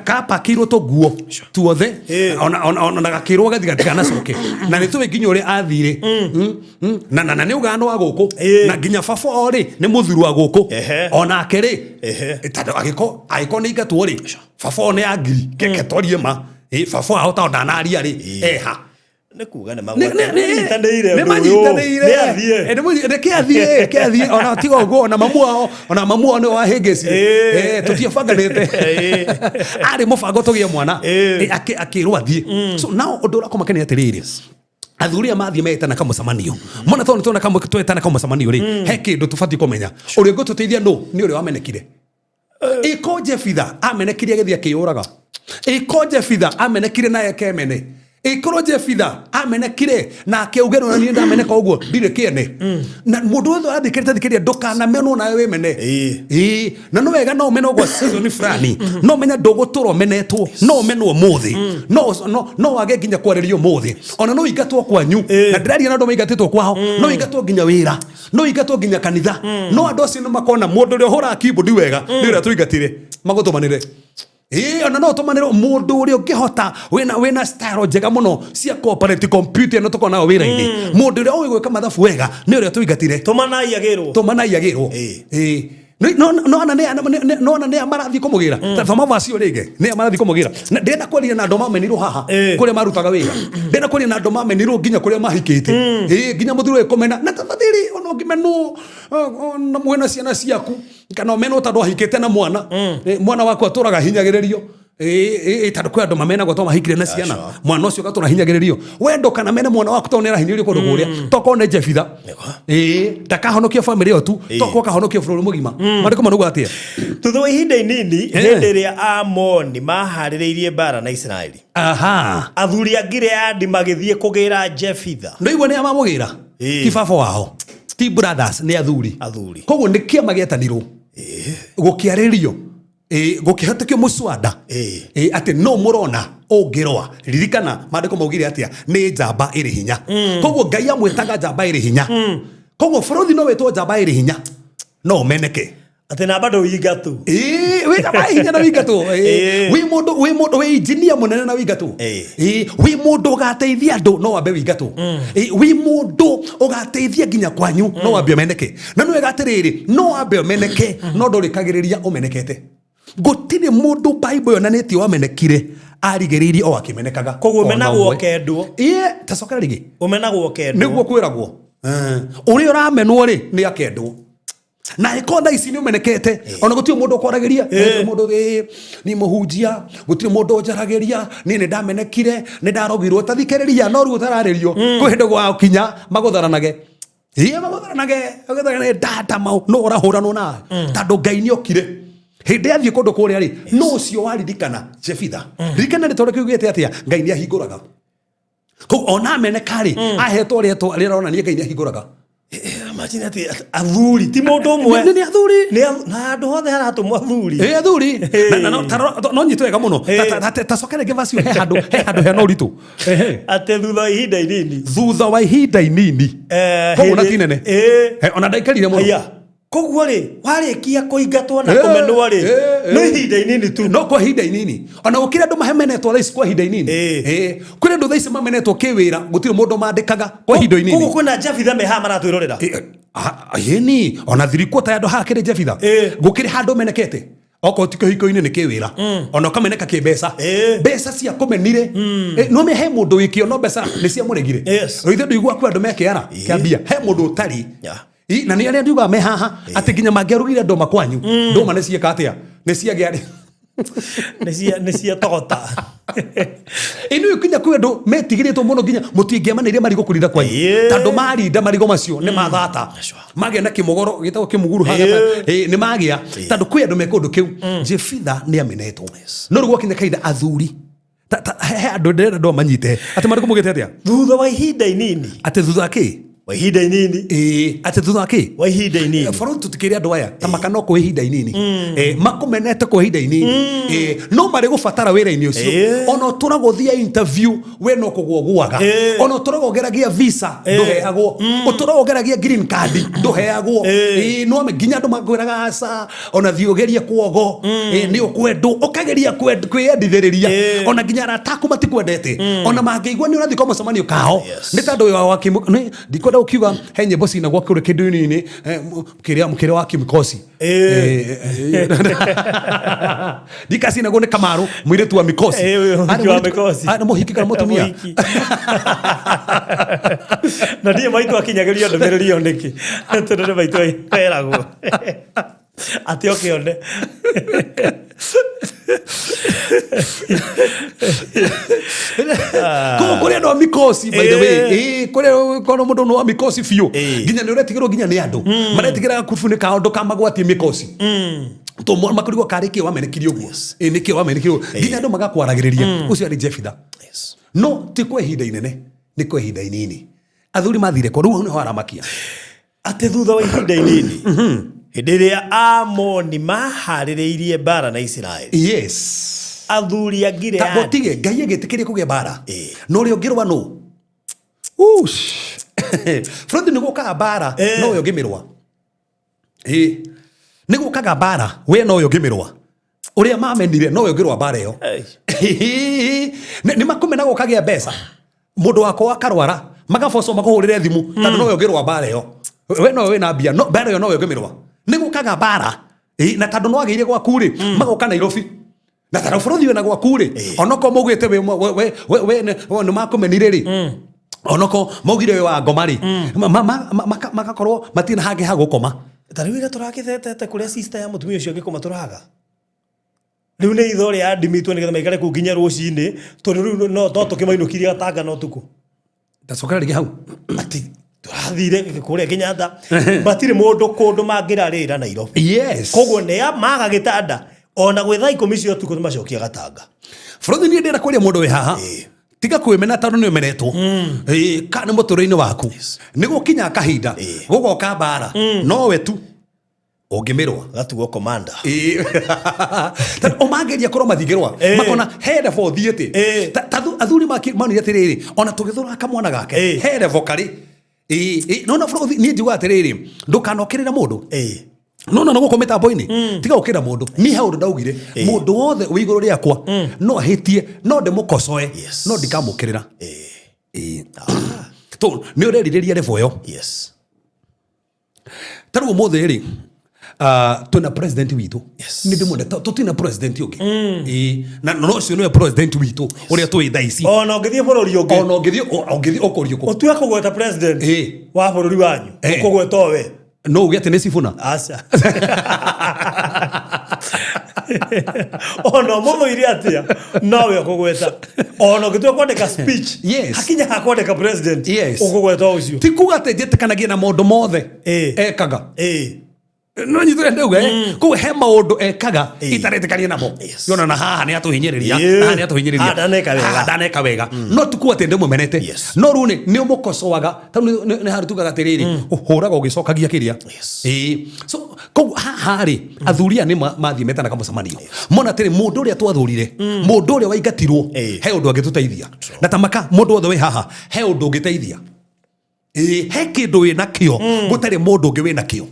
kapakirwo tũguo tuothe ona gakĩrwo gathi ganacoke na nĩ tũĩ nginya ũrĩa athire na nĩ ũgano wa gũkũ na nginya baba o rĩ nĩ mũthuri wa gũkũ onake rĩ tondũ agĩkorwo nĩ ingatwo rĩ baba o nĩ angiri keke twarie ma baba ao ta ndanaria rĩ eha nĩ kuga nĩ manyitanĩire kĩathiĩ ona tiga ũguo ona mamu ao nĩ wahĩngĩci tũtiabanganĩte arĩ mũbango tũgĩe mwana akĩrwo athiĩ. So nao ũndũ ũrakũmakenia atĩrĩrĩ athuri aya mathiĩ metana kamũcemanio mona tondũ nĩtwona twetana kamũcemanio rĩ he kĩndũ tũbatiĩ kũmenya ũrĩa ngũtũteithia nĩ ũrĩa wamenekire. Ĩko Jefitha amenekire agĩthiĩ akĩyũraga ĩko Jefitha amenekire na ekemene ĩkorwo Jefitha amenekire na akĩugerwo na niĩ ndameneka ũguo ndirĩ kĩene na mũndũ wothe athikĩrĩria ndũkanamenwo nawe wĩmene na no wega no ũmena ũguo season fulani no menya ndũgũtũra ũmenetwo no ũmenwo mũthĩ no wage nginya kwarĩrio mũthĩ ona no ingatwo kwanyu na ndĩraria na andũ maingatĩtwo kwao no ingatwo nginya wĩra no ingatwo nginya kanitha no andũ acio nĩ makona mũndũ ũrĩa ũhũraga keyboard wega nĩ ũrĩa tũingatire magũtũmanĩre ona no tũmanĩrwo mũndũ ũrĩa ũngĩhota wĩna style njega mũno cia cooperative computer no tũkorwo nayo wĩra-inĩ mũndũ ũrĩa ũĩ gwĩka mathabu wega nĩ ũrĩa tũingatire tũmanaiagĩrwo nona nĩ amarathiĩ kũmũgĩra thoma vacio rĩngĩ nĩ amarathiĩ kũmũgĩra na ndĩrenda kwaria na andũ mamenirwo haha kũrĩa marutaga wĩra ndĩrenda kwaria na andũ mamenirwo nginya kũrĩa mahikĩte nginya mũthuri ũyũ kũmena na tathiri ona ũngĩmenwo na mwena ciana ciaku kana ũmenwo tondũ ahikĩte na mwana waku atũraga hinyagĩrĩrio tondũ kwĩ andũ mamenagwo to mahikire na ciana mwana ũcio gatũra hinyagĩrĩrio wendo kana mene mwana waku to nĩ arahinyĩrĩrio kũndũ kũrĩa tokorwo nĩ Jefitha ndakahonokia famĩlĩ ĩyo tu tokorwo kahonokia bũrũri mũgima maandĩko marauga atĩa thutha wa ihinda inini hĩndĩ ĩrĩa Amoni maharĩrĩirie mbara na Isiraeli athuri a Gileadi magĩthiĩ kũgĩra Jefitha nĩiguo nĩ amamũgĩra ti baba wao ti brothers nĩ athuri koguo nĩ kĩama gĩetanirwo gũkĩarĩrio gũkĩhotekio mũcwanda atĩ no mũrona ũngĩroa ririkana maandĩko maugire atĩa nĩ njamba ĩrĩ hinya koguo Ngai amwĩtaga njamba ĩrĩ hinya koguo bũrũri no wĩtwo njamba ĩrĩ hinya no ũmeneke atĩ na bado ũingatwo wĩ njamba ĩrĩ hinya na ũingatwo wĩ mũndũ wĩ injinia mũnene na ũingatwo wĩ mũndũ ũgateithia andũ no wambe ũingatwo wĩ mũndũ ũgateithia nginya kwanyu no wambe ũmeneke na nĩ wega atĩrĩrĩ no wambe ũmeneke no ndũrĩkagĩrĩria ũmenekete gũtirĩ mũndũ Bible yonanĩtie wamenekire arigĩrĩirie o akĩmenekaga koguo ũmenagwo kendwo tacokera rĩngĩ ũmenagwo kendwo nĩguo kwĩragwo ũrĩa ũramenwo rĩ nĩ akendwo na ĩkorwo thaa ici nĩ ũmenekete ona gũtirĩ mũndũ ũkwaragĩria mũndũ nĩ mũhunjia gũtirĩ mũndũ njaragĩria niĩ nĩ ndamenekire nĩ ndarogirwo tathikĩrĩria no rĩu ũtararĩrio kwĩ hĩndĩ gwakinya magũtharanage magũtharanage ndata mau no ũrahũranwo nawe tondũ Ngai nĩ okire Hĩndĩ athiĩ kũndũ kũrĩa rĩ no ũcio waririkana Jefitha ririkana nĩ tondũ kiugĩte atĩa Ngai nĩ ahingũraga kũu ona Ameneka rĩ ahetwo rĩetwo rĩronania Ngai nĩ ahingũraga. Imagine ati athuri ti mũndũ ũmwe nĩ athuri na andũ othe haratũmwo athuri athuri no nyitwo wega mũno ta cokere ngĩvacio he handũ hena ũritũ ate thutha wa ihinda inini koguo na tinene ona ndaikarire mũno koguo rĩ warĩkia kũingatwo na kũmenwo rĩ no ihinda inini tu no kwa ihinda inini ona gũkĩrĩ andũ mahamenetwo thaa kwa ihinda inini kwĩna andũ thaa ici mamenetwo kĩwĩra gũtirĩ mũndũ mandĩkaga kwa ihinda inini koguo kwĩna Jefitha meha maratwĩrorera yeni ona thirikwo ta andũ haha kĩrĩ Jefitha gũkĩrĩ handũ menekete oko tiko hiko-inĩ nĩ kĩwĩra ona ũkameneka kĩmbeca mbeca cia kũmenire no me he mũndũ wĩkĩo no mbeca nĩ cia mũregire ithe ndũigua kwĩ andũ mekĩara kĩambia he mũndũ ũtari na nĩ arĩa ndiuga me haha atĩ nginya mangĩarugire ndoma kwanyu ndoma nĩ cieka atĩa nĩ ciagĩa nĩ cia togota ino kinya kwĩ andũ metigĩrĩtwo mũno nginya mũtingĩamanĩire marigũ kũrinda kwanyu tondũ marinda marigũ macio nĩ mathata magĩa na kĩmogoro gĩtagwo kĩmuguru haha nĩ magĩa tondũ kwĩ andũ me kũndũ kĩu Jefitha nĩ amenetwo no rĩu gwakinya kahinda athuri he andũ ndĩrenda andũ manyite atĩ marigũ mũgĩte atĩa thutha wa ihinda inini atĩ thutha kĩ wa ihinda inini atĩ thutha kĩ wa ihinda inini baro tutikĩrĩ andũ aya ta makano kwa ihinda inini makumenete kwa ihinda inini no marĩ gũbatara wĩra-inĩ ũcio ona ũtũragwo thia interview we no kũgwo guaga ona ũtũragwo geragia visa ndũheagwo ũtũragwo geragia green card ndũheagwo no nginya andũ makwĩraga aca ona thiũgerie kuogo nĩ ũkwendwo ũkageria kwĩyendithĩrĩria ona nginya arataku matikwendete ona mangĩigua nĩ ũrathiĩ kwa mũcemanio kao nĩ tondũ wa ndikwenda ukiuga he nyĩmbo cinagwo kũrĩ kĩndũ-inĩ kĩrĩa wa Kimkosi ndikacinagwo nĩ Kamaru mũirĩtu wa Mikosi nĩ mũhiki kana mũtumia na ndiĩ maitũ akinyagĩrio ndũmĩrĩri ĩyo nĩkĩ tondũ nĩ maitũ eragwo atĩ okĩone kũrĩ andũ a Mikosi by the way kũrĩ kono mũndũ no wa Mikosi biũ nginya nĩ ũretigĩrwo nginya nĩ andũ maretigĩra kubunika kaũndũ kamagwati Mikosi to makorigwo karĩkĩ wamenekirie ũguo nĩkĩ wamenekirie nginya andũ magakwaragĩrĩria ũcio arĩ Jefitha no ti kwa ihinda inene nĩ kwa ihinda inini athuri mathire kwa rĩu nĩho aramakia atĩ thutha wa ihinda inini hĩndĩ ĩrĩa Amoni maharĩrĩirie mbara na Isiraeli athuri a Gileadi ta botige Ngai agĩtĩkĩria kũgĩa mbara no ũrĩa ũngĩrũa nũ Frendi nĩ gũkaga mbara no ũyũ ũngĩmĩrũa nĩ gũkaga mbara we no ũyũ ũngĩmĩrũa ũrĩa mamenire no ũyũ ũngĩrũa mbara ĩyo nĩ makũmena gũkagĩa mbeca mũndũ wakwa akarwara magabocwo makũhũrĩre thimũ tondũ no ũyũ ũngĩrũa mbara ĩyo we no wĩna mbia no mbara ĩyo no ũyũ ũngĩmĩrũa nĩ gũkaga mbara na tondũ no agĩire gwaku rĩ magoka Nairobi na tara bũrũri wĩna gwaku rĩ onoko mũgwĩte we nĩ makũmenire rĩ onoko maugire we wa ngoma rĩ magakorwo matina hangĩ ha gũkoma ta rĩu tũrakĩthetete kũrĩa sister ya mũtumia ũcio ngĩkoma tũraga rĩu nĩ itho rĩa ndimitwo nĩgetha maikare kũu nginya rũcinĩ tondũ rĩu no tũkĩmainũkirie gatanga no tuku ndacokera rĩngĩ hau ati tũrathire kũrĩa Kenyatta matirĩ mũndũ kũndũ mangĩrarĩra Nairobi koguo nĩ maga gĩtanda ona gwĩ thaa 10 cia ũtukũ macokia gatanga bũrũri nĩ ndĩra kũrĩa mũndũ wĩ haha tiga kwĩmena tondũ nĩ ũmenetwo kana mũtũrĩinĩ waku nĩ gũkinya kahinda gũgoka mbara no we tu ũngĩmĩrũa gatugo commander ũmangĩria korwo mathingĩrwa makona he level thiĩte athuri manire atĩrĩrĩ ona tũgĩthũra kamwana gake he level karĩ nona bũrũri niĩ njuga atĩrĩrĩ ndũkanokĩrĩra mũndũ no no gũkũ mĩtambo-inĩ tiga gũkĩra mũndũ niĩ he ũndũ ndaugire mũndũ wothe wĩ igũrũ rĩakwa no ahĩtie no ndĩmũkocoe no ndikamũkĩrĩra nĩ ũrerirĩria level ĩyo tarĩu ũmũthĩ rĩ twĩna president witũ nĩ ndĩmwenda tũtina president ũngĩ na no ũcio nĩwe president witũ ũrĩa twĩ thaa ici ona ũngĩthiĩ bũrũri ũngĩ ona ũngĩthiĩ ũkũrio kũ ũtue kũgweta president wa bũrũri wanyu ũkũgweta we no uge atĩ nĩ Sifuna aca ona mũthũire atĩa nowe ũkũgweta ona ũngĩtua kwandĩka speech hakinya ha kwandĩka president ũkũgweta ũcio ti kuga atĩ njĩtĩkanagia na maũndũ mothe ekaga no nyitire ndauga ko he maundu ekaga itaretekania namo yona na haha ni atuhinyiriria haha ni atuhinyiriria ndaneka wega no tuku atende mumenete no rune ni umukosoaga tondu ni harutugaga tiriri uhuraga ugicokagia kiria so ko haha ri athuria ni mathie metana kama samanio mona tiri mundu uria twathurire mundu uria waigatirwo he undu agituteithia na tamaka mundu othe we haha he undu ugiteithia he kindu wina kio gutari mundu ungi wina kio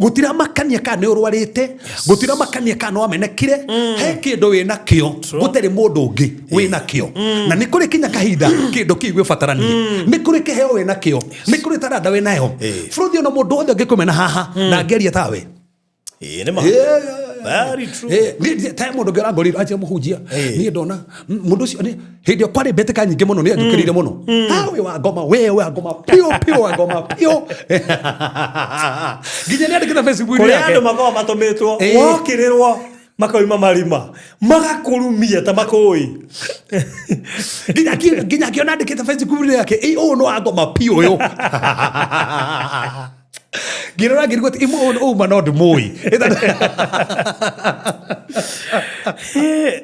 gutira makania kana urwarite gutira makania kana wamenekire he kindu wina kio gutari mundu ungi wina kio na ni kuri kinya kahinda kindu kiigwe fataranie ni kuri kiheo wina kio ni kuri taranda wina yo frudio no mundu othe ngikumena haha na ngeria tawe ni ma very true ni time mundu ngira ngori aje muhujia ni ndona mundu cio ni hindi kwari beteka nyinge muno ni ajukirire muno we wa ngoma pio wa ngoma pio ginya ni andikita Facebook ni yake andu makoma matometwo wokirirwo makoima marima magakurumia ta makoi ginya kiona andikita Facebook ni yake no wa ngoma pio yo girora girgot imo mano de moi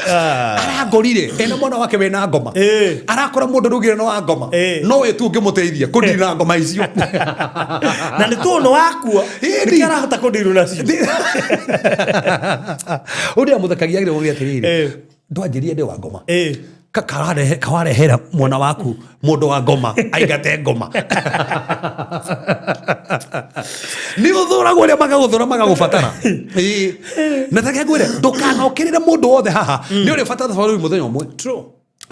aragorire ena mwana wake wena ngoma arakora mundu rugire no wa ngoma no we tu ngimuteithia kundira ngoma icio na ni tu no wakua nikara hota kundiru nacio uria muthakagia gire uria tiriri ndwanjirie ndi wa ngoma kawarehera mwana waku mundu wa ngoma aigate ngoma ni uthuragwo uria magaguthura magagubatara na take ngwire ndukanokirire mundu wothe haha ni uri batara bari muthenya umwe true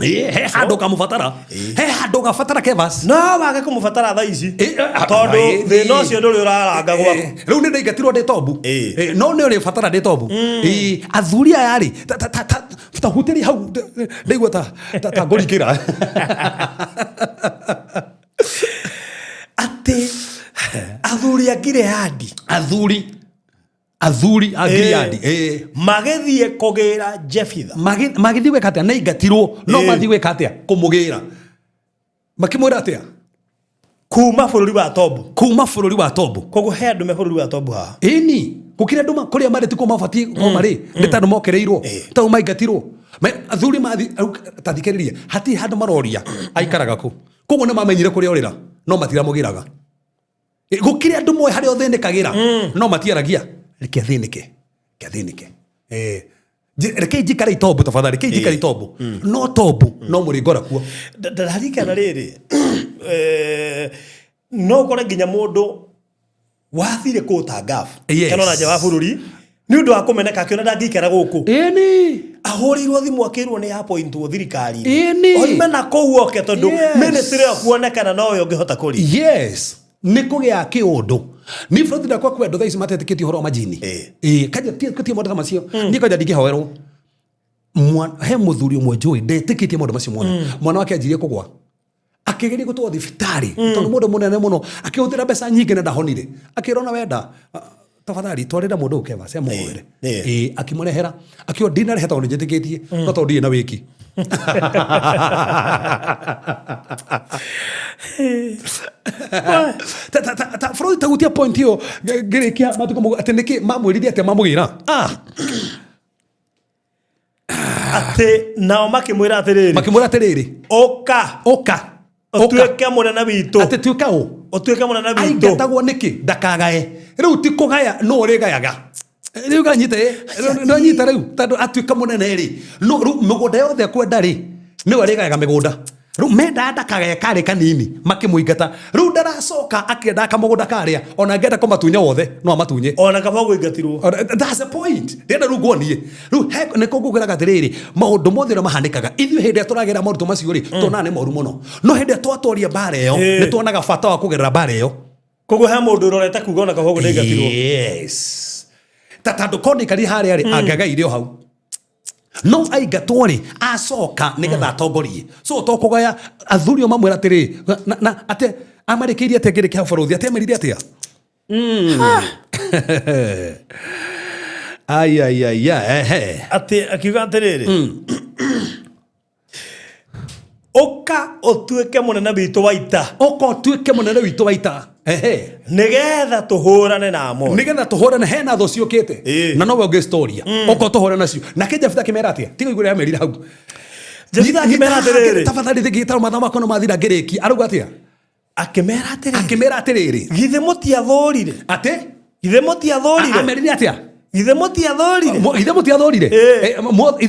he handu kamubatara he handu gabatara kevas no wage kumubatara tha ici tondu the no cio nduri uraranga gwaku riu ni ndaigatirwo ndi tobu no ni uri batara ndi tobu athuria yari ta huteri hau ndaigua ta ngurikira ati athuri Gileadi athuri a Gileadi magethie kugira Jefitha magithie weka atia na igatirwo no mathie weka atia kumugira makimwira atia kuma bururi wa Tobu koguo he andu me bururi wa Tobu ha ni gukire andu kuria mari tiko mabati ko mari nditano mokereirwo tau maigatirwo athuri mathi tathikiriria hati handu maroria aikaraga ku koguo ni mamenyire kuria urira no matiramugiraga gukire andu moe hari othenekagira no matiaragia reke thinike reke jikara itobu tafadhali reke jikara itobu no tobu no muringora kuo ndararika na riri no kore nginya mundu wathire kutangafu kana na java bururi ni undu wa kumeneka akiona ndangikara guku ni ahurirwo thimu akirwo ni appointwo thirikari oime na kou oke tondu ministry ya kuonekana no yo ngihota kuri ni kugia kiundu ni front da kwa kwendo thaisi matetikiti horo majini kaja tie modo kama sio ni kaja dikihoerwo he muthuri umwe njui ndetikiti modo macio mwana wake ajirie kugwa akigeria gutwa thibitari tondu mundu munene muno akihuthira mbeca nyingi na ndahonire akirona wenda tafadhali twarira mundu ukeva cia muhore akimurehera akio dinner heta tondu njitikitie no tondu ina wiki Freud tagutia point hiyo gerekia matuko atendeke mamwiridi ate mamugira ate nao makimwira atiriri oka otueke munene witu ate tuika otueke munene witu aigatagwo niki ndakagae riu ti kugaya no urigayaga riu ganyite no nyita riu tondu atuika munene ri no mugunda yothe kwenda ri ni urigayaga migunda riu menda ndakagae kare kanini makimuingata riu ndaracoka akienda kamugunda karia ona ngenda komatunya wothe no amatunye ona kaba guingatirwo that's the point ndenda riu ngonie riu ne kugugura gatiriri maundu mothe no mahanikaga ithu hindi turagira maruto macio ri tona ne moru muno no hindi twatoria bare yo ni tuonaga bata wa kugerera bare yo koguo he mundu uroreta kuga ona kaba guingatirwo tatandu koni kari hari ari angaga irio hau no aigatwo ri acoka nigetha atongorie so tokugaya athurio mamwira atiri na ate amarikirie ategere kia borothi ate merire atia ay ate akiuga atiriri oka otueke munene witu waita oka otueke munene witu waita nigetha tuhurane na mo nigetha tuhurane hena tho ciukite na nowe ungistoria oko tuhurane nacio na kija bita kimera atia tiga igure ya merira hau Jefita akimera atiriri tafadhali thigita mathama kono mathira ngiriki aruga atia akimera atiriri githe mutiathorire ate githe mutiathorire amerine atia githe mutiathorire githe mutiathorire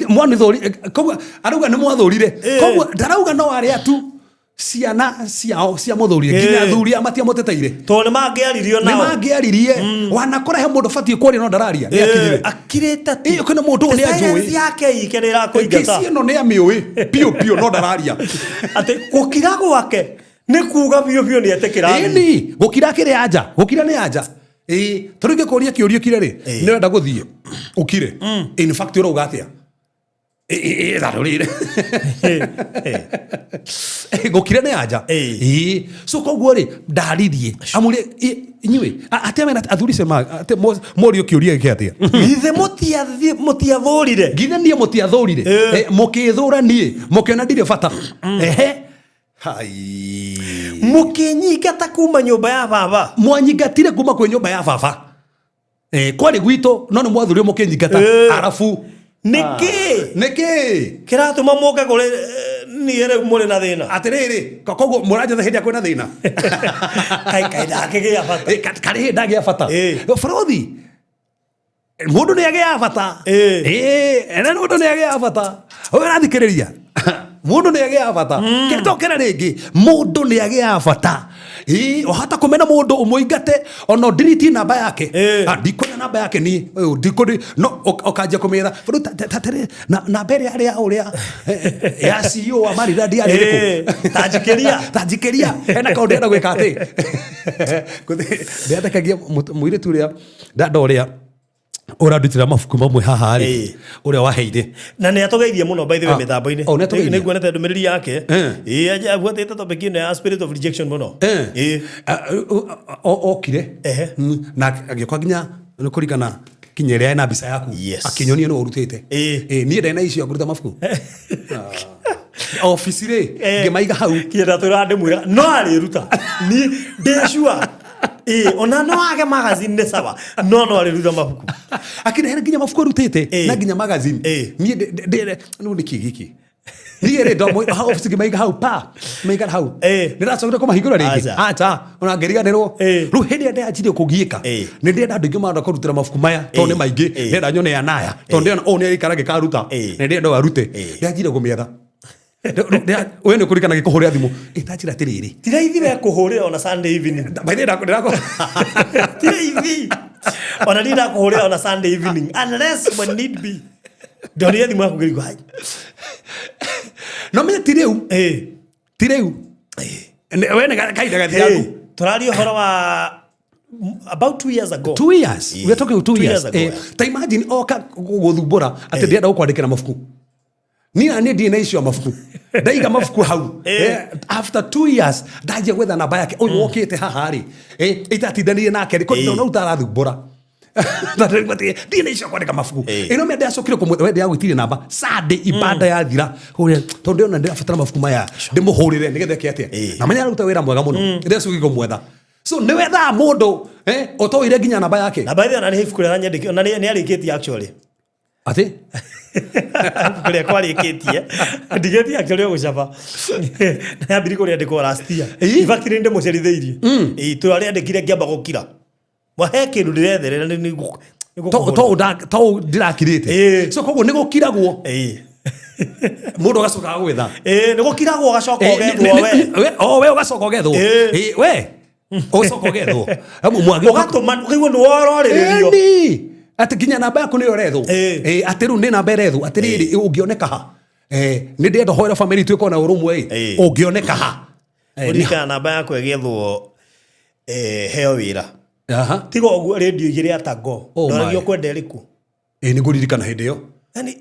mwana thori koguo aruga ni mwathorire koguo ndarauga no aria tu ciana ciao cia muthurire nginya thuri amatia muteteire to ni mangiaririo nao ni mangiaririe wanakora he mundu fatie kwaria no ndararia ni akirire akireta ti kana mundu ni ajui yake ikenera kuingata kisi no ni amiui pio no ndararia ate gukira gwake ni kuga pio ni etekira ni gukira kire anja gukira ni anja turinge kuria kiurio kire ri ni wenda guthie ukire in fact urauga atia darorire gukire ni anja so koguo ri ndaririe amure inywe atemena athuri sema ate morio kiuria gike atia githe mutiathorire githe nie mutiathorire mukithura nie mukiona ndire bata hai mukinyingata kuma nyumba ya baba mwanyigatire kuma kwe nyumba ya baba kwari gwito no ni mwathuri mukinyingata arafu niki kiratuma moke kuri niere muri na thina atiriri koguo muranja hindi kwina thina kai ndakigia bata kari hindi ndagia bata Farothi mundu ni agia bata ena mundu ni agia bata urathikiriria mundu ni agia bata kitokera ringi mundu ni agia bata ohata kumena mundu umuingate ono delete namba yake ndikona namba yake ni ndikoni no okanja kumira tatere na mbere aria uria ya CEO wa Marira ndi ari riku tajikeria ena kaundu enda gwika ati ndetekagia muire turia ndandoria urandutira mafuku mamwe haha ari uria waheire na ni atogeithie muno by the way mithambo-ini ni guonete ndumiriri yake aje abuatite topic ino ya spirit of rejection muno okire na agioka nginya kurigana kinyeria na bisa yaku akinyonie no urutite ni ndena icio akuruta mafuku office ri ngimaiga hau kienda turande mwira no ari ruta ni ndeshua ona no age magazine ne sawa no ari ruta mafuku akina nginya mafuku rutite na nginya magazine ni no ndikigiki ni ere ndo office ngimaiga hau maiga hau ndiracokera ko mahingura ringi acha ona ngeriganirwo ru hindi ende ajire kugiika ni ndenda ndingi manda kurutira mafuku maya to ni maingi ndenda nyone ya naya to ndenda oni ikara gikaruta ni ndenda warute ndajire gumietha we ni kurikana gikuhuria thimu itajira tiriri tira ithire kuhurira ona Sunday evening by the ndirako tira ithi ona ndira kuhurira ona Sunday evening unless when need be ndoria thimu yaku ngirigo hai no me tireu we ni kaida gathi yaku turario horo wa about 2 years ago 2 years we are talking 2 years ta imagine oka guthumbura ati ndenda gukwandikira mafuku ni ndina icio mafuku ndaiga mafuku hau after 2 years ndaje gwetha namba yake uyu wokite haha ri itatindanirie nake ri ko no utarathumbura ndina icio kwandika mafuku ino me ndacokire kumwende ya gwitirie namba Sunday ibada ya thira huria tondu ona ndirabatara mafuku maya ndimuhurire nigethe kiatia na manya ruta wira mwega muno ndecukire kumwetha so ni wetha mundu otoire nginya namba yake na by the way na hifu kule nyandiki na ni arikitie actually ati kule kwarikitie ndigeti actually gucaba na mbiri kule ndiko last year ifact rinde muceritheirie tu ari andikire ngiamba gukira mwahe kindu ndiretherera ni to ndirakirite so koguo ni gukiragwo mundu gacoka gwetha ni gukiragwo gacoka ogethwo we ugacoka ogethwo we ugacoka ogethwo mwagi ugatuma ukaigua ni wororirio ati nginya namba yaku ni yorethwo ati ru ni namba erethwo ati riri ungioneka ha ni ndenda hoera family twiko na urumwe ungioneka ha urika namba yaku egethwo heo wira tigo oguo radio igire atago ndoragio kwenda iriku ni nguririkana hindi yo yani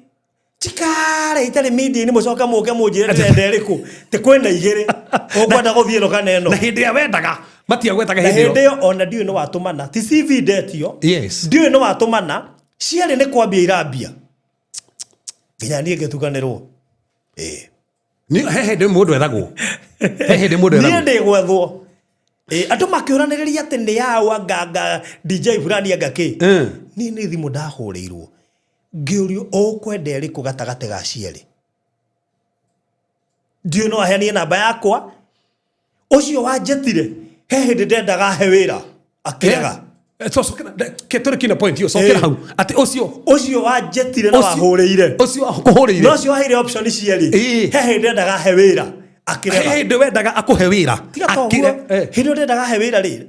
tikare itare media ni mucoka muke munjire ndenda iriku ti kwenda igire ukwenda guthie no kana eno na hindi ya wendaga matia gwetaga hindi yo ona ndiyo no watumana ti CV detio ndiyo no watumana ciari ni kwambia irambia nginya nie ngetukanirwo ni hehe ndi mundu ethagwo hehe ndi mundu ethagwo ni ndi gwethwo Andũ makĩũranĩrĩria atĩ nĩ yaũ anga DJ fulani anga kĩ. Niĩ nĩ thimũ ndahũrĩirwo. Ngĩũrio ũkwenda ĩrĩkũ gatagatĩ ga cierĩ. Ndiũ no aheanie namba yakwa. Ũcio wanjetire he hĩndĩ ndendaga he wĩra akĩrega. Ketore kina point hiyo sokera hau ati ucio wanjetire na wahũrĩire ucio akuhũrĩire no ucio waheire option cierĩ he hĩndĩ ndendaga he wĩra akĩrega he hĩndĩ wendaga akuhe wĩra hĩndĩ ndendaga he wĩra rĩ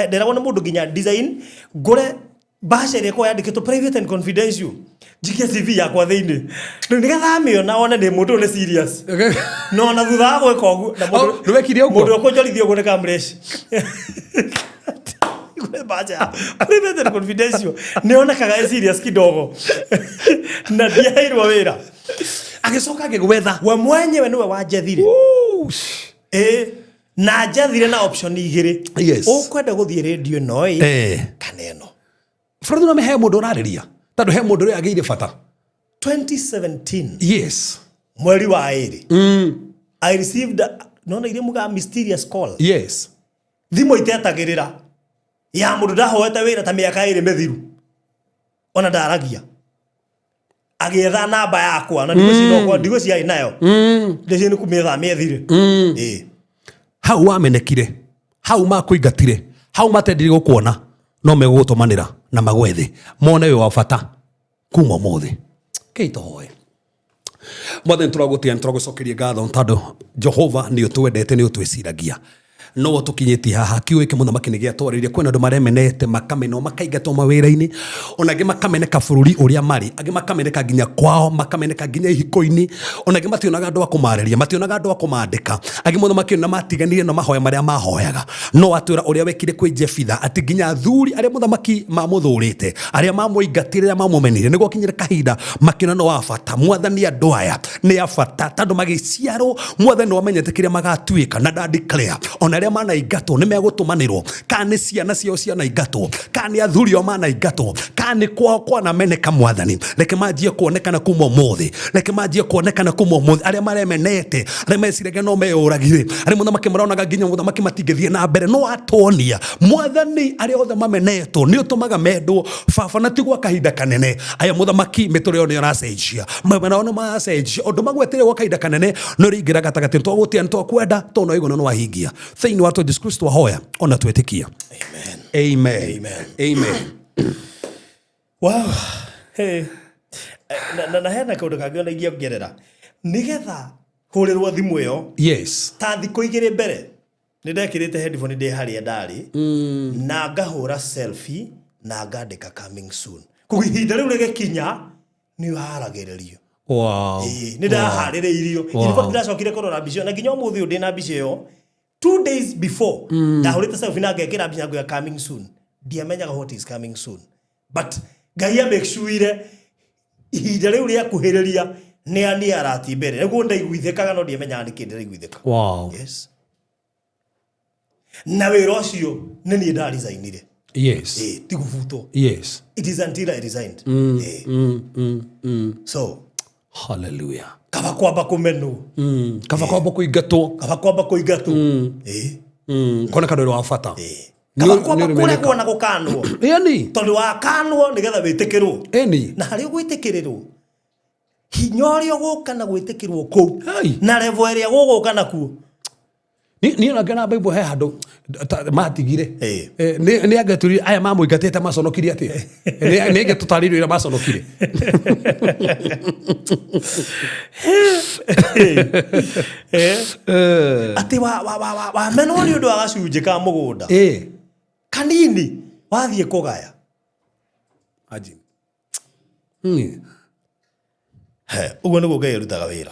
nderagwo nĩ mũndũ nginya design ngũre bahasha ĩrĩa kwa yandĩkĩtwo private and confidential njikie CV yakwa thĩinĩ nĩgetha amĩona one nĩ mũndũ nĩ serious no na thutha wa gwĩka ũguo na mũndũ ũkũnjorithio ũguo nĩ kamresh bacha private and confidential nĩonekaga serious kidogo na ndiairwo wĩra agĩcoka agĩgwetha we mwenyewe niwe wanjethire na njethire na option igĩrĩ ũkwenda gũthiĩ radio ĩno kana ĩno Frodo no mehe mũndũ ũrarĩria tondũ he mũndũ ũrĩa agĩire bata 2017 yes mweri wa ĩrĩ I received nona ile muga mysterious call yes thimo itetagĩrĩra ya mũndũ ndahoete wĩra ta mĩaka ĩrĩ mĩthiru ona ndaragia agĩetha namba yakwa na ndigũ ciarĩ nayo ndĩcie nĩ kũmĩetha mĩethire hau wamenekire hau makũingatire hau matendire gũkuona no megũgũtũmanĩra na magwethe mone wĩ wa bata kuma ũmũthĩ kĩitohoe Mwathani tũragũcokeria ngatho tondũ Jehova nĩ ũtwendete nĩ ũtwĩciragia no tukinyĩtie haha kiuĩ ke mũthamaki nĩ gĩatwarĩire kwĩna andũ maremenete makamenwo makaingatwo mawĩra-inĩ onangĩ makameneka bũrũri ũrĩa marĩ angĩ makameneka nginya kwao makameneka nginya ihiko-inĩ onangĩ mationaga andũ a kũmarĩria mationaga andũ a kũmandĩka angĩ mũthamaki na matiganire na mahoya marĩa mahoyaga no atwĩra ũrĩa wekire kwĩ Jefitha atĩ nginya athuri arĩa mũthamaki mamũthũrĩte arĩa mamũingatire mamũmenire nĩguo kinyire kahinda makĩona no wa bata Mwathani andũ aya nĩ a bata tondũ magĩciarwo Mwathani wamenyete kĩrĩa magatuĩka na ndandeclare ona arĩa manaingatwo nĩ megũtũmanĩrwo kana nĩ ciana ciao cianaingatwo kana nĩ athuri ao manaingatwo kana nĩ kwao kwanameneka Mwathani reke manjie kuonekana kuma ũmũthĩ reke manjie kuonekana kuma ũmũthĩ arĩa maremenete arĩa meciragia no meyũragire arĩa mũthamaki maronaga nginya mũthamaki matingĩthiĩ na mbere no atonia Mwathani arĩa othe mamenetwo nĩ ũtũmaga mendwo baba na tigwa kahinda kanene aya mũthamaki mĩtũrĩ yao nĩ aracenjia mao nĩ maracenjia ũndũ magweteire gwa kahinda kanene no rĩingĩra gatagatĩ twagũtia nĩ twakwenda tondũ igũno no wahingia thĩinĩ wa Jesũ Kristo ahoya ona twĩtĩkia amen wow hey na hena kaũndũ kangĩ ona ingĩongerera nĩgetha hũrĩrwo thimũ ĩyo yes ta thikũ igĩrĩ mbere nĩ ndekĩrĩte headphone ndĩ harĩa ndarĩ na ngahũra selfie na ngandĩka coming soon kũguo ihinda rĩu rĩgĩkinya nĩ haragĩrĩrio wow nĩ ndaharĩrĩirio in fact ndacokire kũrora mbica na nginya ũmũthĩ ndĩ na mbica ĩyo 2 days before ndahũrĩte selfie na ngekĩra mbica yangu ya coming soon ndiamenyaga what is coming soon but Ngai make sure ihinda rĩu rĩa kuhĩrĩria nĩ arati mbere nĩguo ndaiguithĩkaga no ndiamenyaga nĩ kĩndĩ ndaiguithĩka wow yes na wĩra ũcio nĩ niĩ ndarizainire yes tigũbutwo yes it is until I resigned so hallelujah kaba kwamba kũmenwo kaba kwamba kũingatwo kona kandũ wa bata kaba kwamba kũregwo na gũkanwo yani tondũ wakanwo nĩgetha wĩtĩkĩrwo eni na harĩ gwĩtĩkĩrĩrwo hinya ũrĩa ũgũka na gwĩtĩkĩrwo kũu na level ĩrĩa gũgũka nakuo ni ngena Bible he handũ matigire ni angetũrire aya mamũingatĩte maconokire atĩ ni angetũtarĩrio ĩrĩa maconokire atĩ wamenwo nĩ ũndũ wa gacunjĩ ka mũgũnda kanini wathiĩ kũgaya ũguo nĩguo Ngai arutaga wĩra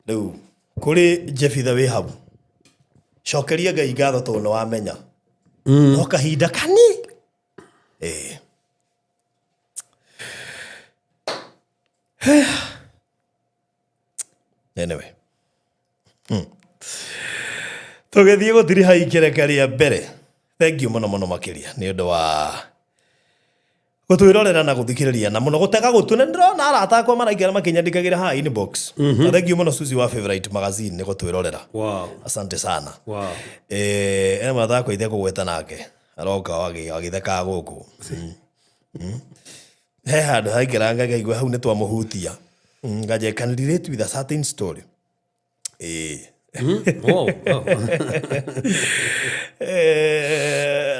rĩu kũrĩ Jefitha wĩ hau cokeria Ngai ngatho tondũ nĩ wamenya no kahinda kani anyway tũgĩthiĩ gũtirĩ ha ikĩreka rĩa mbere thank you mũno makĩria nĩ ũndũ wa gutwirorera na guthikiriria na muno gutega gutu ne ndrona arata akwa maraikira makinyandikagira ha inbox thank you muno Suzi wa Favorite Magazine ne gutwirorera Wow. asante sana Wow. ena matha ko ite kugweta nake aroka agitheka guku he handu haikiranga ngaigua hau ne twamuhutia ngaje can relate with a certain story Wow.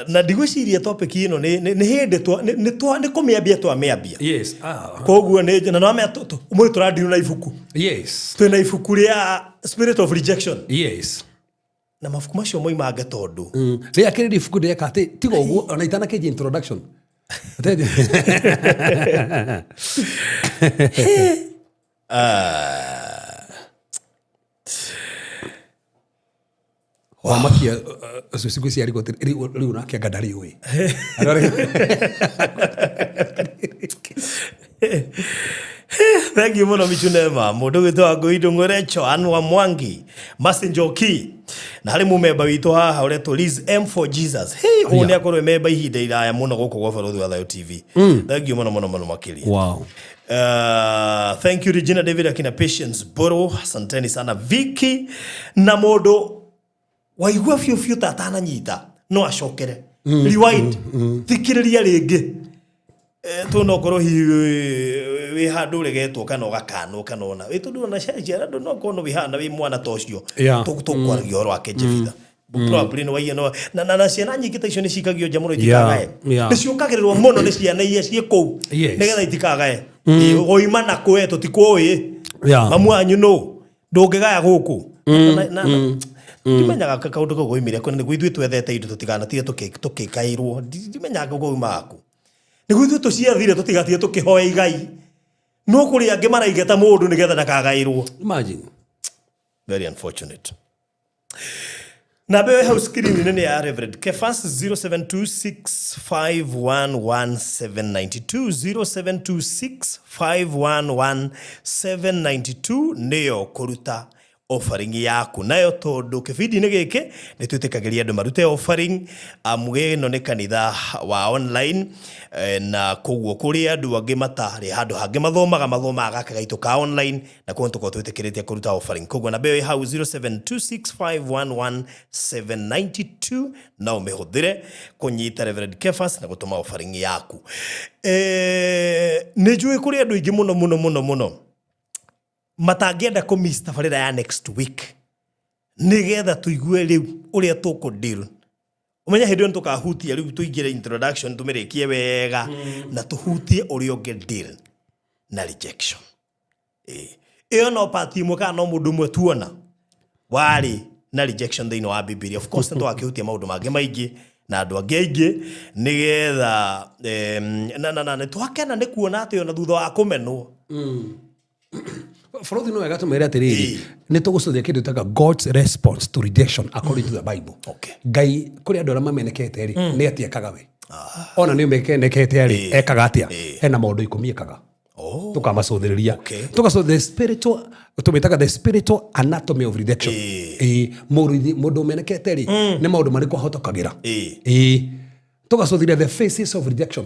na ndigwiciria topic ino ni hindi ni kumiambia twameambia Yes. koguo ni na no me umwe turadiru na ibuku Yes. twina ibuku ria Spirit of Rejection Yes. na mabuku macio moimange tondu Ria kiri ibuku ndeka ati tigo uguo ona itana keje introduction. Wamakia siku cia riko riu nake ngadari we. thank you muno Michunema mundu gitwa Ngoindo Ngorecho Anwa Mwangi Masinjoki na hari mumemba witu haha uretwo Liz M for Jesus hey oni akorwe memba ihinda iraya muno guku gwa Barũthi wa Thayo TV thank you muno makiri. Wow. Thank you Regina David akina Patience Boro asanteni sana Vicky na mundu waigua fiu tatana nyita no acokere rewind thikiriria ringi tuno korwo wi handu regetwo kana ugakano kana ona wi tundu na ciara ndu no kono wi hana wi mwana tocio tukwaragia oro ake Jefitha probably no waye no na ciana nyingi ta icio ni cikagio jamuro itikaagae ni ciukagirirwo muno ni ciana iria cie kou nigetha itikaagae oima na kwe tutikoi mamu anyu no ndungigaya guku ndimenyaga kaundu ko goimire ko ni gwithu twethete indo tutigana tie tukikairwo ndimenyaga ko goimaku ni gwithu tuciathire tutigatie tukihoya igai no kuri ange maraigeta mundu nigetha ndakagairwo Imagine. Very unfortunate. Na bewe house screen ni ya Reverend Kefas 0726511792 0726511792 niyo kuruta offering yaku nayo tondu kibindi ni giki ni twitikagiria andu marute offering amuge no ni kanitha wa online na koguo kuri andu angi matari handu hangi mathomaga gakagaitu ka online na kuo tuko twitikiritie kuruta offering koguo na bewe hau 0726511792 na umehuthire kunyita Reverend Kefas na gutuma offering yaku ni njui kuri andu ingi muno matangenda ko miss tabarira ya next week nigetha tuigue riu uria tukudeal umenya hindu tukahutia riu tuigire introduction tumirikie wega na tuhutie uria ungedeal na rejection iyo no party muka no mundu mwe tuona wari na rejection thini wa Biblia of course ndo akihutia maundu mangi maingi na andu angi aingi nigetha na twakena ni kuona ati ona thutha wa kumenwo Barũthi no wega tumere atiriri ni tugucuthia kindu taga God's response to rejection according to the Bible. Okay. Ngai kuri andu aramenekete ri ni atiekaga we. Ona ni umekenekete ri ekaga atia hena maundu 10 ekaga. Tukamacuthiriria. Tugaco the spiritual tumitaga the spiritual anatomy of rejection. Mundu umenekete ri ni maundu mariku ahotokagira. Tugacuthira the faces of rejection.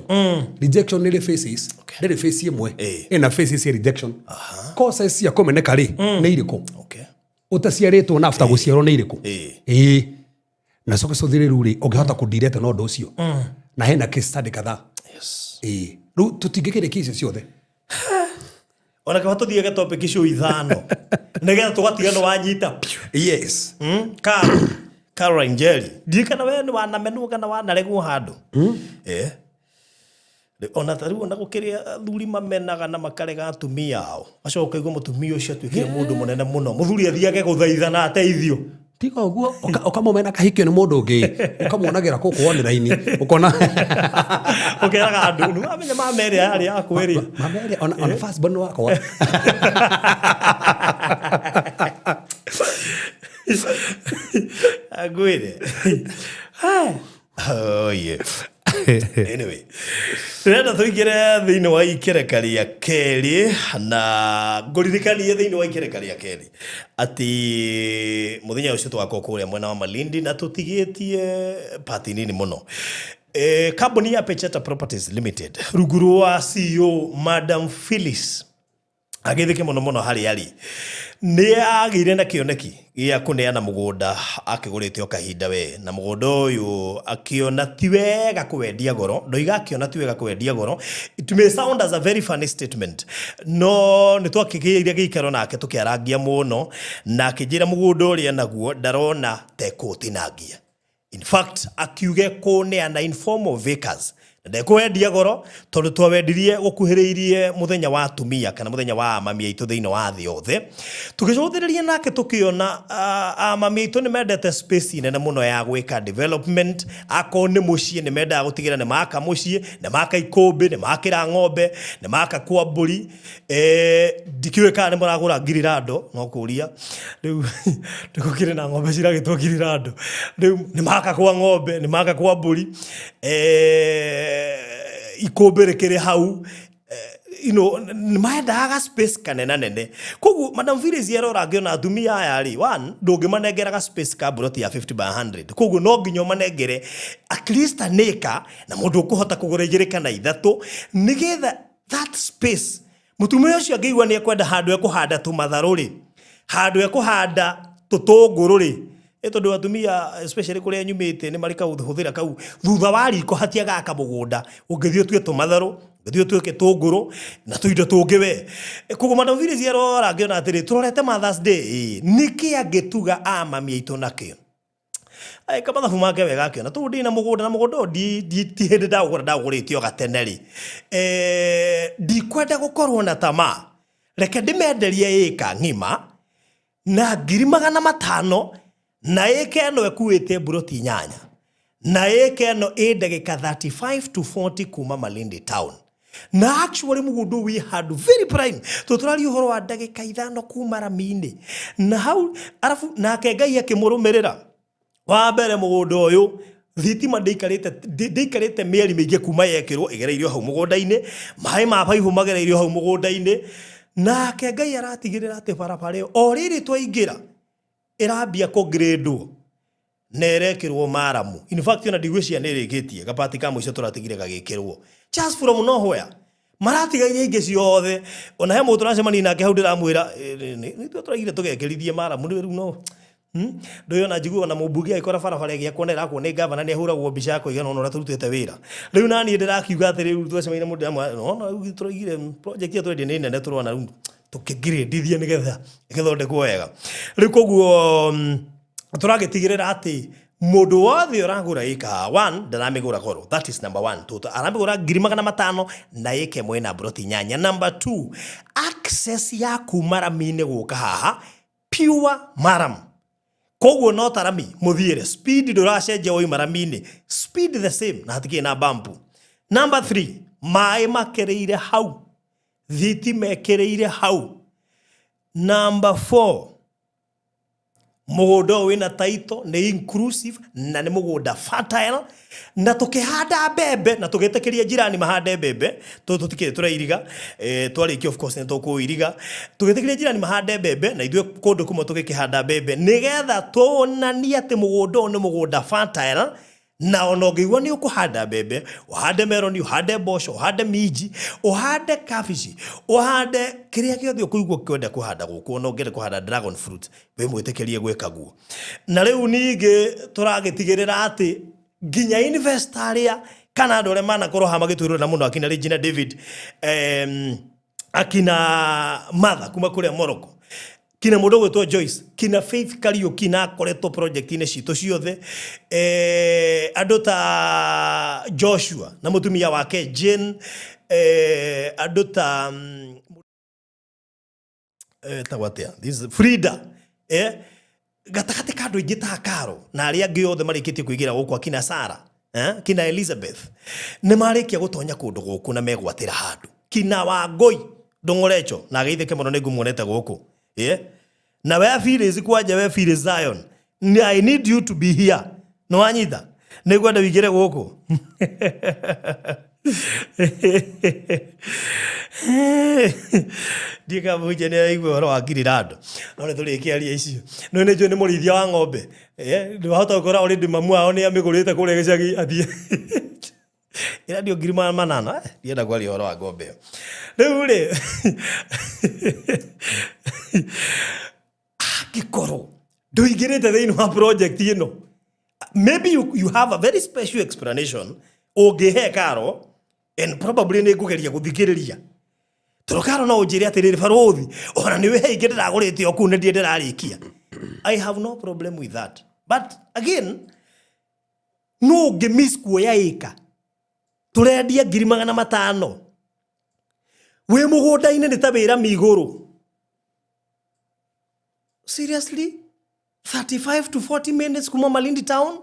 Rejection ni faces. Ni face imwe. Ina faces ya rejection. Causes cia kumeneka ri ni iriku. Utaciaritwo na after guciarwo ni iriku. Na soka cuthiriru ri ungihota kudirete no ndu ucio. Na hena case study kadhaa. Ru tutingikire kisi ciothe. Ona ka tuthie topic icio ithano. Nigetha tugatiga no wanyita. Yes. Caroline Jerry. Ndikana we ni wanamenwo kana wanaregwo handu. Ona taru ona gukiria thuri mamenaga na makarega atumia ao. Acoka igwo mutumia ucio atwikire mundu munene muno. Muthuri athiage guthaithana ateithio. Tiga uguo ukamumena kahikio ni mundu ungi ukamuonagira kuku online ukona ukeraga andu nu amenya mamere ari akwiria mamere on fast born wako agwire oh yeah. Anyway, renda tuigire thini wa ikerekaria keri na ngoririkania thini wa ikerekaria keri ati muthenya ucio twako kuria mwena wa Malindi na tutigitie party nini muno Kambuni ya Pecheta Properties Limited ruguru wa CEO Madam Phyllis agithike muno hari ari ni agire na kioneki ya kuneana mugunda akigurite okahinda we na mugunda uyu akiona ti wega kwendia goro ndoiga akiona ti wega kwendia goro. It may sound as a very funny statement no ni twakigiire gikero nake tukiarangia muno na akijira mugunda uri naguo ndarona tekutinangia. In fact akiuge kuneana informal vacants ndekwendia goro tondu twawendirie gukuhiriirie muthenya wa atumia kana muthenya wa mami aitu thiini wa thi yothe tugicuthiriria nake tukiona mami aitu ni mendete space nene muno ya gwika development ako ni mucii ni mendaga gutigira ni maka mucii ni maka ikumbi ni makira ng'ombe ni maka kwa mburi ndikiweka ni muragura Girirado no kuria riu ndikukire na ng'ombe ciragitwo Girirado riu ni maka kwa ng'ombe ni maka kwa mburi ikombere kere hau maendaga space kanena nene kogu Madam Phyllis yerora ngiona atumia aya ri one ndungimanengeraga space ka buroti ya 50 by 100 kogu no nginyo manengere at least an acre na mundu ukuhota kugura igire kana ithatu nigetha that space mutumia ucio ngiigwa ni ekwenda handu ekuhanda tumatharu ri handu ekuhanda tutunguru ri tondu atumia especially kuria nyumite ni marika uthira kau thutha wa riko hatiaga akamugunda ungithio tue tumatharu ngithio tue kitunguru na tuindo tungi we kogu Madam Phyllis yerora ngiona atiri turorete Mother's Day niki agituga mami aitu nakio kama thabu make wega akiona tu ndina mugunda na mugunda ti hindi ndaguritio gateneri ndikwenda gukorwo na tama reke ndimenderie ika ngima na 500,000 na eka eno ekuite buroti nyanya na eka eno ndagika 35 to 40 kuma Malindi town na actually mugundu we had very prime tuturari uhoro wa ndagika 5 kuma Ramini na hau arafu na Ngai akimurumirira wa mbere mugundu uyu thitima ndeikarite mieri mingi kuma yekirwo igereirio hau mugunda-ini mai ma paipu magereirio hau mugunda-ini na Ngai aratigirira ati barabara o riri twaingira irambia kugradwo nerekirwo maramu. In fact ona ndigwiciria nirigitie gapati ka muico turatigire gagikirwo just from nowhere maratigaire ingi ciothe ona he mutu racemani nake hau ndiramwira ni turagire tugekirithie maramu ni riu no ndoyona njiguo na mubunge aikora barabara gia kuonera ko ni governor ni ahuragwo mbica ko igana ona turutete wira riu nani ndirakiuga ati riu twacemaine mundu amwe no turagire project ya twendi ni nene turona riu tukigirindithia nigetha igithondekwo wega riu koguo turagitigirira ati mundu wothe uragura ika one ndaramigura goro. That is number 1 toto aramigura 500,000 na ike mwena broti nyanya. Number 2 access ya kumara mine guka haha pure maram koguo no tarami muthiire speed nduracenjia oi maramine speed the same na hatikie na bambu. Number 3 mai makereire hau thiti mekereire hau. Number 4 mugunda wina title ni inclusive na ni mugunda fertile na tukihanda mbembe na tugetekeria jirani mahande mbembe tutikire turairiga twariki of course nitukuiriga tugetekeria jirani mahande mbembe na ithwe kundu kumwe tugikihanda mbembe nigetha tuonanie ati mugunda ni mugunda fertile na onogeiwa ni ukuhanda mbembe uhande meloni uhande mboco uhande minji uhande kabici uhande kiria giothe ukuigwa kwenda kuhanda guku onogere kuhanda dragon fruit we mwitekerie gweka guo. Na riu ningi turagitigirira ati ginya investor ya kana andore mana koroha magitwirwo na muno akina Regina David akina Mother kuma kuria Morocco kina mundu gwetwo Joyce kina Faith Kariuki na koreto project ine cito ciothe andu ta Joshua na mutumia wake Jane andu ta tawatia this Frida gatakate kado igita Karo na aria angi othe marikitie kuigira guku akina Sara kina Elizabeth ne marikia gutonya kundu guku na megwatira handu kina Wangoi ndongorecho na geithike muno ningumuonete guku na we Phyllis kwaja we Phyllis Zion I need you to be here no anyita nigwenda wigire guku Ndika muje ni aigwe horo wa Girirado no ne tuli kiaria icio no ne jo ni murithia wa ng'ombe ndu hota gukora already mamu ao ni amigurite kule gicagi athie ira ndio ngirima manana ndienda kwari horo wa ng'ombe riu ri gikoro nduigirite thiini wa project ino maybe you have a very special explanation ungihe Karo and probably ni ngugeria guthikiriria Torokaro no ujire atiriri Farothi ona niwe heige ndiragurite oku ne ndie ndirarikia I have no problem with that but again no gemiss kuoya ika turendia 500,000 we mugunda-ini ni tabira miguru seriously 35 to 40 minutes kuma Malindi town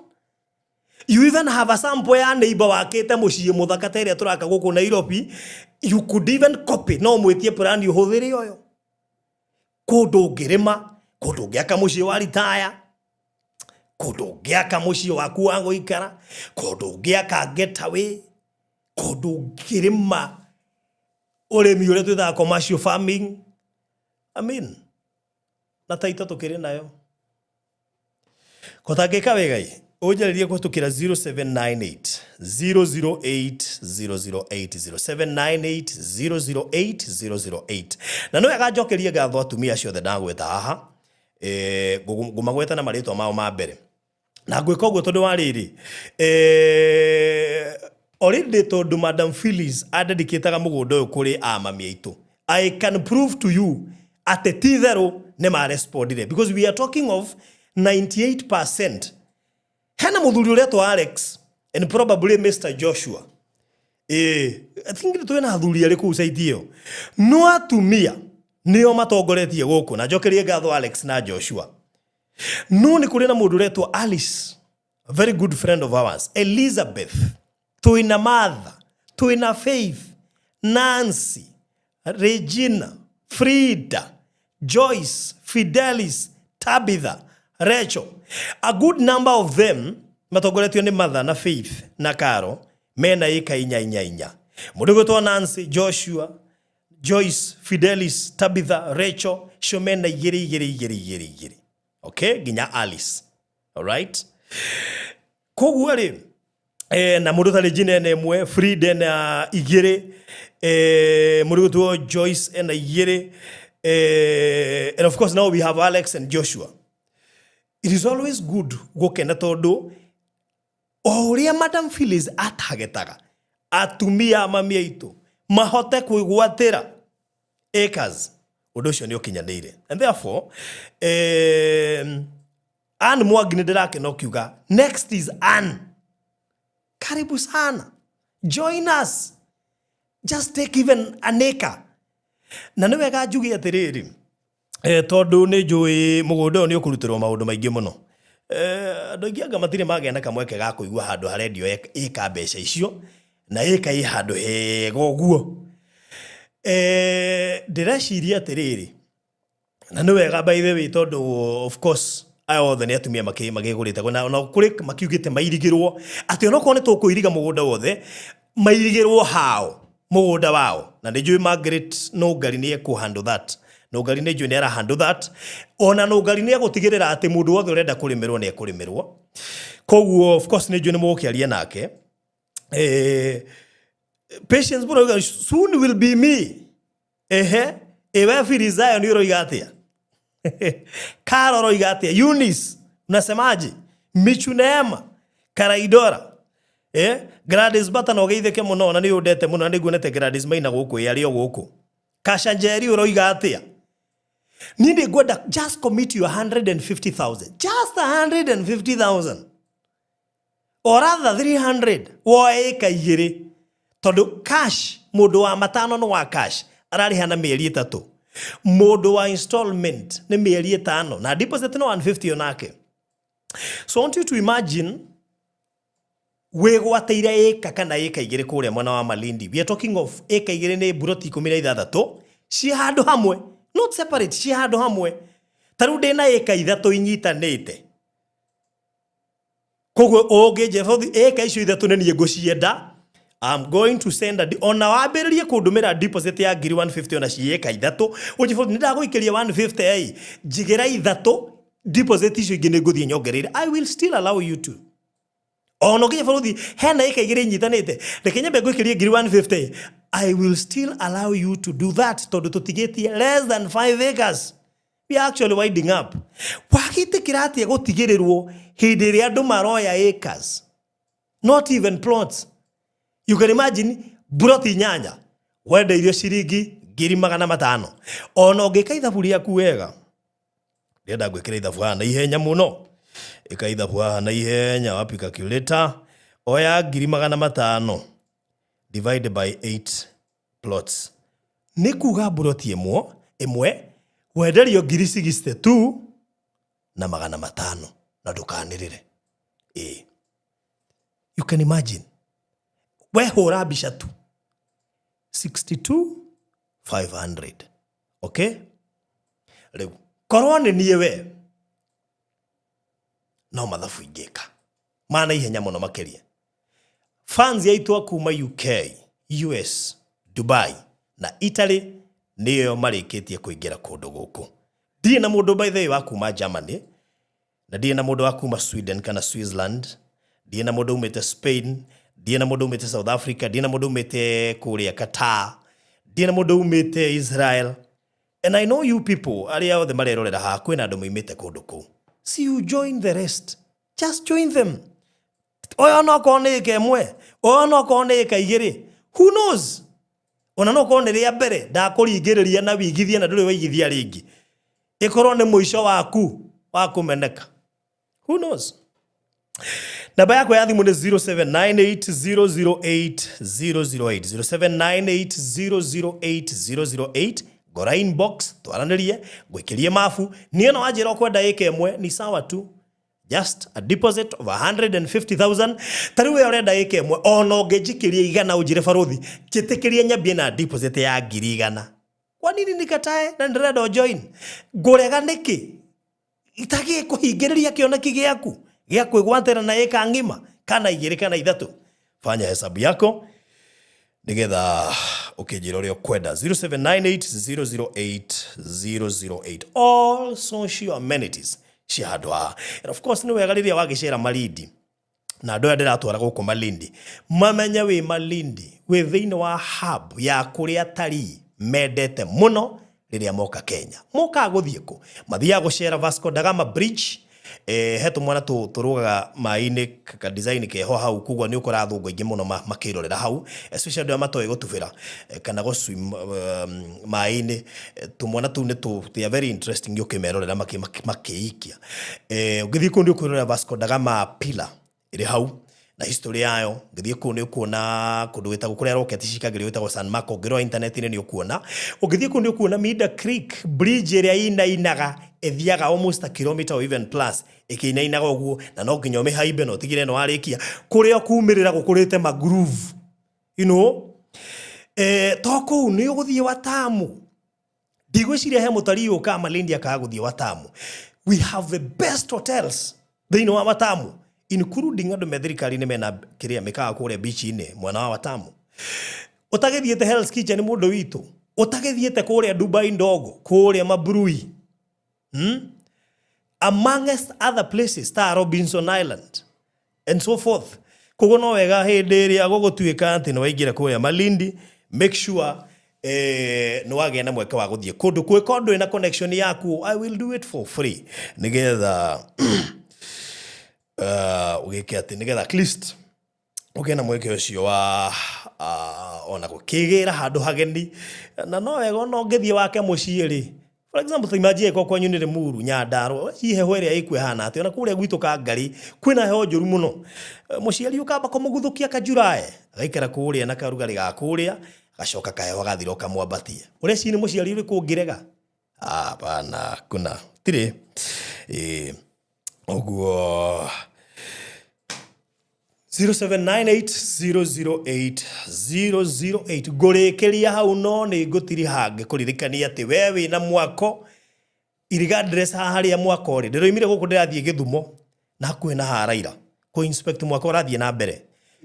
you even have a sample ya neighbor wakete muciĩ muthaka teria turaka guku Nairobi you could even copy no mwitie plan yuhuthiri yoyo kundu ngirima kundu ngiaka muciĩ wa retire kundu ngiaka muciĩ waku wa guikara kundu ngiaka getaway kundu ngirima urimi uria twithaga commercial farming I mean na taito tukiri nayo kotangika wegai ujaririe kutukira 0798 008 008 008 na no agajokerie gatho atumia ciothe ndagweta haha ngumagweta na maritwa mao ma mbere na ngwika uguo tondu wa riri already tondu Madam Phyllis adedicataga mugunda uyu kuri amami aitu I can prove to you at the tithero ne ma respondire because we are talking of 98%. Hena muthuri uria to Alex and probably Mr. Joshua. I think tuena athuri ari ku saidio. No atumia nio matongoretie guku na jokerie gatho Alex na Joshua. No ni kuri na mundu uretwo Alice, a very good friend of ours, Elizabeth, tuina Martha, tuina Faith, Nancy, Regina, Frida, Joyce, Fidelis, Tabitha, Rachel. A good number of them matongoretio ni Martha na Faith na Karo mena ika inya. Mudogo Nancy, Joshua, Joyce, Fidelis, Tabitha, Rachel, shomena yeri. Okay, ginya Alice. All right. Kogu ari na mudogo Regina ne mwe, Frida na igere, mudogo Joyce na igere, and of course now we have Alex and Joshua. It is always good gukena tondu oria Madam Phyllis atagetaga atumia mami aitu mahote kuigwatira acres undu ucio ni ukinyanire and therefore Ann Mwangi ndirake no kiuga next is Ann karibu sana join us just take even an acre na niwe gajugi atiriri tondu ni njui mugunda ni ukurutirwo maundu maingi muno andu aingi anga matire magenda kamweke ga kuigua handu harendio ika mbeca icio na ika i handu hega uguo ndireciria atiriri na ni wega by the way tondu of course ayo othe ni atumia magigurite na kuri makiugite mairigirwo ati ono ko ni tukuiriga mugunda wothe mairigirwo hao mugunda wao na ni njui Margaret no ngari ni handle that no ngari ni njui ni ara handle that ona no ngari ni agutigirira ati mundu wothe urenda kurimirwo ni ekurimirwo koguo of course ni njui ni mukiaria nake patience bro soon will be me ewe Filizayo ni roiga atia Karo roiga atia Eunice unasemaje Michu Neema Karaidora Gladys Bata no geitheke muno na ni udete muno ni gunete Gladys Maina guku yari o guku Kasha Njeri roiga atia ninde gwenda just commit you 150,000 just 150,000 or rather 300 wo eka igiri tondu cash mundu wa matano no wa cash arariha na mieri 3 mundu wa installment ni mieri 5 na deposit no 150 onake so I want you to imagine we gwateire eka kana eka igiri kuria mwana wa Malindi we are talking of eka igiri ni buroti 16 ci handu hamwe not separate ci handu hamwe taru ndina eka 3 inyitanite koguo oge Jeff eka icio 3 nenie ngucienda I'm going to send ona wambiririe kundumira deposit ya 150 ona cieka ithatu ujifu nindaguikiria 150 jigira ithatu deposit icio ingi niguthie nyongerere. I will still allow you to. Ono kinya baruthi hena ika igire nyitanite rekenye be guikiria 150 I will still allow you to do that tondu tutigetie less than 5 acres. We are actually winding up. Wakite kirati gutigirerwo hindi ria andu maroya acres, not even plots. You can imagine buroti nyanya wenda irio ciringi 500,000 ona ungika ithabu riaku wega ndenda gwikira ithabu na ihenya muno ika ithabu na ihenya wapi calculator oya 500,000 divided by 8 plots ni kuga buroti imwe wenderio 62 na 500 na ndukanirire. You can imagine we hora bisha tu 62,500. Okay, leo korone niye we no mathafu ingeka mana ihenya muno makeria. Fans yaitwa kuma UK, US, Dubai na Italy niyo marikitie kuingira kundu guku. Ndie na mundu by the way wa kuma Germany na ndie na mundu wa kuma Sweden kana Switzerland, ndie na mundu umete Spain, ndie na mundu umete South Africa, ndie na mundu umete Korea, Qatar, ndie na mundu umete Israel. And I know you people aria othe marerorera ha kwina andu moimete kundu ku. See, you join the rest. Just join them. Oya no kone kemwe, oya no kone kaigire. Who knows? Ona no kone ria mbere da kuringiriria na wigithia na nduri waigithia ringi. Ikorwo ni muisho waku wa kumeneka. Who knows? Namba yako ya thimu ni 0798008008 0798008008. Gora inbox twaranirie gwikirie mafu niyo no ajira kwenda ikemwe ni sawa tu. Just a deposit of 150,000. Tariwe urenda ikemwe ono ngejikiria igana ujire faruthi kitikiria nyambie na deposit ya 100,000. Kwa nini nikatae na ndirenda join? Ngurega niki itagi kuhingiriria kioneki giaku gia kwigwatira na eka ngima kana igire kana ithatu. Fanya hesabu yako nigetha ukijira urio kwenda. 0798008008. All social amenities shihadwa. And of course ni wega riria wagicera Malindi na andu ndira atwara guku Malindi mamenya we Malindi we thiini wa hub ya kuria tari mendete muno riria moka Kenya. Moka guthie ku mathia gucera Vasco da Gama Bridge hetu mwana turugaga maini ka design keho hau kugwa ni ukora thungu ingi muno makirorera hau especially ndo matoe gutubira kana go swim maini tumwana tu ni they are very interesting yokimerorera makiikia ugithi ku ndi ukurora Vasco da Gama pillar iri hau na history yayo ngithi ku ni ukuona kundu wita gukuria rocket shikagiri wita San Marco ngiro internet ni ukuona ugithi ku ndi ukuona Mida Creek bridge ria inaga ethiaga almost a kilometer or even plus ikinainaga uguo na no nginya me haibe no tigire no arikia kuria kumirira gukurite ma groove you know toko ni uguthie Watamu ndigwiciria he mutari uka Malindi akaguthie Watamu. We have the best hotels they know Watamu including andu methirikari ni mena kiria mikaga kuria beach ine mwana wa Watamu. Utagithiete Hell's Kitchen mundu witu utagithiete kuria Dubai ndogo kuria Mabrui amongst other places ta Robinson Island and so forth. Kogo no wega hindi ria gugutuika ati no waingira kuya Malindi make sure no wage na mweke wa guthie kundu kwe kondu ina connection yaku. I will do it for free nigetha ugike ati nigetha at least na mweke ucio wa ona gukigira handu hageni na no wega no ngithie wake muciiri. For example, imagine kwa kwanyu ni Muru Nyandarua hihe hweria ikwe hana ati ona kuria gwitu ka ngari kwina heho njuru muno muciari ukamba kumuguthukia kajurae agaikara kuria na karugari ga kuria gacoka kaheho gathiro kamwambatie ureci ni muciari uri kungirega bana kuna tire oguo 0798008008 ngurikiria hau no ni ngutiri hange kuririkania ati wewe na mwako iriga address haria mwako ri ndiroimire guku ndirathie Githumo na kwina haraira ku inspect mwako rathie na mbere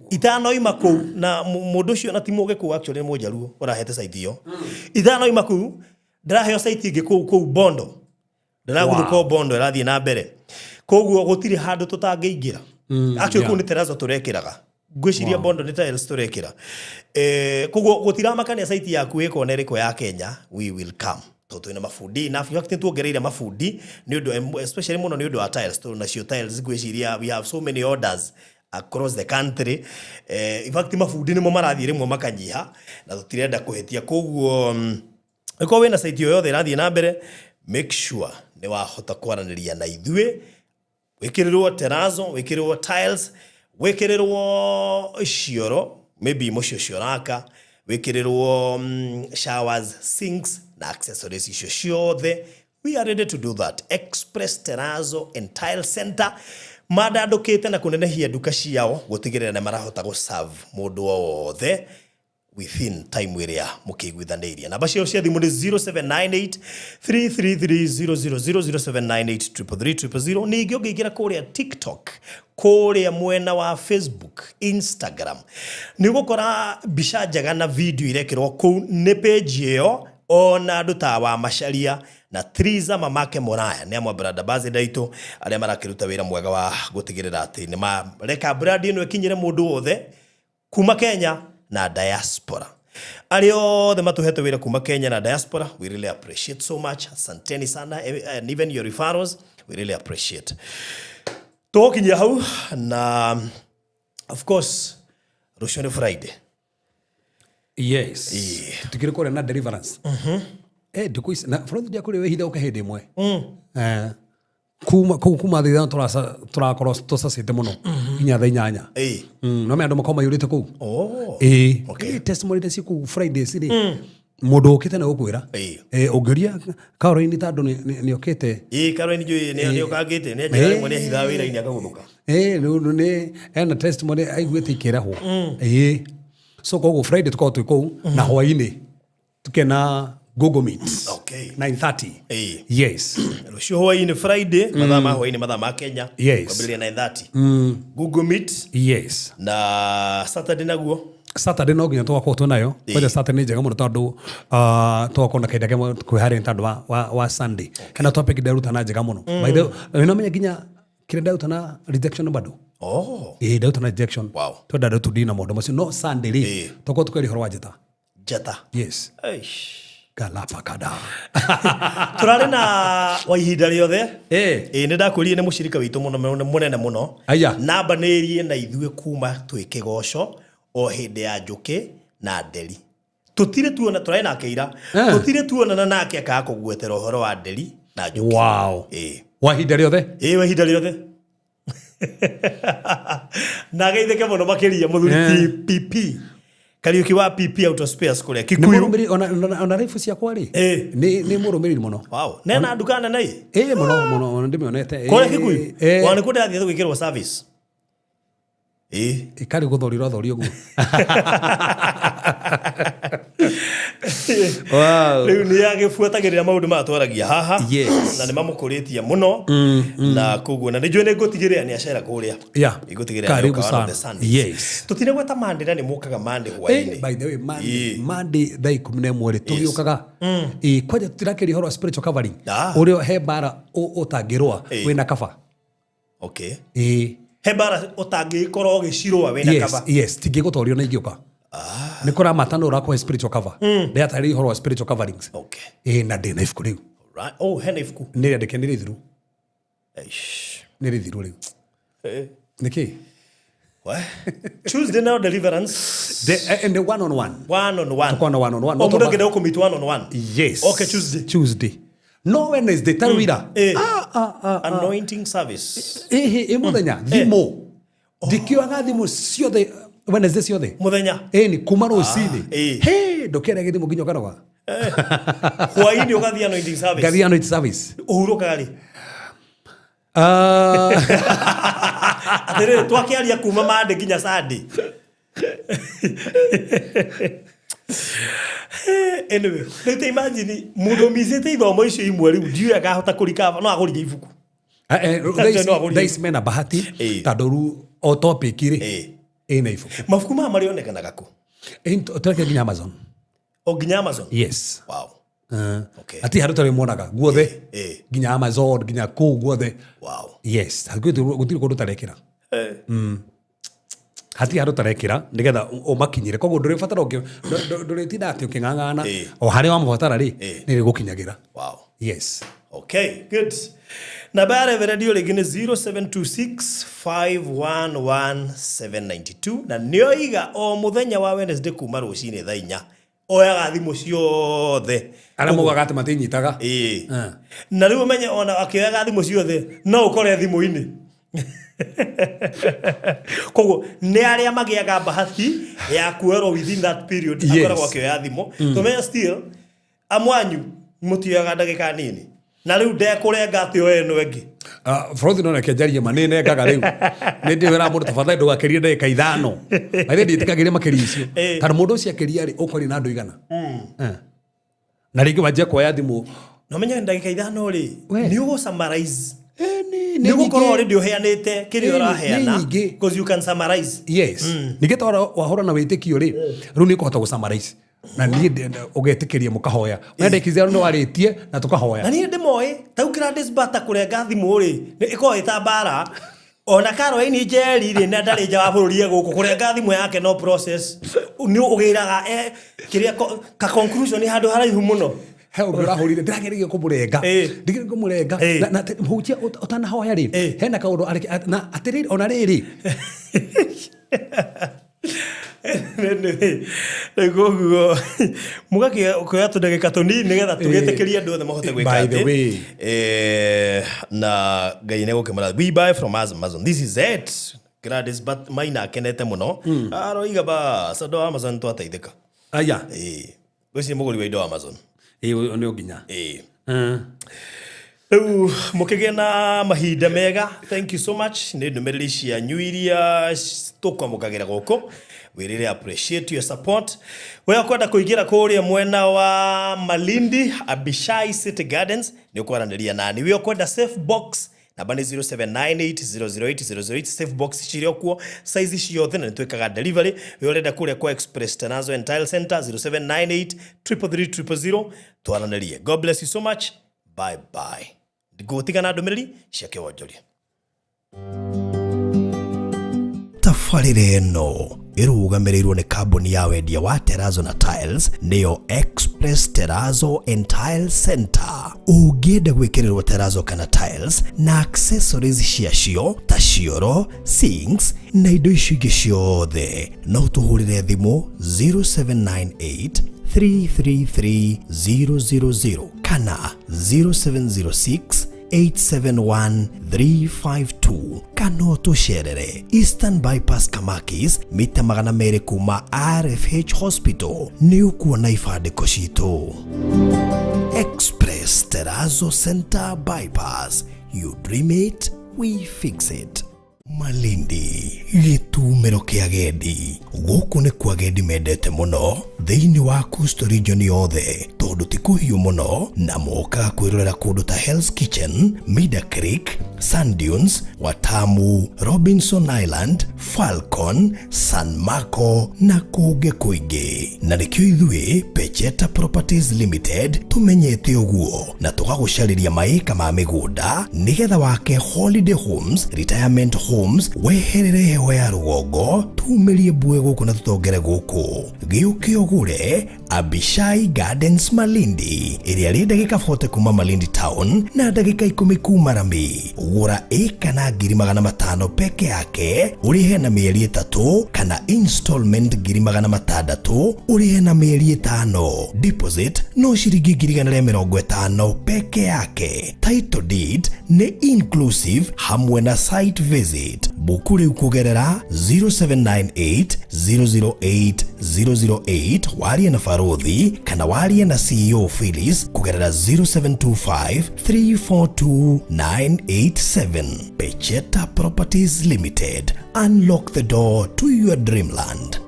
itanoima kuu na mundu ucio na timuge kuu actually ni mujaruo urahete site iyo itanoima kuu ndaraheo site ingi kuu Bondo ndaraguthuko Bondo irathie na mbere koguo gutiri handu tutangiingira actually kuu ni terazo turekiraga ngwiciria Bondo ni tiles turekira koguo gutiramakania site yaku iko neriko ya Kenya we will come twina mafundi na fact tuongereire mafundi ni undu especially muno ni undu wa tiles na cio tiles ngwiciria we have so many orders across the country in fact mafundi nimo marathie rimwe makanyiha na tutirenda kuhetia koguo iko wena site yothe irathie na mbere make sure ni wahota kwaraniria na ithue wikirirwo terazo wikirirwo tiles wikirirwo cioro maybe mocio cioraka wikirirwo showers sinks na accessories icio ciothe we are ready to do that. Express Terazo and Tile Center madandukite na kunenehia duka ciao gutigirira na marahota go serve mundu wothe within time area mukiguithaniria. Namba ciao cia thimu ni 0798 333 000 0798 ningi ungiingira kuria TikTok kuria mwena wa Facebook Instagram ni gukora bica njaga na video irekirwo ku ni page iyo ona andu ta wa Macharia na Triza Mamake Moraya ni amwe brother bazi daito aria marakiruta wira mwega wa gutigirira ati ni mareka brand ino ikinyire mundu wothe kuma Kenya na diaspora. Alio the matuhete wira kuma Kenya na diaspora, we really appreciate so much. Asanteni sana and even your referrals we really appreciate. Talking hau na of course Rushone Friday. Yes. Tukire kore na deliverance. Dukuis na front dia kore wehida ukahede mwe. Kuma thitha turakorwo tucacite muno inya tha inyanya no me andu makoma yurite ku okay testimony de siku Fridays ri mundu ukite na gukwira ungeria Caroline tando ni okite Caroline juu ni okagite ni ajira mwe ni hitha wira ini akaguthuka ni ena testimony aiguite ikiraho so kogo Friday tukao tuko na hwaini tukena Google Meet. Okay. 9:30. Yes. Rusho hwaini Friday, madama hwaini madama Kenya. Yes. Kwa 9:30. Google Meet. Yes. Na Saturday naguo. Saturday no ginya twako tunayo. Kwa Saturday njega muno tondu twako na kaida kemo kwihari tondu wa Sunday. Kana topic daruta na njega muno. By the way, no menya ginya kire daruta na rejection bado. Daruta na rejection. Wow. Twenda daruta dina mondo macio no Sunday ri. Twako tukari horwa jeta. Jeta. Yes. Eish. Galapagada. Turare na wa ihinda riothe ni ndakurie ni mushirika witu muno munene muno namba ni irie na ithue kuma twike goco o hindi ya njuki na nderi tutire tuona turai nake ira tutire tuona nake akakugwetera uhoro wa nderi na njuki wow wa ihinda riothe wa ihinda riothe na geitheke muno makiria muthuri PP Kariuki wa PP Auto Spares kule Kikuyu ona refu cia kwari ni murumiriri muno wow nena ndukana nai muno ndimionete kule Kikuyu wana kuda athie gwikirwo service ikari guthorira thorio guo wow riu ni agifuatagirira maundu matwaragia haha na ni mamukuritie muno na kuguo na njue ni gutigirira ni acera kuria igutigirira karibu sana yes tutire gweta Monday ni mukaga Monday hwaini by the way Monday thaa 11 tugiukaga kwaja tutirakiri horo spiritual covering urio he bara utangirwa wina kaba okay hebara utangikorwo gicirwa wena kaba yes tingigutorio na igiuka ni kora matano rako spiritual cover they atari horo spiritual coverings okay na de knife kuriu right hena ifku ni ndeke ni rithiru ni rithiru riu niki Tuesday now deliverance and the one on one tukona one on one no to get commit one on one yes okay Tuesday no Wednesday tarwira anointing service muthenya thimo dikioga thimo ciothe Wednesday ciothe muthenya ni kuma rucini ndokere githimo nginyo kanoga hwaini ugathia anointing service uhuruka ri atere twakiaria kuma Monday nginya Sunday anyway let's imagine mundu mizete ithomo icio imwe riu ndiu akahota kurikava no agurije ibuku days mena bahati taduru o topic ri ĩna ibuku mabuku maya marionekanaga kũ tũreke nginya Amazon o nginya Amazon yes wow okay ati handũ tarĩ monaga guothe nginya Amazon nginya kũu guothe wow yes gũtirĩ kũndũ tarekĩra hati handũ tarekĩra nĩgetha ũmakinyĩre koguo ndũrĩ batara ndũrĩtinda atĩ ũkĩng'ang'ana o harĩa wamũbatara rĩ nĩ rĩgũkinyagĩra wow yes okay good namba ya reverendio rĩngĩ nĩ 0726511792 na nĩoiga o mũthenya wa Wednesday kuma rũcinĩ thaa 4 oyaga thimũ ciothe arĩa mogaga atĩ matinyitaga na rĩu ũmenye ona akĩoyaga thimũ ciothe no ũkore thimũ-inĩ koguo nĩ arĩa magĩaga bahati ya kuoerwo within that period akoragwo akĩoya thimũ tũmenya still amwanyu mũtioyaga ndagĩka nini na rĩu ndekũrenga atĩ oe ĩno ĩngĩ bũrũthi no reke njarie ma nĩ nengaga rĩu nĩ ndĩwĩra mũndũ tafadhali ndũgakĩrie ndagĩka 5 maithe ndiĩtĩkagĩria makĩria icio kana mũndũ ũcio akĩria rĩ ũkũrĩ na andũ igana na rĩngĩ wanjia kuoya thimũ no menye ndagĩka 5 rĩ nĩ ũgũ summarize nĩ gũkorwo already ũheanĩte kĩrĩa ũraheana because you can summarize yes ningĩ ta wahũra na wĩtĩkio rĩ rĩu nĩ ũkũhota gũsummarize na niĩ ũgetĩkĩria mũkahoya wendekithia nĩ warĩtie na tũkahoya na niĩ ndĩmoĩ taukĩra ndĩcibata kũrenga thimũ rĩ ĩkorwo ĩta mbara ona Caroline Njeri rĩ na ndarĩ nja wa bũrũri gũkũ kũrenga thimũ yake no process nĩ ũgĩraga kĩrĩa ka conclusion nĩ handũ haraihu mũno he ũngĩrahũrire ndĩragereire kũmũrenga ndigire kũmũrenga na hutia ũtanahoya rĩ hena kaũndũ na atĩrĩrĩ ona rĩrĩ Nĩguo mũgakĩoya tũndagĩka tũnini nĩgetha tũgĩtĩkĩrie andũ othe mahote gwĩka atĩ na Ngai nĩgũkĩmara we buy from Amazon this is it Gladys but Maina akenete mũno aroiga ba sado Amazon twateithĩka aya gwĩciria mũgũri wa indo Amazon nĩ ũnginya rĩu mũkĩgĩa na mahinda mega thank you so much nĩ ndũmĩrĩri cianyu iria tũkwamũkagĩra gũkũ we really appreciate your support wewe kwenda kuingira kũrĩa mwena wa Malindi Abishai City Gardens nĩ ũkwaranĩria nani wewe kwenda safe box namba nĩ 0798008008 safe box cirio kuo size ciothe na nĩtwĩkaga delivery wewe urenda kũrĩa kwa Express Tenazo and Tile Center 0798330000 twaranĩrie God bless you so much bye bye ndĩgũtigana ndũmĩrĩri cia kĩwonjoria tabarĩra ĩno ĩrũgamĩrĩirwo nĩ kambuni ya wendia wa Terazo na Tiles nĩyo Express Terazo and Tile Center. Ũngĩenda gwĩkĩrĩrwo Terazo kana Tiles na accessories ciacio ta cioro, sinks na indo icio ingĩ ciothe no tũhũrĩre thimũ 0798 333 kana 0706 871-352 kana tucerere Eastern Bypass Kamakis mita 200 kuma RFH Hospital ni ukuona ifadiko citũ. Express Terazo Center Bypass, you dream it, we fix it. Malindi gĩtumĩro kĩa agendi gũkũ nĩ kwa agendi mendete mũno thĩinĩ wa Coastal region yothe tondũ ti kũhiũ mũno na mokaga kwĩrorera kũndũ ta Hell's Kitchen, Mida Creek, Sand Dunes, Watamu, Robinson Island, Falcon, San Marco na kũngĩ kũingĩ. Na nĩkĩo ithuĩ Pecheta Properties Limited tũmenyete ũguo na tũgagũcarĩria maĩka ma mĩgũnda nĩgetha wake holiday homes, retirement homes, weherere heho ya rũgongo tumĩrie buwe gũkũ na tũtongere gũkũ. Gĩũke ũgũre Abishai Gardens Malindi ĩrĩa rĩ ndagĩka 40 kuma Malindi Town na ndagĩka 10 kuma Rami. Gũra ĩka na 500 peke yake ũrĩhe na mĩeri 3 kana installment 600 ũrĩhe na mĩeri 5. Deposit no ciringi 150 peke yake. Title deed nĩ inclusive hamwe na site visit. Buku rĩu kũgerera 0798-008-008 warie na Farothi kana warie na CEO Phyllis kũgerera 0725-342-987. Pecheta Properties Limited. Unlock the door to your dreamland.